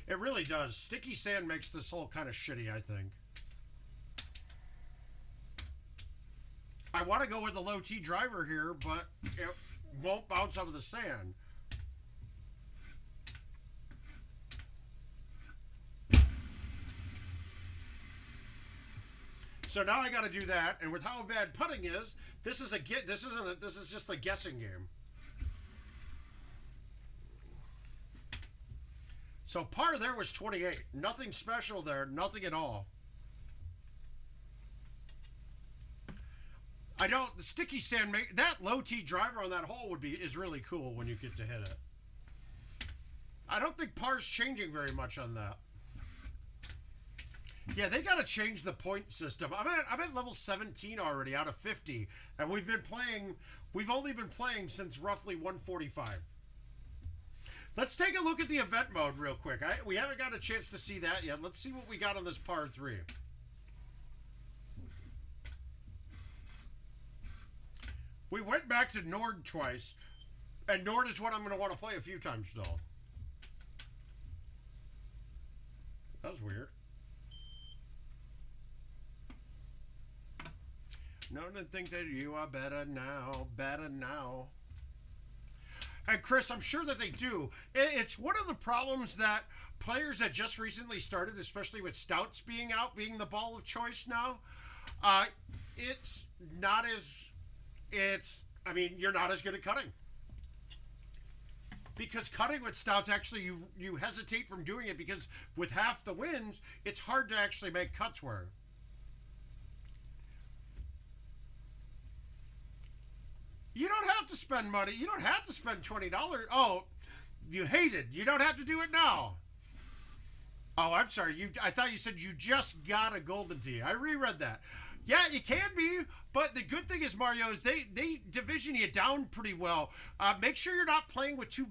B: It really really does. Sticky sand makes this hole kind of shitty, I think. I want to go with the low T driver here, but it won't bounce out of the sand. So now I got to do that, and with how bad putting is, this is just a guessing game. So par there was 28. Nothing special there, nothing at all. The sticky sand that low T driver on that hole is really cool when you get to hit it. I don't think par's changing very much on that. Yeah, they got to change the point system. I'm at level 17 already out of 50, and we've only been playing since roughly 145. Let's take a look at the event mode real quick. We haven't got a chance to see that yet. Let's see what we got on this par 3. We went back to Nord twice, and Nord is what I'm going to want to play a few times still. That was weird. No one think that you are better now, better now. And Chris, I'm sure that they do. It's one of the problems that players that just recently started, especially with Stouts being out, being the ball of choice now, you're not as good at cutting. Because cutting with Stouts, actually, you hesitate from doing it because with half the wins, it's hard to actually make cuts work. You don't have to spend money. You don't have to spend $20. Oh, you hate it. You don't have to do it now. Oh, I'm sorry. I thought you said you just got a Golden Tee. I reread that. Yeah, it can be, but the good thing is, Mario, is they division you down pretty well. Make sure you're not playing with too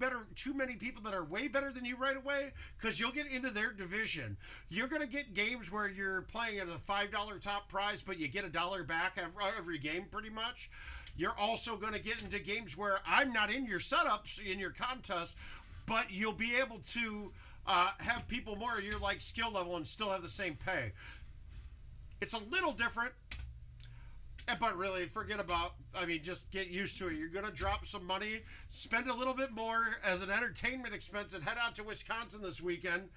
B: many people that are way better than you right away, because you'll get into their division. You're going to get games where you're playing at a $5 top prize, but you get $1 back every game pretty much. You're also going to get into games where I'm not in your setups, in your contests, but you'll be able to have people more of your skill level and still have the same pay. It's a little different, but really, just get used to it. You're going to drop some money, spend a little bit more as an entertainment expense, and head out to Wisconsin this weekend.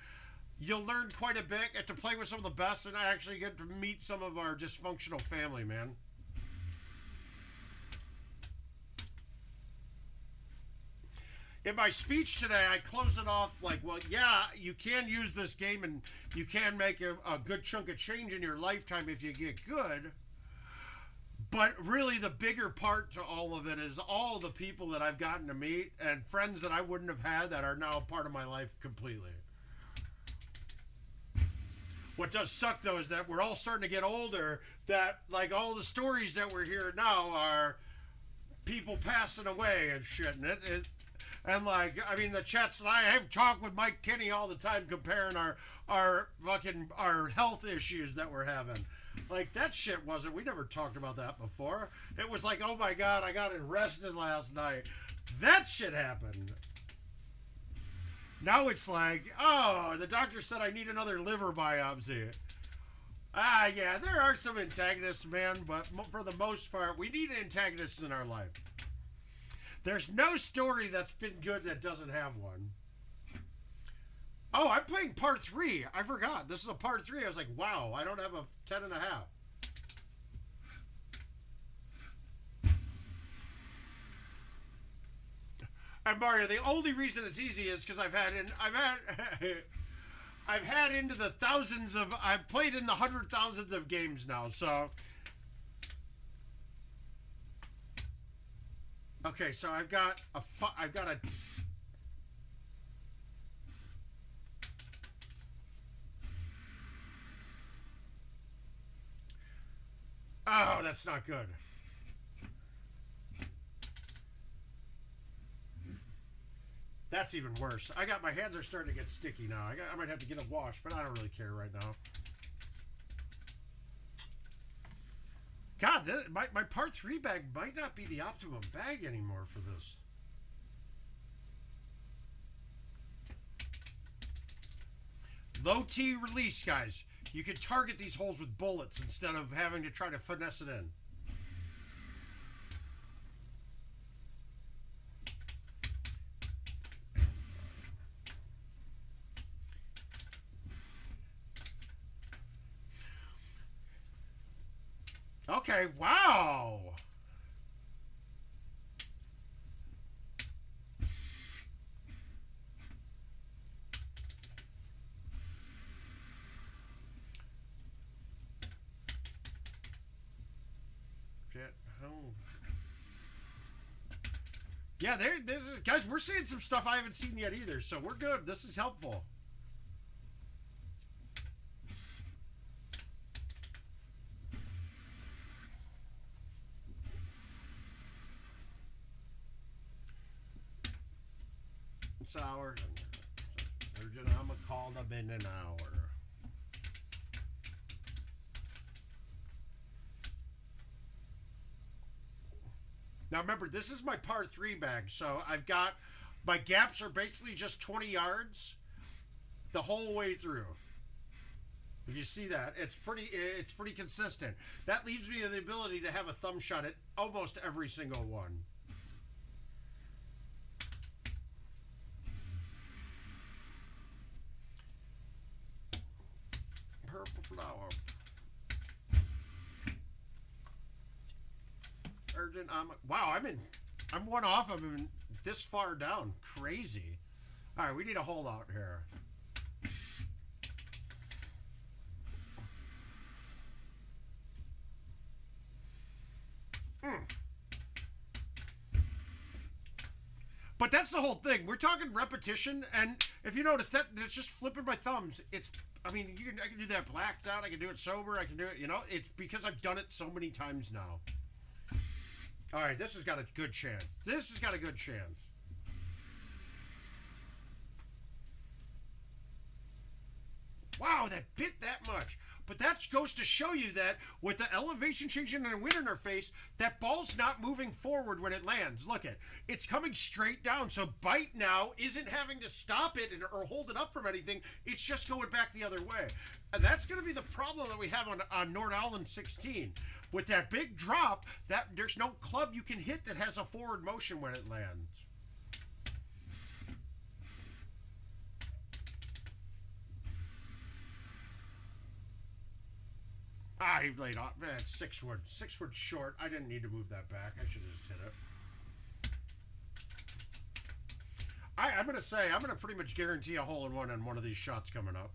B: You'll learn quite a bit, get to play with some of the best, and I actually get to meet some of our dysfunctional family, man. In my speech today, I closed it off well, yeah, you can use this game and you can make a good chunk of change in your lifetime if you get good. But really, the bigger part to all of it is all the people that I've gotten to meet and friends that I wouldn't have had that are now part of my life completely. What does suck, though, is that we're all starting to get older, that all the stories that we're hearing now are people passing away and shit. And the chats that I have talked with Mike Kinney all the time comparing our health issues that we're having. That shit wasn't, we never talked about that before. It was oh my God, I got arrested last night. That shit happened. Now it's oh, the doctor said I need another liver biopsy. Yeah, there are some antagonists, man, but for the most part, we need antagonists in our life. There's no story that's been good that doesn't have one. Oh, I'm playing par 3. I forgot. This is a par 3. I was wow, I don't have a 10.5. And Mario, the only reason it's easy is because I've had into the thousands of, I've played in the 100,000s of games now, so. Okay, so I've got a. Oh, that's not good. That's even worse. My hands are starting to get sticky now. I might have to get a wash, but I don't really care right now. God, my par 3 bag might not be the optimum bag anymore for this. Low T release, guys. You can target these holes with bullets instead of having to try to finesse it in. Okay, wow. Yeah, this is, guys, we're seeing some stuff I haven't seen yet either, so we're good. This is helpful. It's hour. Urgent, I'm gonna call them in an hour. Now remember, this is my par 3 bag, so I've got, my gaps are basically just 20 yards the whole way through. If you see that, it's pretty consistent. That leaves me the ability to have a thumb shot at almost every single one. Purple flower. Urgent, wow, I'm one off of him this far down. Crazy. All right, we need a holdout here. But that's the whole thing. We're talking repetition, and if you notice that, it's just flipping my thumbs. I mean, I can do that blacked out. I can do it sober. I can do it, it's because I've done it so many times now. All right, this has got a good chance. This has got a good chance. Wow, that bit that much. But that goes to show you that with the elevation changing in the wind interface, that ball's not moving forward when it lands. Look at it's coming straight down. So bite now isn't having to stop it or hold it up from anything. It's just going back the other way. And that's going to be the problem that we have on North Island 16. With that big drop, there's no club you can hit that has a forward motion when it lands. He laid off. 6 wood. 6 wood short. I didn't need to move that back. I should have just hit it. I'm going to say, I'm going to pretty much guarantee a hole-in-one on one of these shots coming up.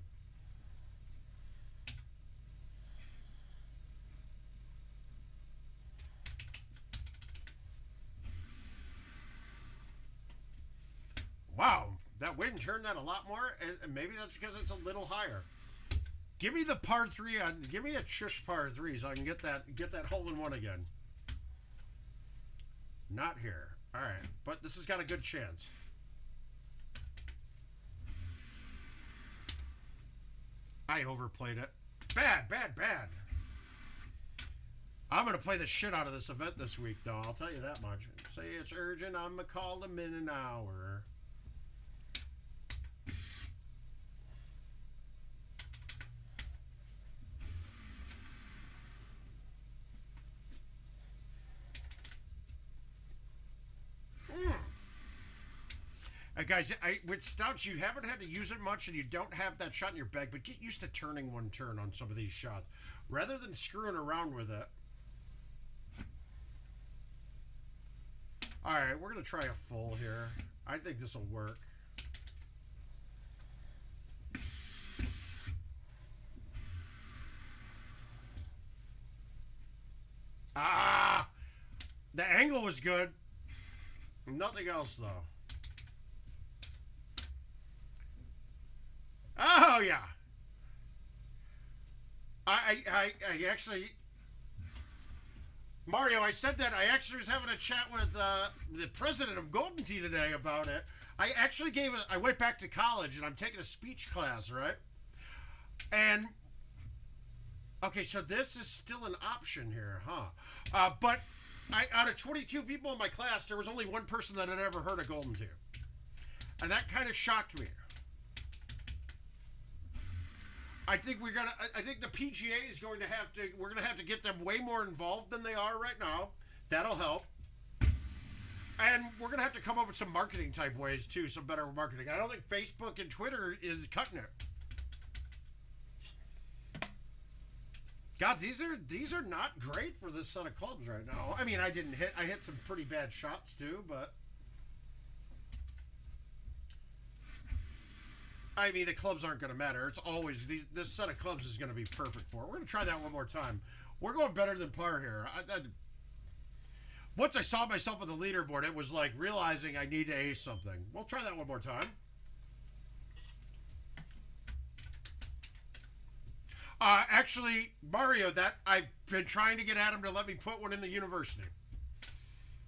B: Wow, that wind turned that a lot more, and maybe that's because it's a little higher. Give me the par 3 give me a chush par 3 so I can get that hole-in-one again. Not here. All right, but this has got a good chance. I overplayed it. Bad, bad, bad. I'm going to play the shit out of this event this week, though. I'll tell you that much. Say it's urgent. I'm going to call them in an hour. Guys, with stouts, you haven't had to use it much, and you don't have that shot in your bag, but get used to turning one turn on some of these shots, rather than screwing around with it. All right, we're going to try a full here. I think this will work. Ah! The angle was good. Nothing else, though. Oh, yeah. I actually... Mario, I said that. I actually was having a chat with the president of GoldenTeeTV today about it. I actually I went back to college, and I'm taking a speech class, right? And... Okay, so this is still an option here, huh? But out of 22 people in my class, there was only one person that had ever heard of GoldenTeeTV. And that kind of shocked me. I think we're gonna. I think the PGA is going to have to. We're gonna have to get them way more involved than they are right now. That'll help. And we're gonna have to come up with some marketing type ways too. Some better marketing. I don't think Facebook and Twitter is cutting it. God, these are not great for this set of clubs right now. I mean, I hit some pretty bad shots too, but I mean, the clubs aren't going to matter. It's always this set of clubs is going to be perfect for it. We're going to try that one more time. We're going better than par here. Once I saw myself on the leaderboard, it was like realizing I need to ace something. We'll try that one more time. Actually, Mario, that I've been trying to get Adam to let me put one in the university.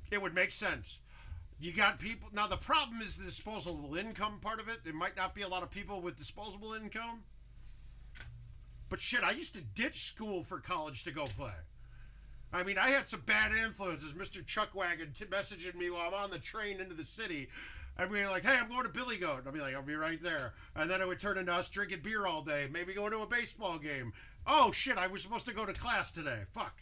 B: It would make sense. You got people... Now, the problem is the disposable income part of it. There might not be a lot of people with disposable income. But shit, I used to ditch school for college to go play. I mean, I had some bad influences. Mr. Chuckwagon messaging me while I'm on the train into the city. And we were like, hey, I'm going to Billy Goat. I'll be like, I'll be right there. And then it would turn into us drinking beer all day. Maybe going to a baseball game. Oh, shit, I was supposed to go to class today. Fuck.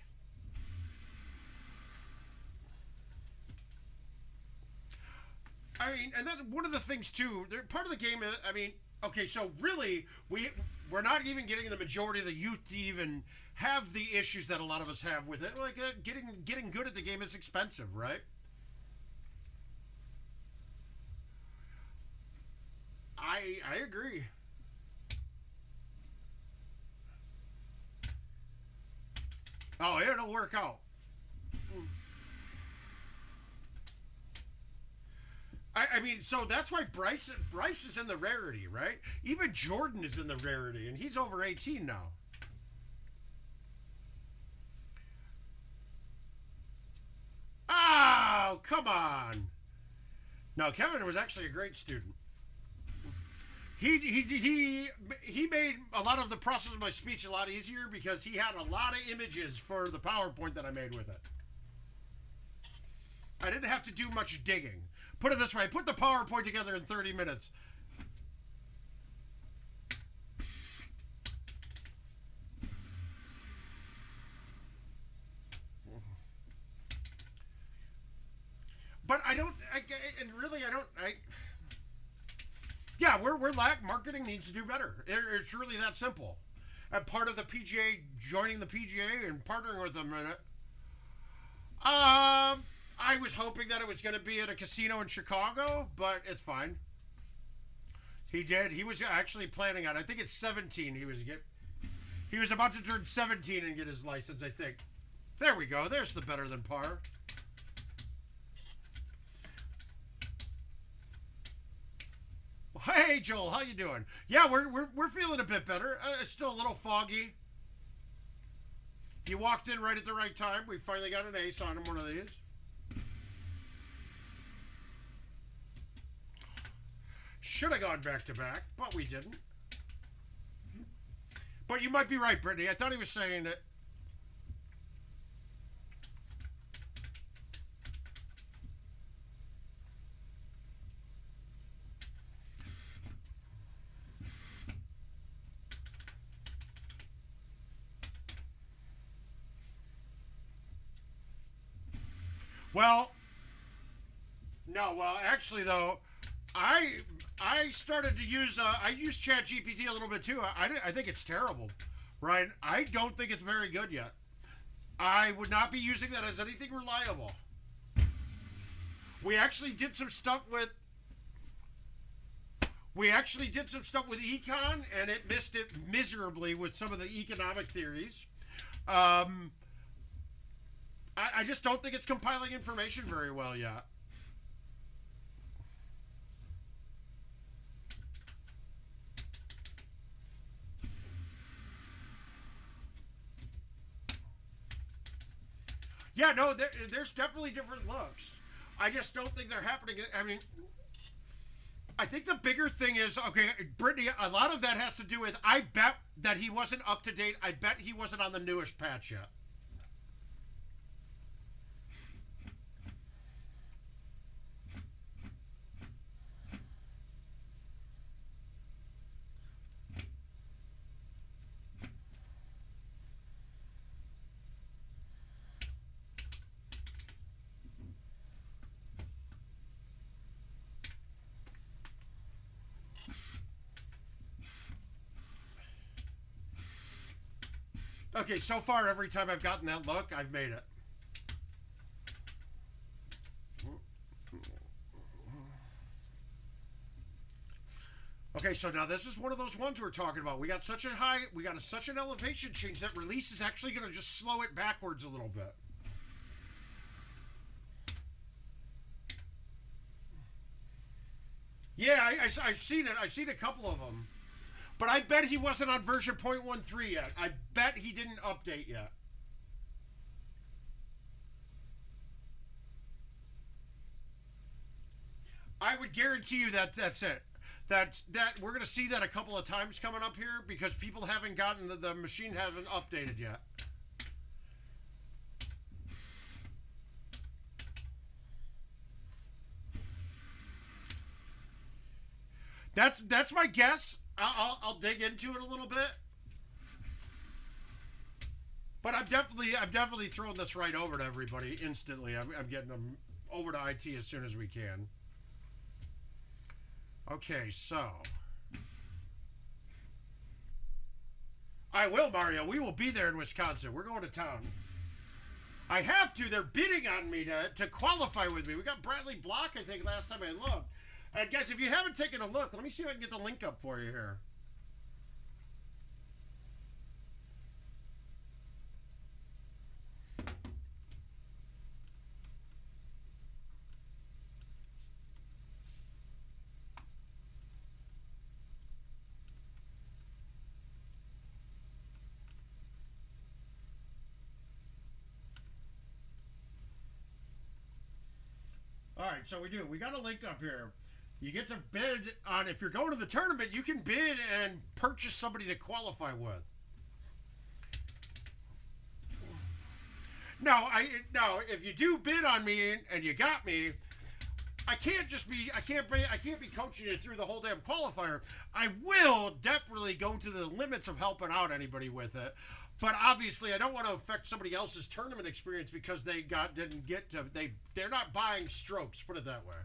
B: I mean, and that's one of the things, too. Part of the game, I mean, okay, so really, we're not even getting the majority of the youth to even have the issues that a lot of us have with it. Like, getting good at the game is expensive, right? I agree. Oh, it'll work out. I mean, so that's why Bryce is in the rarity, right? Even Jordan is in the rarity, and he's over 18 now. Oh, come on. No, Kevin was actually a great student. He made a lot of the process of my speech a lot easier because he had a lot of images for the PowerPoint that I made with it. I didn't have to do much digging. Put it this way, I put the PowerPoint together in 30 minutes. But yeah, we're marketing needs to do better. It's really that simple. And part of the PGA, joining the PGA and partnering with them in it. I was hoping that it was going to be at a casino in Chicago, but it's fine. He did. He was actually planning on. I think it's 17. He was about to turn 17 and get his license. I think. There we go. There's the better than par. Hey Joel, how you doing? Yeah, we're feeling a bit better. It's still a little foggy. You walked in right at the right time. We finally got an ace on him, one of these. Should have gone back to back, but we didn't. But you might be right, Brittany. I thought he was saying it. Well, no. Well, actually, though, I started to use I use ChatGPT a little bit too. I think it's terrible, right? I don't think it's very good yet. I would not be using that as anything reliable. We actually did some stuff with econ, and it missed it miserably with some of the economic theories. I just don't think it's compiling information very well yet. Yeah, no, there's definitely different looks. I just don't think they're happening. I mean, I think the bigger thing is, okay, Brittany, a lot of that has to do with, I bet that he wasn't up to date. I bet he wasn't on the newest patch yet. Okay, so far, every time I've gotten that look, I've made it. Okay, so now this is one of those ones we're talking about. We got such an elevation change that release is actually going to just slow it backwards a little bit. Yeah, I've seen it. I've seen a couple of them. But I bet he wasn't on version 0.13 yet. I bet he didn't update yet. I would guarantee you that that's it. That we're going to see that a couple of times coming up here because people haven't gotten the machine hasn't updated yet. That's my guess. I'll dig into it a little bit. But I'm definitely throwing this right over to everybody instantly. I'm getting them over to IT as soon as we can. Okay, so I will, Mario. We will be there in Wisconsin. We're going to town. I have to. They're bidding on me to qualify with me. We got Bradley Block, I think, last time I looked. And guys, if you haven't taken a look, let me see if I can get the link up for you here. All right, so we got a link up here. You get to bid on, if you're going to the tournament, you can bid and purchase somebody to qualify with. Now, if you do bid on me and you got me, I can't be coaching you through the whole damn qualifier. I will definitely go to the limits of helping out anybody with it. But obviously, I don't want to affect somebody else's tournament experience because they're not buying strokes, put it that way.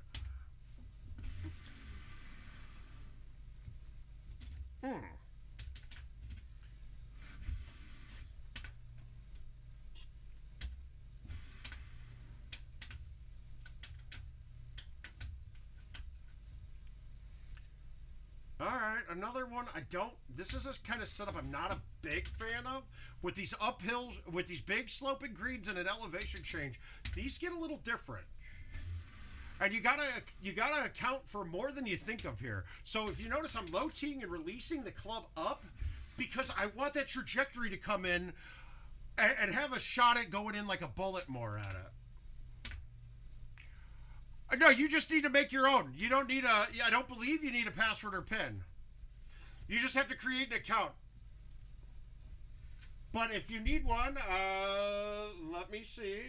B: All right, another one. This is a kind of setup I'm not a big fan of. With these uphills, with these big sloping greens and an elevation change, these get a little different. And you gotta account for more than you think of here. So if you notice, I'm low teeing and releasing the club up because I want that trajectory to come in and have a shot at going in like a bullet more at it. No, you just need to make your own. You don't need I don't believe you need a password or PIN. You just have to create an account. But if you need one, let me see.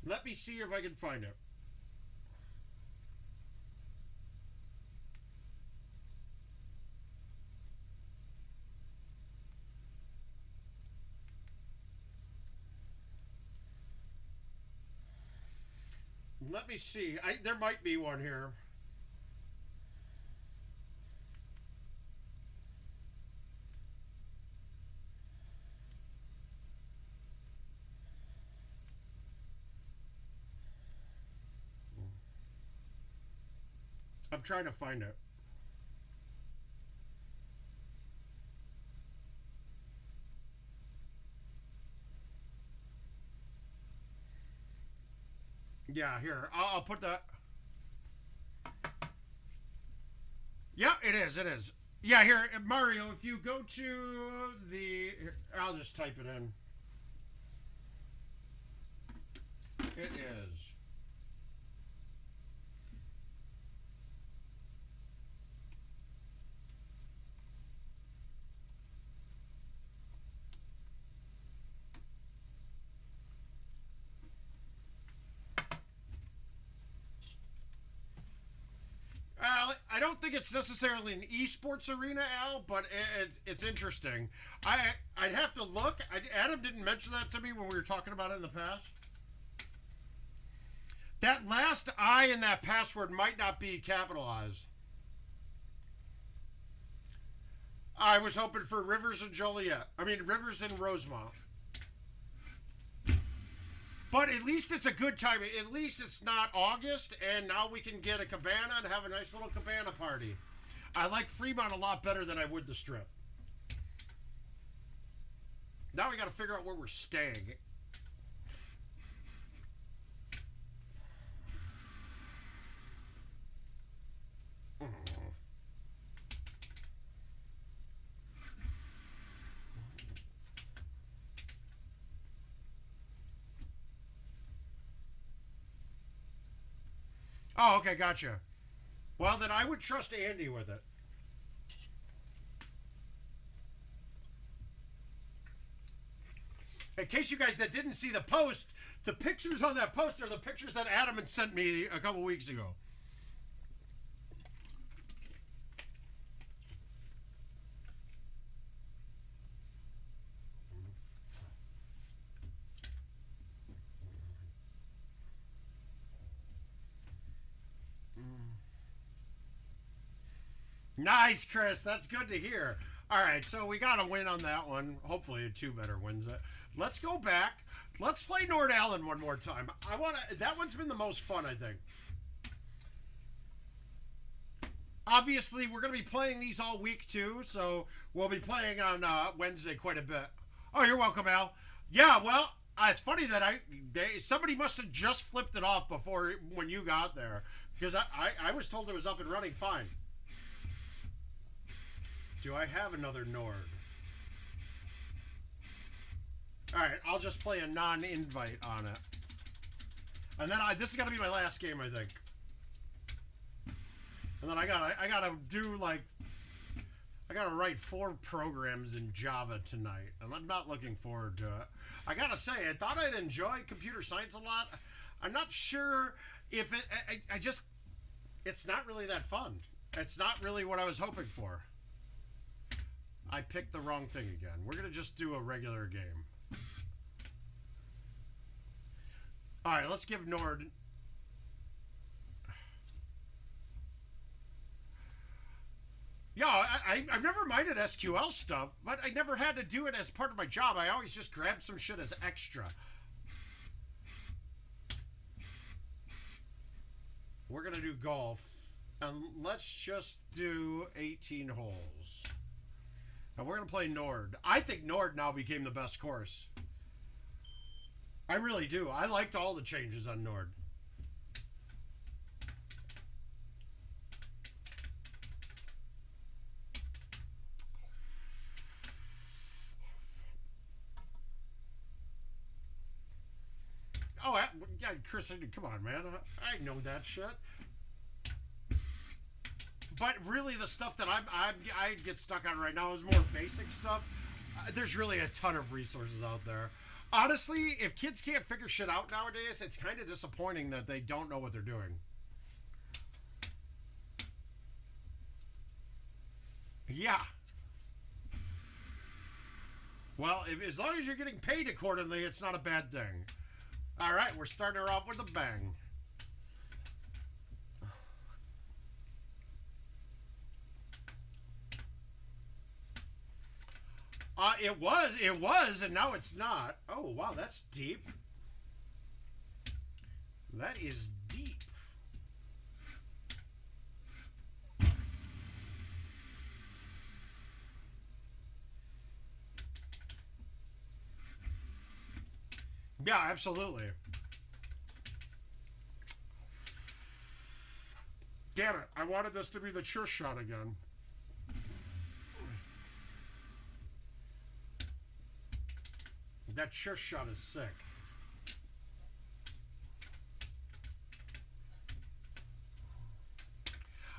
B: Let me see if I can find it. Let me see. There might be one here. I'm trying to find it. Yeah, here. I'll put that. Yeah, it is. It is. Yeah, here, Mario, if you go to the... I'll just type it in. It is. I don't think it's necessarily an esports arena, Al, but it's interesting. I'd have to look. Adam didn't mention that to me when we were talking about it in the past. That last I in that password might not be capitalized. I was hoping for Rivers and Joliet. I mean, Rivers and Rosemont. But at least it's a good time. At least it's not August, and now we can get a cabana and have a nice little cabana party. I like Fremont a lot better than I would the Strip. Now we got to figure out where we're staying. Oh, okay, gotcha. Well, then I would trust Andy with it. In case you guys that didn't see the post, the pictures on that post are the pictures that Adam had sent me a couple weeks ago. Nice, Chris. That's good to hear. All right, so we got a win on that one. Hopefully, a 2 better wins it. Let's go back. Let's play Nord Allen one more time. That one's been the most fun, I think. Obviously, we're going to be playing these all week, too, so we'll be playing on Wednesday quite a bit. Oh, you're welcome, Al. Yeah, well, it's funny that somebody must have just flipped it off before when you got there, because I was told it was up and running fine. Do I have another Nord? Alright, I'll just play a non-invite on it. And then this is gonna be my last game, I think. And then I gotta do like I gotta write 4 programs in Java tonight, and I'm not looking forward to it. I gotta say, I thought I'd enjoy computer science a lot. I'm not sure if it's not really that fun. It's not really what I was hoping for. I picked the wrong thing again. We're going to just do a regular game. Alright, let's give Nord... Yeah, I've never minded SQL stuff, but I never had to do it as part of my job. I always just grabbed some shit as extra. We're going to do golf. And let's just do 18 holes. And we're going to play Nord. I think Nord now became the best course. I really do. I liked all the changes on Nord. Oh, yeah, Chris, come on, man. I know that shit. But really, the stuff that I get stuck on right now is more basic stuff. There's really a ton of resources out there. Honestly, if kids can't figure shit out nowadays, it's kind of disappointing that they don't know what they're doing. Yeah. Well, as long as you're getting paid accordingly, it's not a bad thing. All right, we're starting her off with a bang. It was, and now it's not. Oh, wow, that's deep. That is deep. Yeah, absolutely. Damn it, I wanted this to be the sure shot again. That sure shot is sick.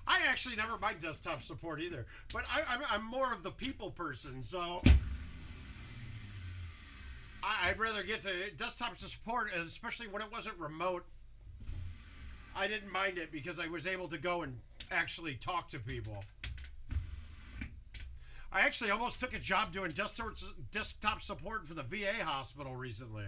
B: I actually never mind desktop support either, but I'm more of the people person, so I'd rather get to desktop support, especially when it wasn't remote. I didn't mind it because I was able to go and actually talk to people. I actually almost took a job doing desktop support for the VA hospital recently.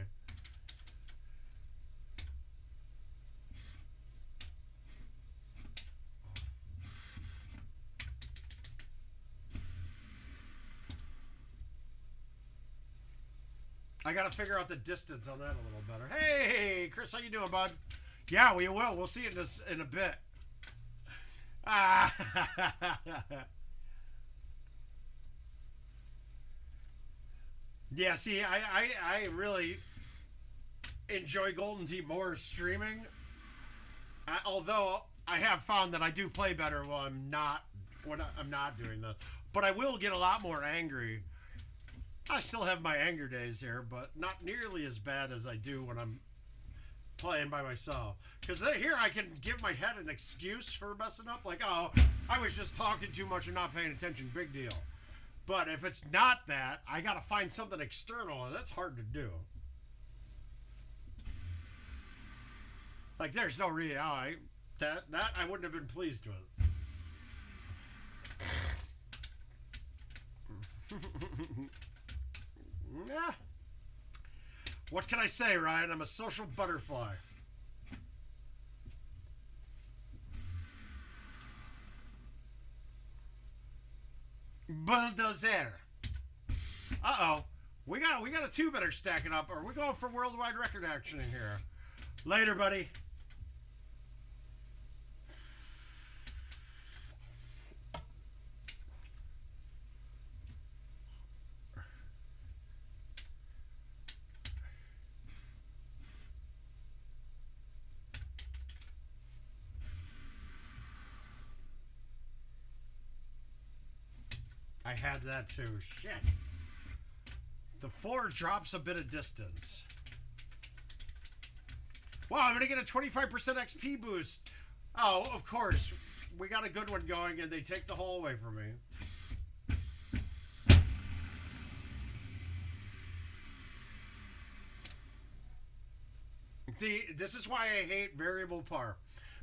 B: I got to figure out the distance on that a little better. Hey, Chris, how you doing, bud? Yeah, we will. We'll see it in a bit. Yeah, see, I really enjoy Golden Tee more streaming. Although I have found that I do play better when I'm not doing this. But I will get a lot more angry. I still have my anger days here, but not nearly as bad as I do when I'm playing by myself. Because here I can give my head an excuse for messing up. Like, oh, I was just talking too much and not paying attention. Big deal. But if it's not that, I got to find something external, and that's hard to do. Like, there's no reason. That I wouldn't have been pleased with. Yeah. What can I say, Ryan? I'm a social butterfly. Bulldozer. Uh-oh. We got a two-better stacking up. Are we going for worldwide record action in here? Later, buddy. I had that too. Shit. The 4 drops a bit of distance. Wow, I'm going to get a 25% XP boost. Oh, of course. We got a good one going, and they take the hole away from me. This is why I hate variable par.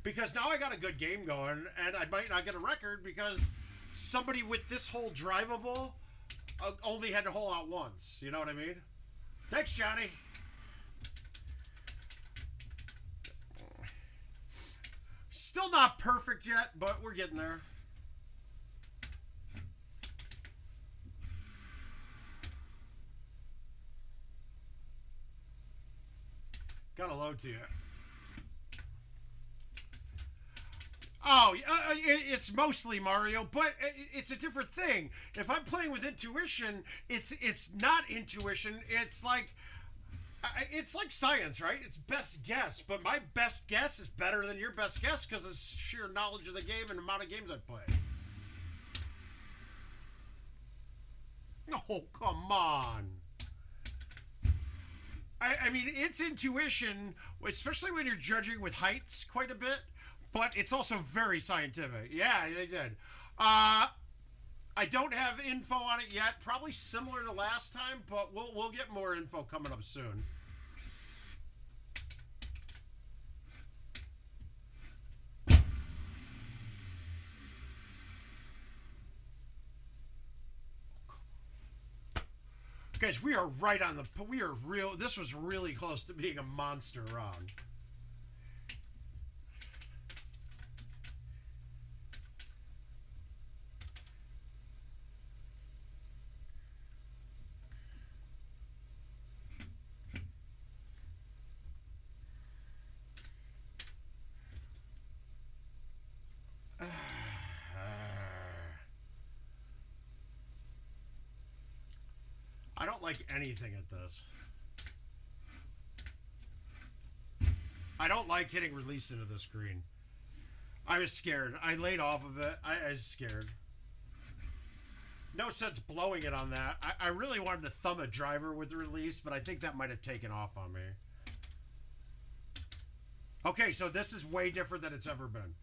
B: Because now I got a good game going, and I might not get a record because somebody with this hole drivable only had to hole out once. You know what I mean? Thanks, Johnny. Still not perfect yet, but we're getting there. Gotta load to you. Oh, it's mostly Mario, but it's a different thing. If I'm playing with intuition, it's not intuition. It's like science, right? It's best guess, but my best guess is better than your best guess because of sheer knowledge of the game and the amount of games I play. Oh, come on. I mean, it's intuition, especially when you're judging with heights quite a bit, but it's also very scientific. Yeah, they did. I don't have info on it yet. Probably similar to last time, but we'll get more info coming up soon. Guys, we are right on the... We are real... This was really close to being a monster round. I don't like anything at this. I don't like hitting release into this green. I was scared. I laid off of it. I was scared. No sense blowing it on that. I really wanted to thumb a driver with the release, but I think that might have taken off on me. Okay, so this is way different than it's ever been.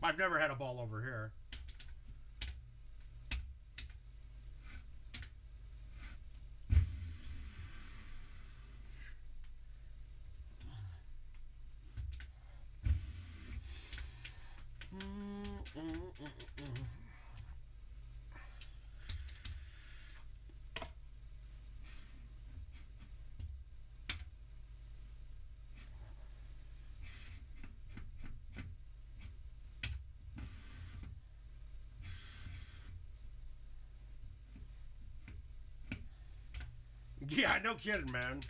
B: I've never had a ball over here. Yeah, no kidding, man.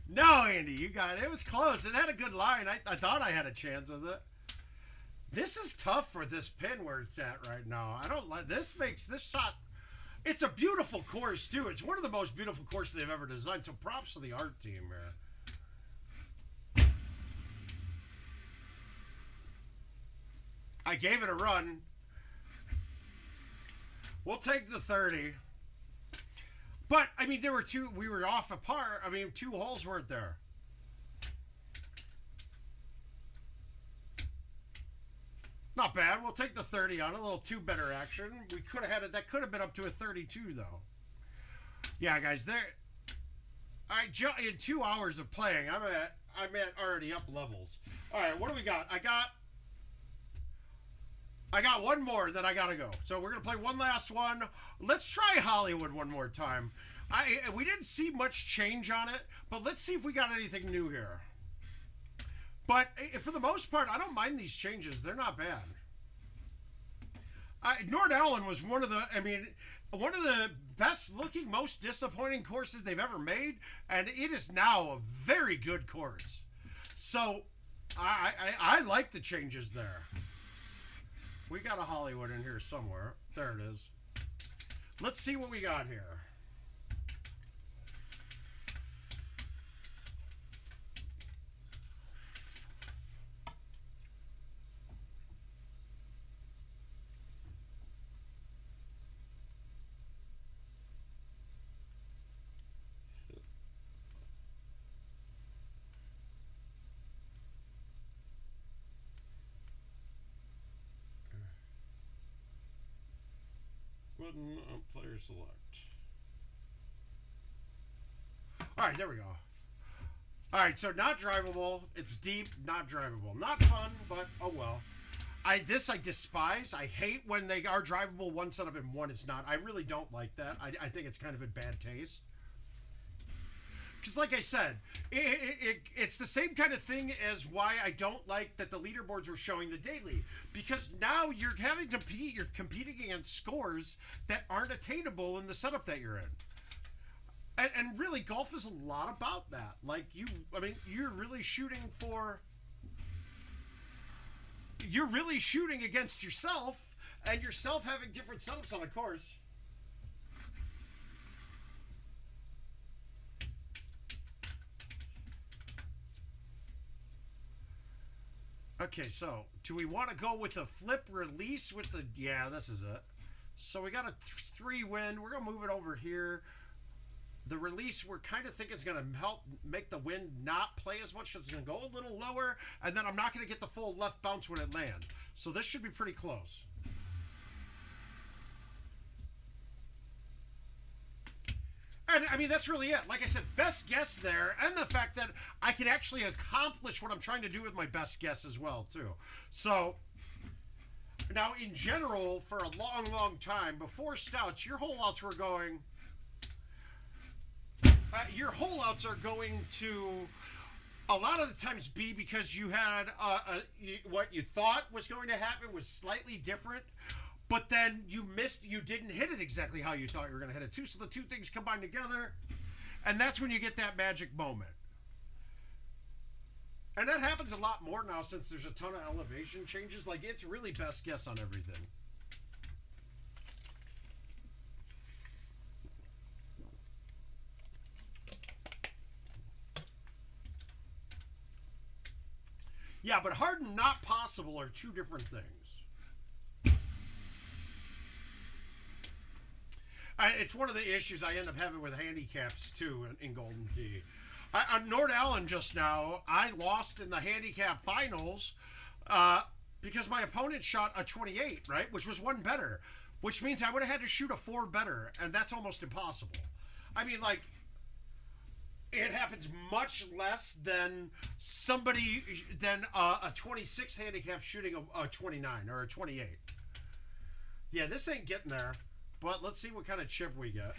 B: No, Andy, you got it. It was close. It had a good line. I thought I had a chance with it. This is tough for this pin where it's at right now. I don't like this. Makes this shot. It's a beautiful course too. It's one of the most beautiful courses they've ever designed. So props to the art team here. I gave it a run. We'll take the 30. But, I mean, we were off a par. I mean, 2 holes weren't there. Not bad. We'll take the 30 on a little 2 better action. We could have had it. That could have been up to a 32, though. Yeah, guys, in 2 hours of playing, I'm at already up levels. All right, what do we got? I got one more that I gotta go. So we're gonna play one last one. Let's try Hollywood one more time. We didn't see much change on it, but let's see if we got anything new here. But for the most part, I don't mind these changes. They're not bad. Nord Allen was one of the best looking, most disappointing courses they've ever made, and it is now a very good course. So I like the changes there. We got a Hollywood in here somewhere. There it is. Let's see what we got here. Button player select. All right, there we go. All right, so not drivable. It's deep, not drivable. Not fun, but oh well. I despise. I hate when they are drivable one setup and one is not. I really don't like that. I think it's kind of in bad taste. Because like I said, it's the same kind of thing as why I don't like that the leaderboards were showing the daily. Because now you're having to compete, you're competing against scores that aren't attainable in the setup that you're in. And really, golf is a lot about that. Like, you're really shooting against yourself, and yourself having different setups on a course. Okay, so do we want to go with a flip release with the... Yeah, this is it. So we got a 3 wind. We're going to move it over here. The release, we're kind of thinking it's going to help make the wind not play as much because it's going to go a little lower, and then I'm not going to get the full left bounce when it lands. So this should be pretty close. And, I mean, that's really it. Like I said, best guess there, and the fact that I can actually accomplish what I'm trying to do with my best guess as well, too. So, now, in general, for a long, long time, before Stouts, your holeouts were going... your holeouts are going to, a lot of the times, be because you had what you thought was going to happen was slightly different. But then you didn't hit it exactly how you thought you were going to hit it too. So the two things combine together, and that's when you get that magic moment. And that happens a lot more now since there's a ton of elevation changes. Like, it's really best guess on everything. Yeah, but hard and not possible are two different things. It's one of the issues I end up having with handicaps, too, in Golden Tee. On Nord Allen just now, I lost in the handicap finals because my opponent shot a 28, right? Which was one better. Which means I would have had to shoot a 4 better, and that's almost impossible. I mean, like, it happens much less than a 26 handicap shooting a 29 or a 28. Yeah, this ain't getting there, but let's see what kind of chip we get.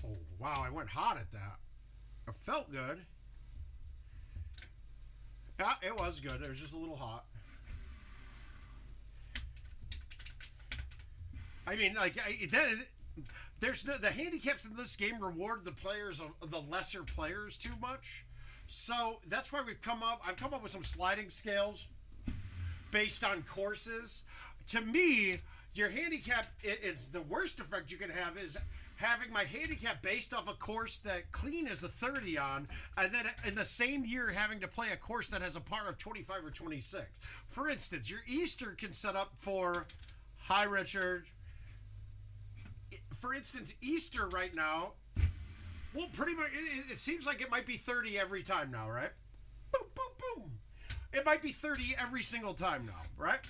B: Oh, wow, I went hot at that. It felt good. Yeah, it was good. It was just a little hot. I mean, like, there's no, the handicaps in this game reward the players of the lesser players too much. So that's why I've come up with some sliding scales based on courses. To me, your handicap, it's the worst effect you can have is having my handicap based off a course that clean is a 30 on, and then in the same year having to play a course that has a par of 25 or 26. For instance, your Easter can set up for, hi Richard. For instance, Easter right now, well, pretty much, it seems like it might be 30 every time now, right? Boom, boom, boom. It might be 30 every single time now, right?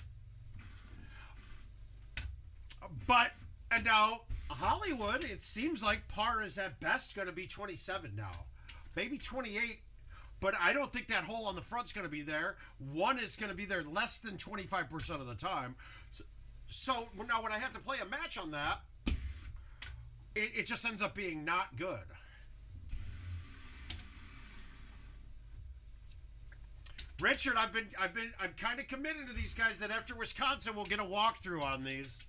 B: But, and now, Hollywood, it seems like par is at best going to be 27 now. Maybe 28, but I don't think that hole on the front's going to be there. One is going to be there less than 25% of the time. So now when I have to play a match on that, it just ends up being not good. Richard, I'm kind of committed to these guys that after Wisconsin we'll get a walkthrough on these.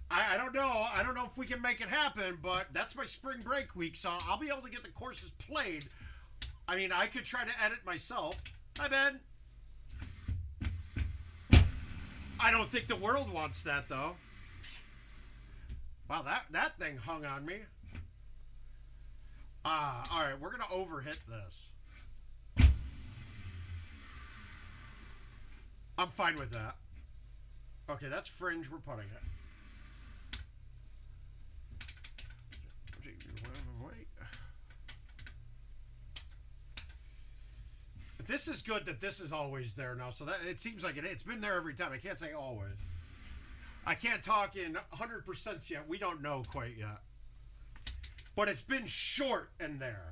B: I don't know. I don't know if we can make it happen, but that's my spring break week, so I'll be able to get the courses played. I mean, I could try to edit myself. Hi, Ben. I don't think the world wants that, though. Wow, that thing hung on me. All right, we're going to overhit this. I'm fine with that. Okay, that's fringe. We're putting it. This is good that this is always there now, so that it seems like it's been there every time. I can't say always. I can't talk in 100% yet. We don't know quite yet. But it's been short in there.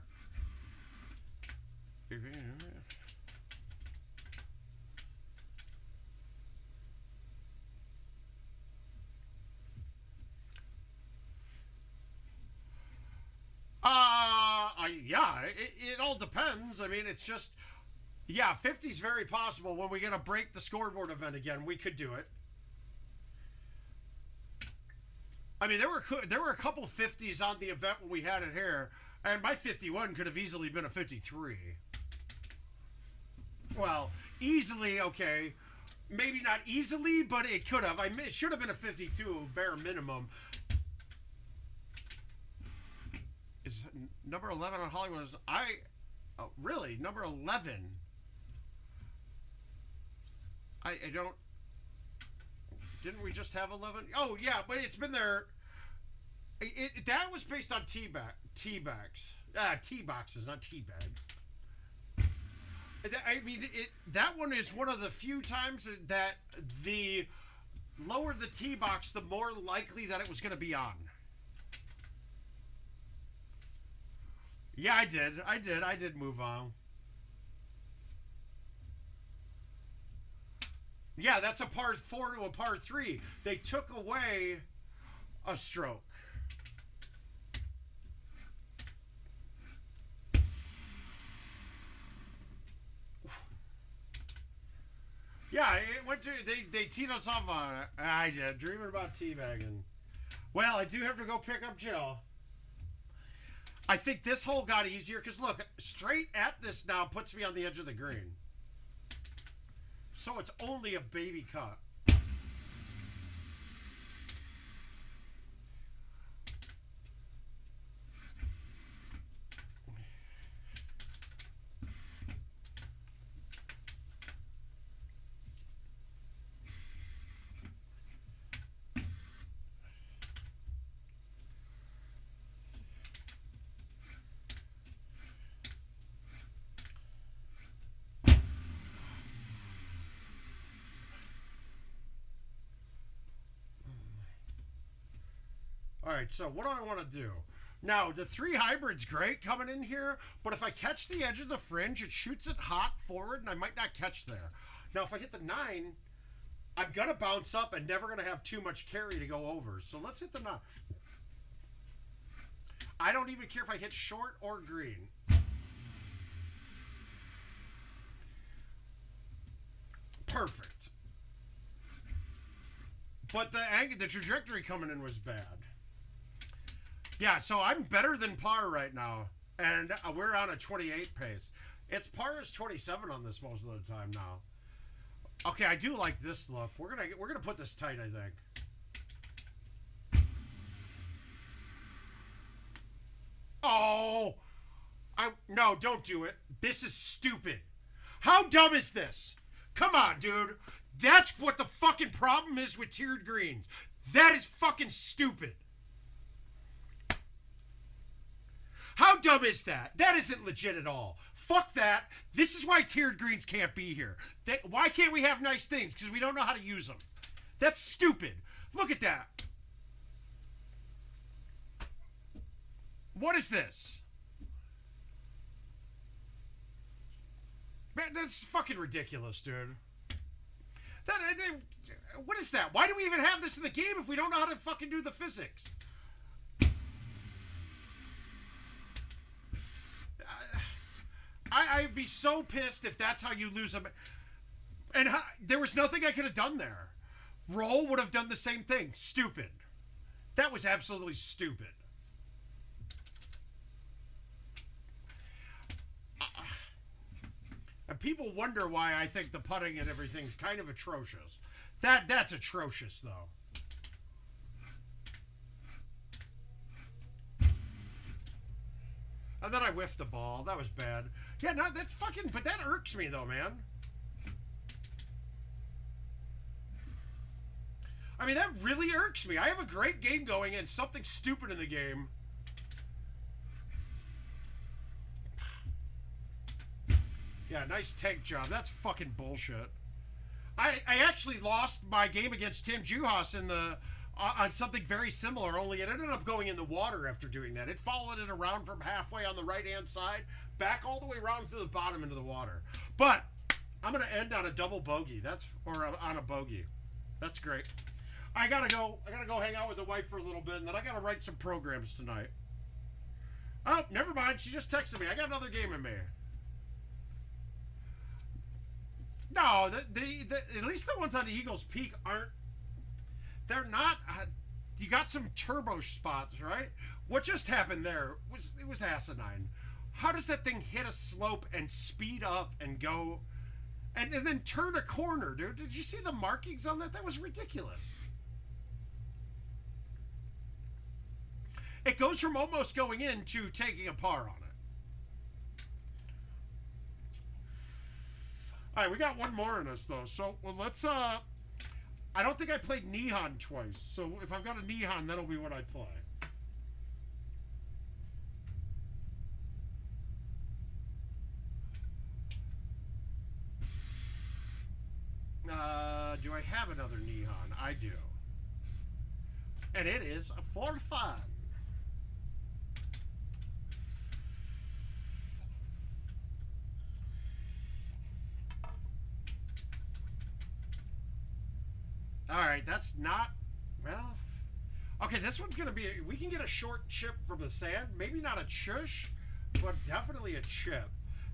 B: Yeah, it all depends. I mean, it's just, yeah, 50 is very possible. When we get a break the scoreboard event again, we could do it. I mean, there were a couple 50s on the event when we had it here, and my 51 could have easily been a 53. Well, easily, okay. Maybe not easily, but it could have. It should have been a 52, bare minimum. Is number 11 on Hollywood? Really? Number 11? I don't... Didn't we just have 11? Oh, yeah, but it's been there. That was based on T-bags. T-boxes, not T-bags. I mean, that one is one of the few times that the lower the T-box, the more likely that it was going to be on. Yeah, I did move on. Yeah, that's a par 4 to a par 3. They took away a stroke. Yeah, it went to, they teed us off on it. I did, dreaming about teabagging. Well, I do have to go pick up Jill. I think this hole got easier because look, straight at this now puts me on the edge of the green. So it's only a baby cut. All right, so what do I want to do? Now, the 3 hybrid's great coming in here, but if I catch the edge of the fringe, it shoots it hot forward, and I might not catch there. Now, if I hit the 9, I'm going to bounce up and never going to have too much carry to go over. So let's hit the 9. I don't even care if I hit short or green. Perfect. But the trajectory coming in was bad. Yeah, so I'm better than par right now, and we're on a 28 pace. Its par is 27 on this most of the time now. Okay, I do like this look. We're gonna put this tight, I think. Oh, no, don't do it. This is stupid. How dumb is this? Come on, dude. That's what the fucking problem is with tiered greens. That is fucking stupid. How dumb is that? That isn't legit at all. Fuck that. This is why tiered greens can't be here. Why can't we have nice things? Because we don't know how to use them. That's stupid. Look at that. What is this? Man, that's fucking ridiculous, dude. What is that? Why do we even have this in the game if we don't know how to fucking do the physics? I'd be so pissed if that's how you lose them. And there was nothing I could have done there. Roll would have done the same thing. Stupid. That was absolutely stupid. And people wonder why I think the putting and everything's kind of atrocious. That's atrocious, though. And then I whiffed the ball. That was bad. Yeah, no, that's fucking... But that irks me, though, man. I mean, that really irks me. I have a great game going and something stupid in the game. Yeah, nice tank job. That's fucking bullshit. I actually lost my game against Tim Juhas in the... on something very similar, only it ended up going in the water after doing that. It followed it around from halfway on the right-hand side, back all the way around through the bottom into the water. But I'm going to end on a double bogey. Or on a bogey. That's great. I gotta go hang out with the wife for a little bit, and then I gotta write some programs tonight. Oh, never mind. She just texted me. I got another game in me. No, at least the ones on the Eagles Peak aren't. They're not. You got some turbo spots, right? What just happened there was asinine. How does that thing hit a slope and speed up and go, and then turn a corner, dude? Did you see the markings on that? That was ridiculous. It goes from almost going in to taking a par on it. All right, we got one more in us, though. So, well, let's, I don't think I played Nihon twice. So, if I've got a Nihon, that'll be what I play. Do I have another Nihon? I do. And it is for fun. Alright, that's not... Well... Okay, this one's going to be... We can get a short chip from the sand. Maybe not a chush, but definitely a chip.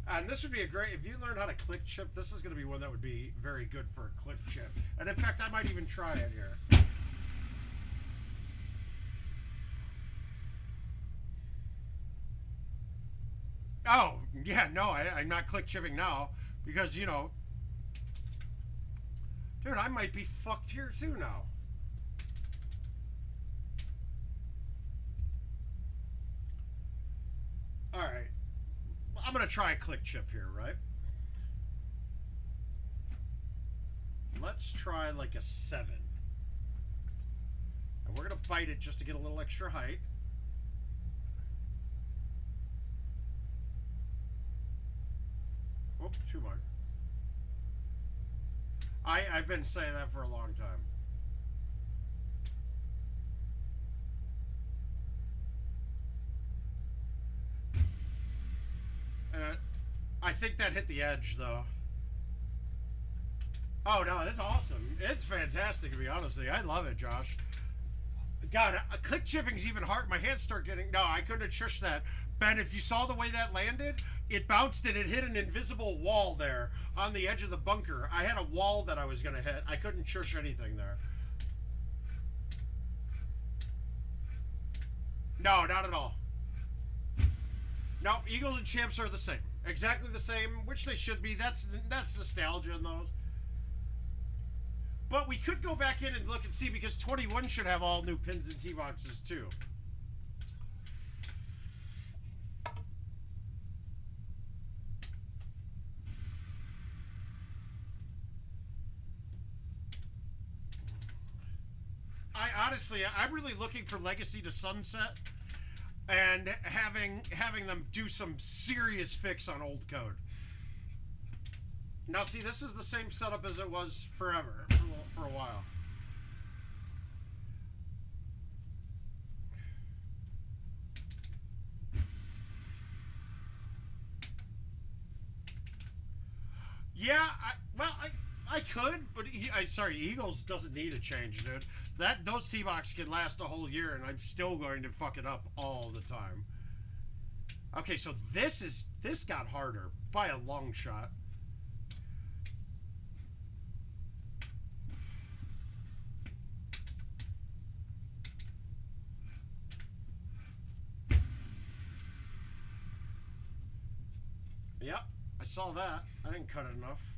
B: And this would be a great... If you learn how to click chip, this is going to be one that would be very good for a click chip. And in fact, I might even try it here. Oh, yeah, no, I'm not click chipping now. Because, you know... Dude, I might be fucked here too now. Alright. I'm going to try a click chip here, right? Let's try like a 7. And we're going to bite it just to get a little extra height. Whoop, too much. I've been saying that for a long time. think that hit the edge, though. Oh, no, it's awesome. It's fantastic, to be honest with you. I love it, Josh. God, click chipping's even hard. My hands start getting... No, I couldn't have shushed that. Ben, if you saw the way that landed, it bounced and it hit an invisible wall there on the edge of the bunker. I had a wall that I was going to hit. I couldn't shush anything there. No, not at all. No, Eagles and Champs are the same. Exactly the same, which they should be. That's nostalgia in those. But we could go back in and look and see, because 21 should have all new pins and tee boxes too. I'm really looking for Legacy to Sunset and having them do some serious fix on old code. Now, see, this is the same setup as it was forever, for a while. Yeah, I could, but sorry, Eagles doesn't need a change, dude. Those T-Box can last a whole year, and I'm still going to fuck it up all the time. Okay, so this got harder by a long shot. Yep, I saw that. I didn't cut it enough.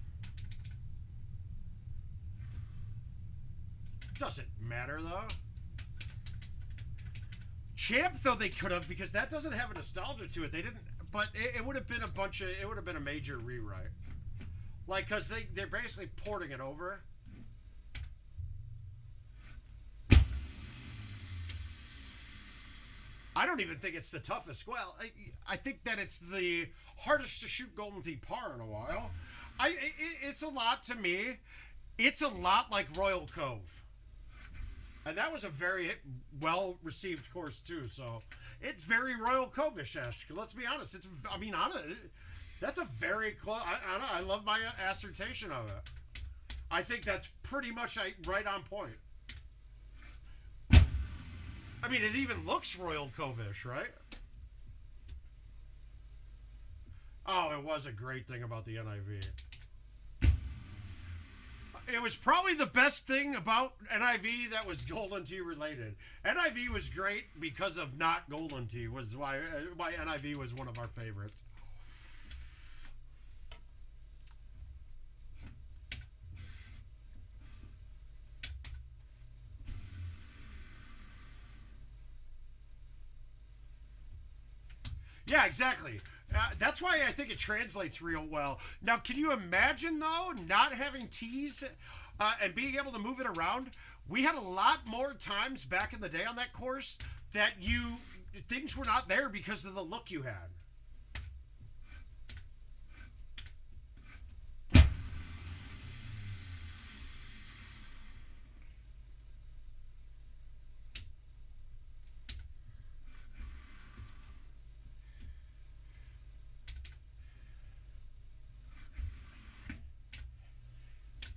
B: Doesn't matter, though. Champ, though, they could have, because that doesn't have a nostalgia to it. They didn't, but it would have been it would have been a major rewrite. Like, because they're basically porting it over. I don't even think it's the toughest. Well, I think that it's the hardest to shoot Golden Tee par in a while. It's a lot to me. It's a lot like Royal Cove. And that was a very well-received course, too, so it's very Royal Cove-ish, let's be honest. That's a very close... I love my assertion of it. I think that's pretty much right on point. I mean, it even looks Royal Cove-ish, right? Oh, it was a great thing about the NIV. It was probably the best thing about NIV that was Golden Tee related. NIV was great because of not Golden Tee, was why NIV was one of our favorites. Yeah, exactly. That's why I think it translates real well. Now, can you imagine, though, not having tees and being able to move it around? We had a lot more times back in the day on that course that things were not there because of the look you had.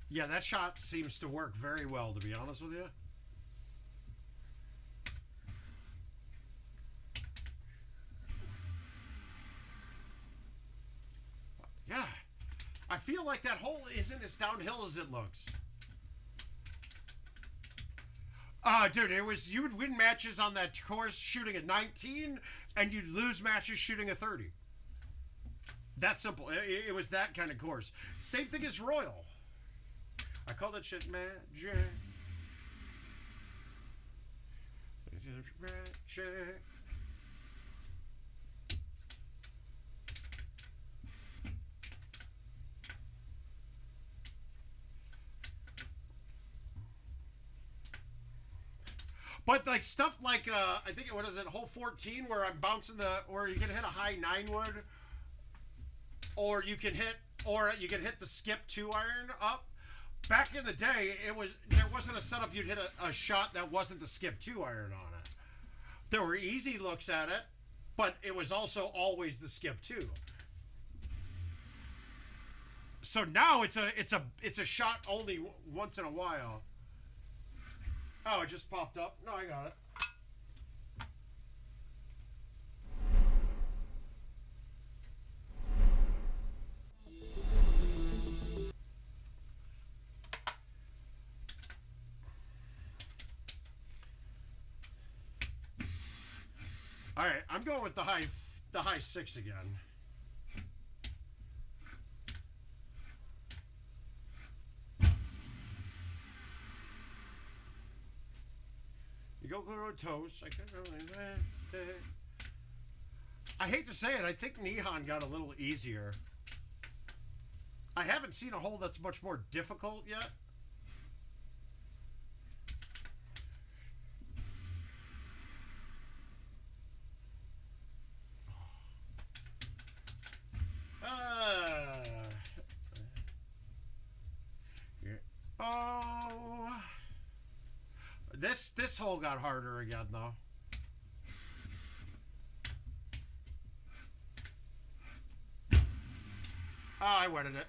B: Yeah, that shot seems to work very well, to be honest with you. Yeah. I feel like that hole isn't as downhill as it looks. Dude, you would win matches on that course shooting a 19, and you'd lose matches shooting a 30. That simple. It was that kind of course. Same thing as Royal. I call that shit magic. Magic. But like stuff like I think what is it, hole 14, where I'm bouncing where you can hit a high 9-wood, or you can hit the skip 2-iron up. Back in the day, there wasn't a setup you'd hit a shot that wasn't the skip 2-iron on it. There were easy looks at it, but it was also always the skip 2. So now it's a shot only once in a while. Oh, it just popped up. No, I got it. All right, I'm going with the high 6 again. You go toast. I hate to say it, I think Nihon got a little easier. I haven't seen a hole that's much more difficult yet. Oh, this hole got harder again though. Oh, I wetted it.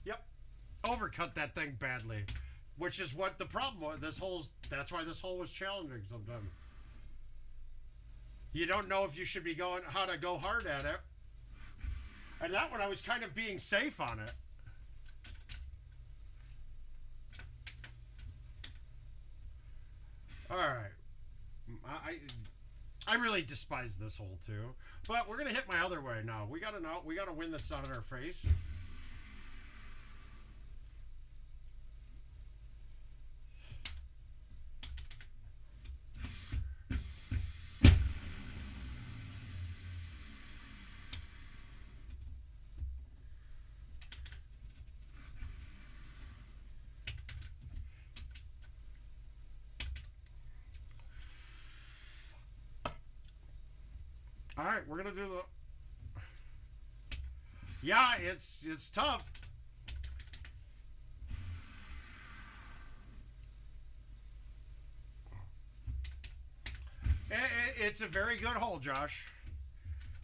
B: Yep, overcut that thing badly, which is what the problem was. That's why this hole was challenging sometimes. You don't know if you should be how to go hard at it. And that one, I was kind of being safe on it. All right. I really despise this hole too. But we're gonna hit my other way now. We got a win that's not in our face. All right, we're gonna do the. Yeah, it's tough. It's a very good hole, Josh.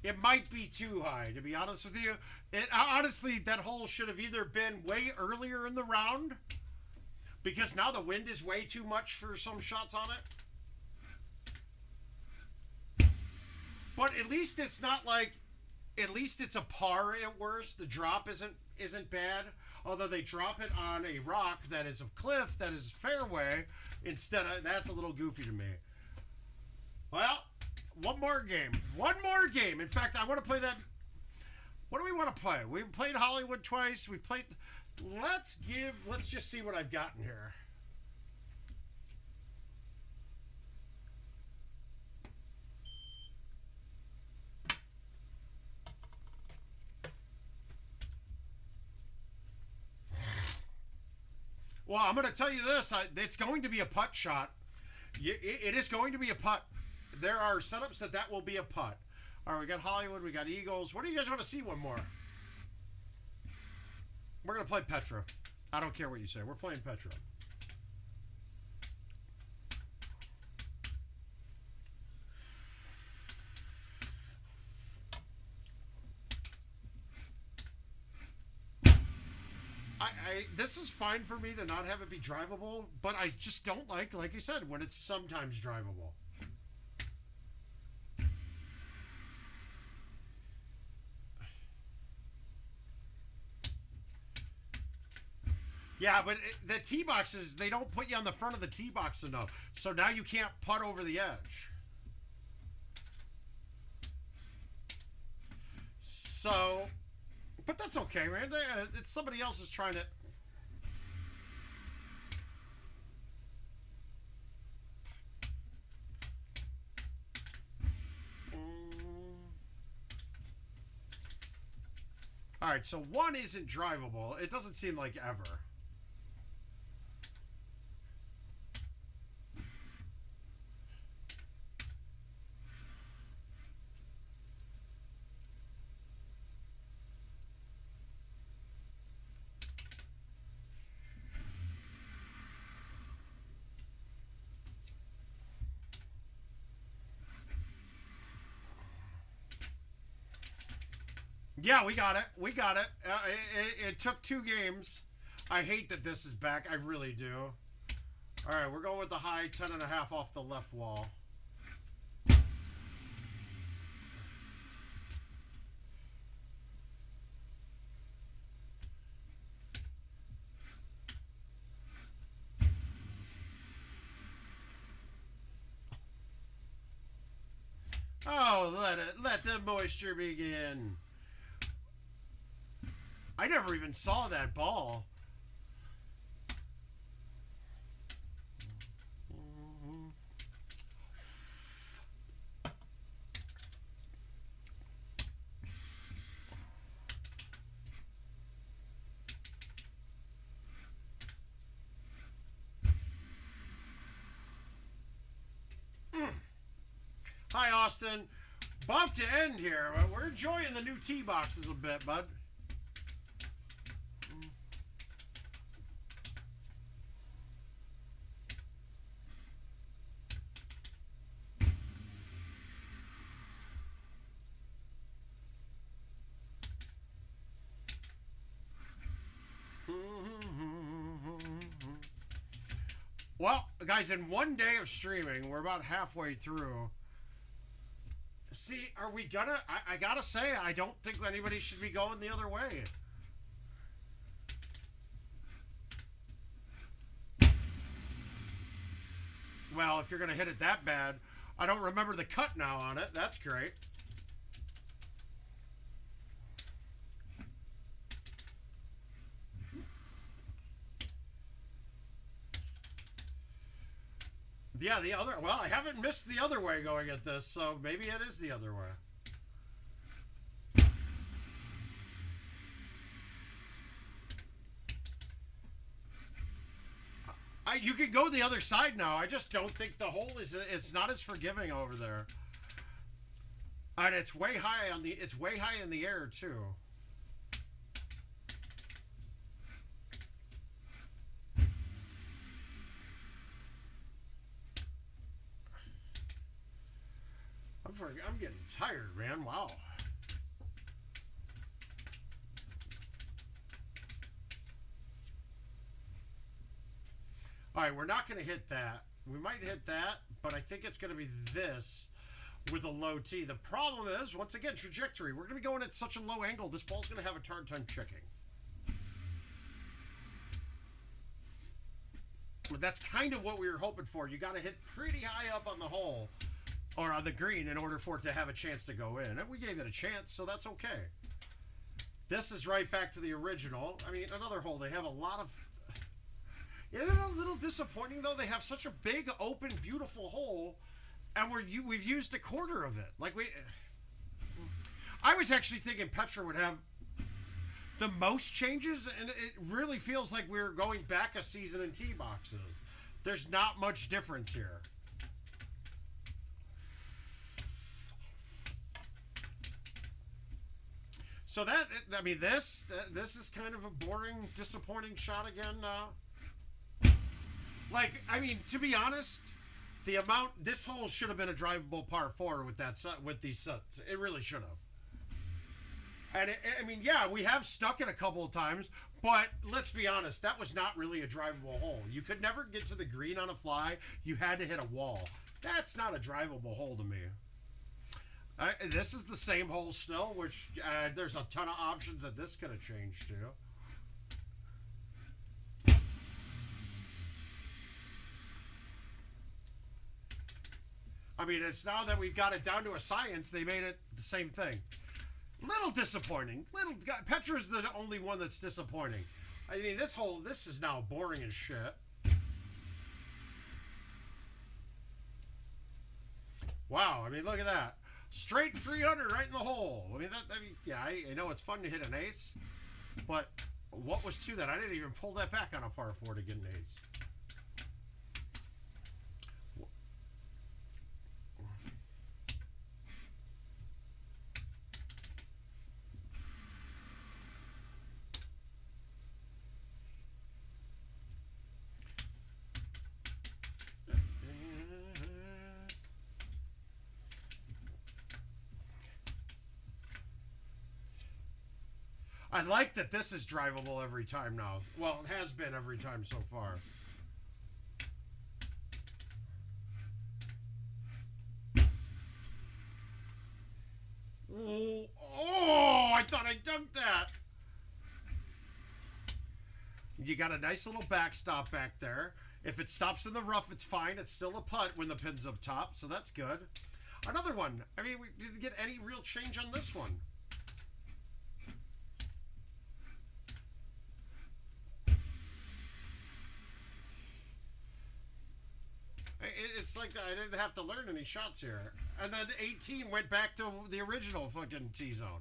B: It might be too high, to be honest with you. Honestly, that hole should have either been way earlier in the round, because now the wind is way too much for some shots on it. But at least it's not like, at least it's a par at worst. The drop isn't bad. Although they drop it on a rock that is a cliff, that is fairway, instead of, that's a little goofy to me. Well, one more game. One more game. In fact, I want to play that. What do we want to play? We've played Hollywood twice. We played, let's just see what I've gotten here. Well, I'm going to tell you this. It's going to be a putt shot. It is going to be a putt. There are setups that will be a putt. All right, we got Hollywood. We got Eagles. What do you guys want to see one more? We're going to play Petra. I don't care what you say. We're playing Petra. This is fine for me to not have it be drivable, but I just don't like you said, when it's sometimes drivable. Yeah, but the tee boxes, they don't put you on the front of the tee box enough, so now you can't putt over the edge. So, but that's okay, man. It's somebody else is trying to. All right, so one isn't drivable. It doesn't seem like ever. Yeah, we got it. We got it. It took 2 games. I hate that this is back. I really do. All right, we're going with the high 10.5 off the left wall. Oh, let the moisture begin. I never even saw that ball. Hi, Austin. Bump to end here. We're enjoying the new tee boxes a bit, bud. Well, guys, in 1 day of streaming, we're about halfway through. See, are we gonna... I gotta say, I don't think anybody should be going the other way. Well, if you're gonna hit it that bad, I don't remember the cut now on it. That's great. Yeah, the other... Well, I haven't missed the other way going at this, so maybe it is the other way. You can go the other side now. I just don't think the hole is... It's not as forgiving over there. And it's way high on the... It's way high in the air, too. I'm getting tired, man. Wow. All right, we're not going to hit that. We might hit that, but I think it's going to be this with a low tee. The problem is, once again, trajectory. We're going to be going at such a low angle, this ball's going to have a hard time checking. But that's kind of what we were hoping for. You got to hit pretty high up on the hole. Or on the green in order for it to have a chance to go in. And we gave it a chance, so that's okay. This is right back to the original. I mean, another hole. They have a lot of... Isn't it a little disappointing, though? They have such a big, open, beautiful hole, and we've used a quarter of it. Like, I was actually thinking Petra would have the most changes, and it really feels like we're going back a season in tee boxes. There's not much difference here. So that, I mean, this is kind of a boring, disappointing shot again now. Like, I mean, to be honest, the amount, this hole should have been a drivable par 4 with that, with these sets. It really should have. And I mean, yeah, we have stuck it a couple of times, but let's be honest, that was not really a drivable hole. You could never get to the green on a fly. You had to hit a wall. That's not a drivable hole to me. This is the same hole still, which there's a ton of options that this could have changed to. I mean, it's now that we've got it down to a science, they made it the same thing. Little disappointing. Petra's the only one that's disappointing. I mean, this is now boring as shit. Wow, I mean, look at that. Straight 300 right in the hole. I mean, yeah, I know it's fun to hit an ace, but what was to that? I didn't even pull that back on a par 4 to get an ace. I like that this is drivable every time now. Well, it has been every time so far. Oh, I thought I dunked that. You got a nice little backstop back there. If it stops in the rough, it's fine. It's still a putt when the pin's up top, so that's good. Another one. I mean, we didn't get any real change on this one. It's like I didn't have to learn any shots here. And then 18 went back to the original fucking T-zone.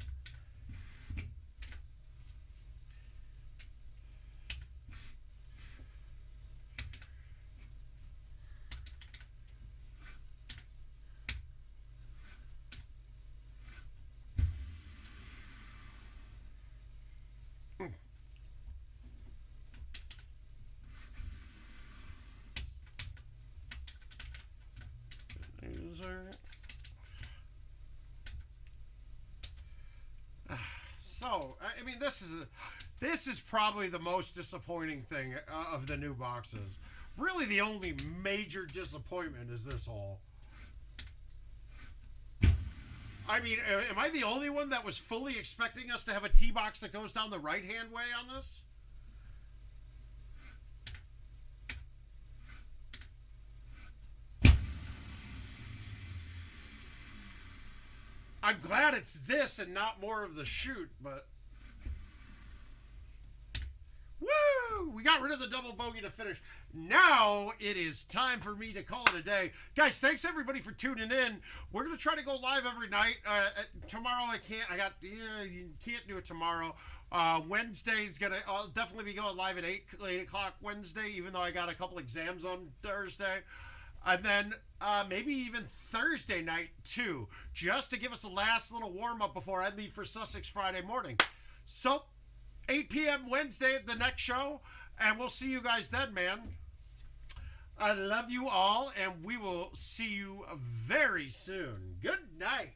B: So, I mean, this is probably the most disappointing thing of the new boxes. Really, the only major disappointment is this hole. I mean, am I the only one that was fully expecting us to have a tee box that goes down the right-hand way on this? I'm glad it's this and not more of the shoot, but... Woo! We got rid of the double bogey to finish. Now it is time for me to call it a day. Guys, thanks everybody for tuning in. We're going to try to go live every night. Tomorrow I can't. You can't do it tomorrow. Wednesday's going to... I'll definitely be going live at 8 o'clock Wednesday, even though I got a couple exams on Thursday. And then maybe even Thursday night, too, just to give us a last little warm-up before I leave for Sussex Friday morning. So, 8 p.m. Wednesday, the next show, and we'll see you guys then, man. I love you all, and we will see you very soon. Good night.